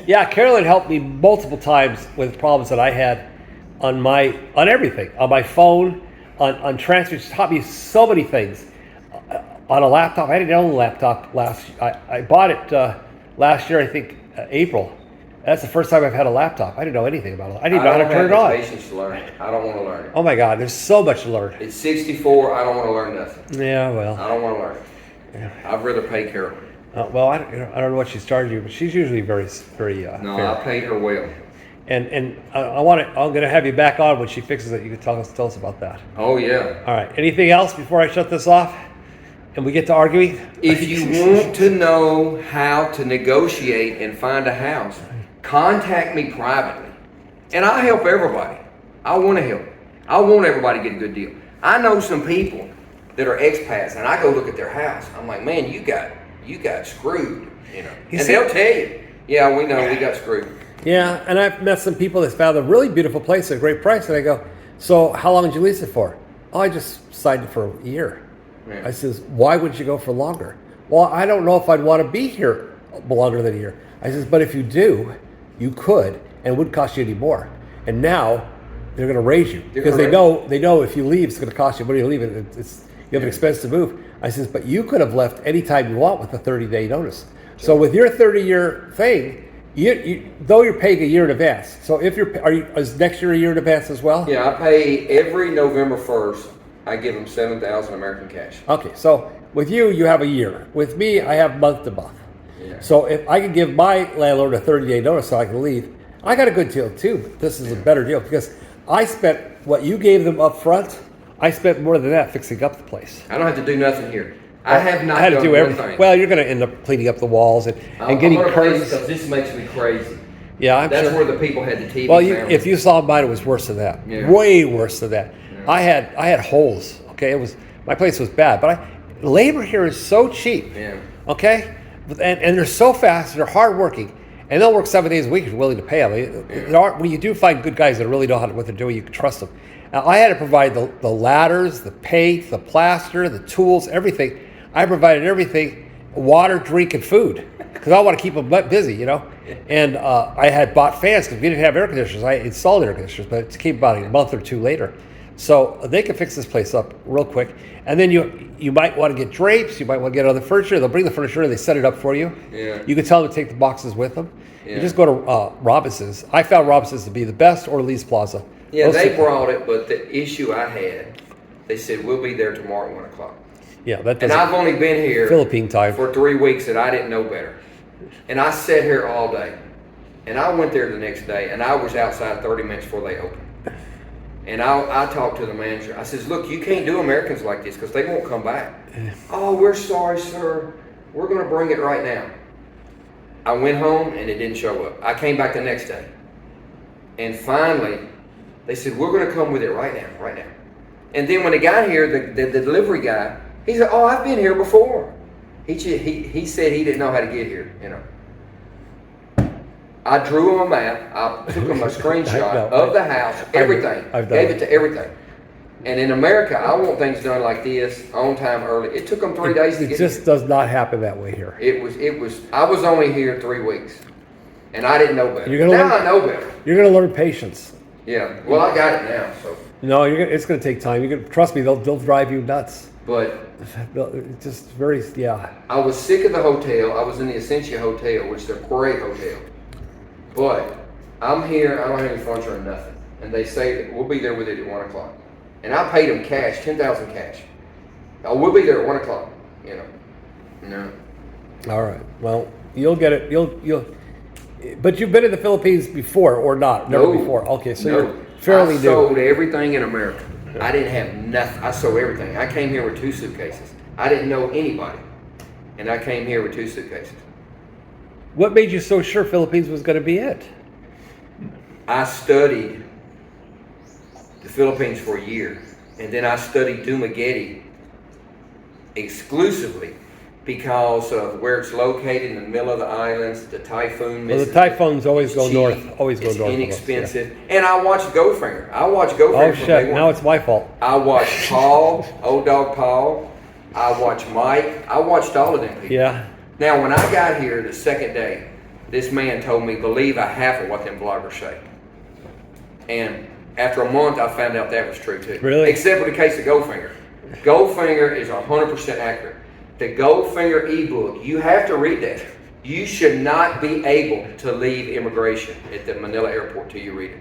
yeah, Carolyn helped me multiple times with problems that I had on everything, on my phone, on transfer. She taught me so many things. On a laptop, I didn't own a laptop I bought it last year, I think April. That's the first time I've had a laptop. I didn't know anything about it. I didn't know how to turn it I on. don't have the patience to learn it. I don't want to learn it. Oh my God, there's so much to learn. It's 64. I don't want to learn nothing. Yeah, well. I don't want to learn it. I'd rather pay Carolyn. Well, I don't know what she's charged you, but she's usually very No, fair. I paid her well. And I'm going to have you back on when she fixes it. You can tell us about that. Oh yeah. All right. Anything else before I shut this off? And we get to arguing? If you want to know how to negotiate and find a house, contact me privately. And I help everybody. I want to help. I want everybody to get a good deal. I know some people that are expats, and I go look at their house. I'm like, man, you got screwed, you know. And they'll tell you, yeah, we know we got screwed. Yeah, and I've met some people that found a really beautiful place at a great price, and I go, so how long did you lease it for? Oh, I just signed it for a year. Yeah. I says, why wouldn't you go for longer? Well, I don't know if I'd want to be here longer than a year. I says, but if you do, you could, and it wouldn't cost you any more. And now they're going to raise you because they know if you leave, it's going to cost you money to leave. It's you have an expense to move. I says, but you could have left anytime you want with a 30-day notice. So with your 30-year thing, though you're paying a year in advance. So if is next year a year in advance as well? Yeah, I pay every November 1st. I give them 7,000 American cash. Okay, so with you have a year. With me, I have month to month. Yeah. So if I can give my landlord a 30-day notice so I can leave, I got a good deal too. But this is a better deal because I spent what you gave them up front. I spent more than that fixing up the place. I don't have to do nothing here. I have not I had to done do one everything. thing. Well, you're going to end up cleaning up the walls and getting curtains. Because this makes me crazy. Yeah, That's sure. where the people had the TV. Well, cameras. if you saw mine, it was worse than that. Yeah. Way worse than that. Yeah. I had holes. Okay, my place was bad, but labor here is so cheap. Yeah. Okay, and they're so fast. They're hardworking, and they'll work 7 days a week if you're willing to pay them. When you do find good guys that really know what they're doing, you can trust them. Now, I had to provide the ladders, the paint, the plaster, the tools, everything. I provided everything: water, drink, and food, because I want to keep them busy, you know. And I had bought fans because we didn't have air conditioners. I installed air conditioners, but it came about a month or two later. So they can fix this place up real quick. And then you might want to get drapes. You might want to get other furniture. They'll bring the furniture and they set it up for you. Yeah. You can tell them to take the boxes with them. Yeah. You just go to Robinson's. I found Robinson's to be the best, or Lee's Plaza. Yeah, Those they two- brought it, but the issue I had, they said, we'll be there tomorrow at 1 o'clock. Yeah, that And doesn't. I've only been here Philippine time. for 3 weeks and I didn't know better. And I sat here all day. And I went there the next day and I was outside 30 minutes before they opened. And I talked to the manager. I says, look, you can't do Americans like this because they won't come back. Oh, we're sorry, sir. We're going to bring it right now. I went home and it didn't show up. I came back the next day. And finally, they said, we're going to come with it right now, right now. And then when they got here, the delivery guy, he said, oh, I've been here before. He said he didn't know how to get here, you know. I drew him a map. I took him a screenshot of the house, everything. Gave it to everything. And in America, I want things done like this, on time, early. It took them 3 days to It get just here. does not happen that way here. I was only here 3 weeks. And I didn't know better. You're gonna Now learn- I know better. You're going to learn patience. Yeah. Well, I got it now, so. No, it's going to take time. Trust me, they'll drive you nuts. But It's just very, yeah. I was sick of the hotel. I was in the Essentia Hotel, which is a great hotel. But I'm here, I don't have any furniture or nothing. And they say that we'll be there with it at 1 o'clock. And I paid them cash, 10,000 cash. Oh, we'll be there at 1 o'clock, you know. No. All right. Well, you'll get it. But you've been in the Philippines before or not? Never before. Okay, so you're fairly I new. sold everything in America. I didn't have nothing. I sold everything. I came here with 2 suitcases. I didn't know anybody. And I came here with 2 suitcases. What made you so sure Philippines was going to be it? I studied the Philippines for a year. And then I studied Dumaguete exclusively because of where it's located in the middle of the islands, the typhoon. Well, the typhoons always go cheap, north. Always go it's north. inexpensive. And I watched Goldfinger. I watched Goldfinger Oh from shit! day one. Now it's my fault. I watched Paul, Old Dog Paul. I watched Mike. I watched all of them people. Yeah. Now, when I got here the second day, this man told me, believe a half of what them bloggers say. And after a month, I found out that was true too. Really? Except for the case of Goldfinger. Goldfinger is 100% accurate. The Goldfinger ebook, you have to read that. You should not be able to leave immigration at the Manila airport till you read it.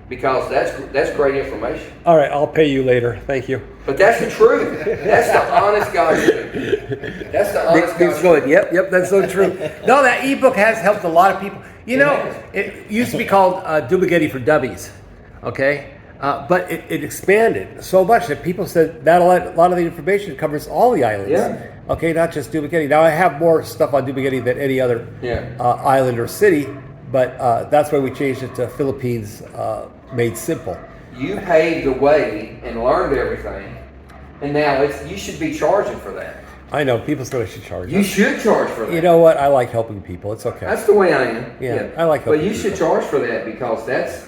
Because that's great information. All right, I'll pay you later. Thank you. But that's the truth. That's the honest God's truth. That's the honest God's truth. Good. Yep, that's so true. No, that ebook has helped a lot of people. You know, it used to be called Dumaguete for Dummies, okay? But it expanded so much that people said that a lot of the information covers all the islands. Yeah. Okay, not just Dumaguete. Now, I have more stuff on Dumaguete than any other island or city, but that's why we changed it to Philippines Made Simple. You paved the way and learned everything, and now you should be charging for that. I know, people still should charge. You should charge for that. You know what? I like helping people. It's okay. That's the way I am. Yeah, I like But helping you should people. charge for that because that's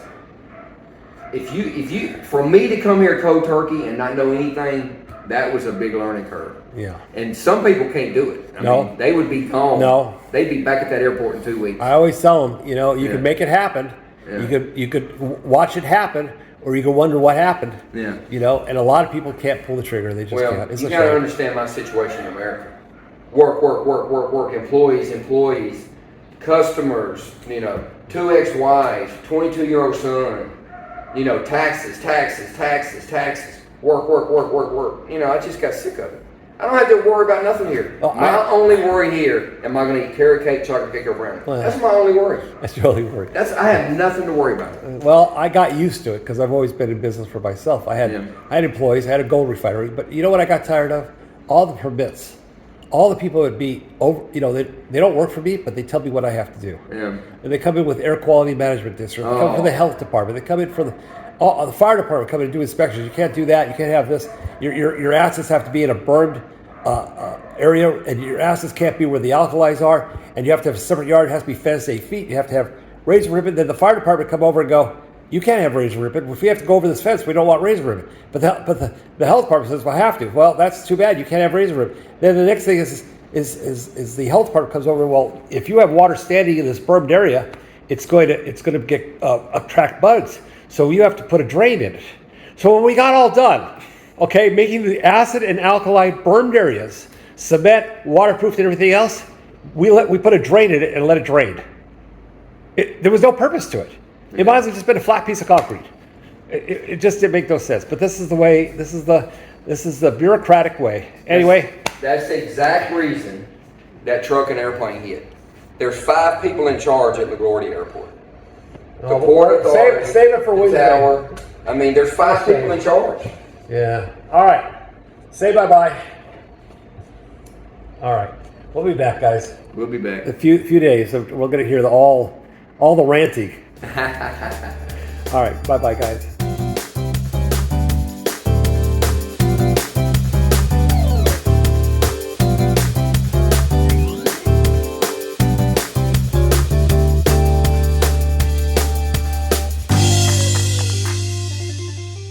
if you for me to come here cold turkey and not know anything that was a big learning curve. Yeah. And some people can't do it. I No. mean, they would be gone. No. They'd be back at that airport in 2 weeks. I always tell them, you Yeah. can make it happen. Yeah. You could watch it happen, or you could wonder what happened. Yeah. And a lot of people can't pull the trigger. They just Well, can't. It's you a got to shame. understand my situation in America. Work. Employees, customers, two ex-wives, 22-year-old son, taxes. Work. I just got sick of it. I don't have to worry about nothing here. Well, my only worry here, am I going to eat carrot cake, chocolate cake, or brownie? Well, That's my only worry. That's really weird. I have nothing to worry about. Well, I got used to it because I've always been in business for myself. I had employees. I had a gold refinery. But you know what I got tired of? All the permits. All the people would be over. They don't work for me, but they tell me what I have to do. Yeah. And they come in with air quality management district. They come from the health department. They come in for the fire department. Come in and do inspections. You can't do that. You can't have this. Your assets have to be in a burned area, and your assets can't be where the alkalis are. And you have to have a separate yard. It has to be fenced 8 feet. You have to have razor ribbon. Then the fire department come over and go, you can't have razor ribbon. If we have to go over this fence, we don't want razor ribbon. But the health department says, well, I have to. Well, that's too bad. You can't have razor ribbon. Then the next thing is the health department comes over. Well, if you have water standing in this bermed area, it's going to get attract bugs. So you have to put a drain in it. So when we got all done, making the acid and alkali bermed areas, cement, waterproof, and everything else, we put a drain in it and let it drain. There was no purpose to it. It might as well just been a flat piece of concrete. It just didn't make no sense. But this is the way. This is the bureaucratic way. Anyway, That's the exact reason that truck and airplane hit. There's 5 people in charge at LaGuardia Airport. The Port Authority, save it for the Wednesday. tower. I mean, there's 5 people in charge. Yeah. All right. Say bye-bye. All right. We'll be back, guys. We'll be back. A few days. We're going to hear all the ranting. All right. Bye-bye, guys.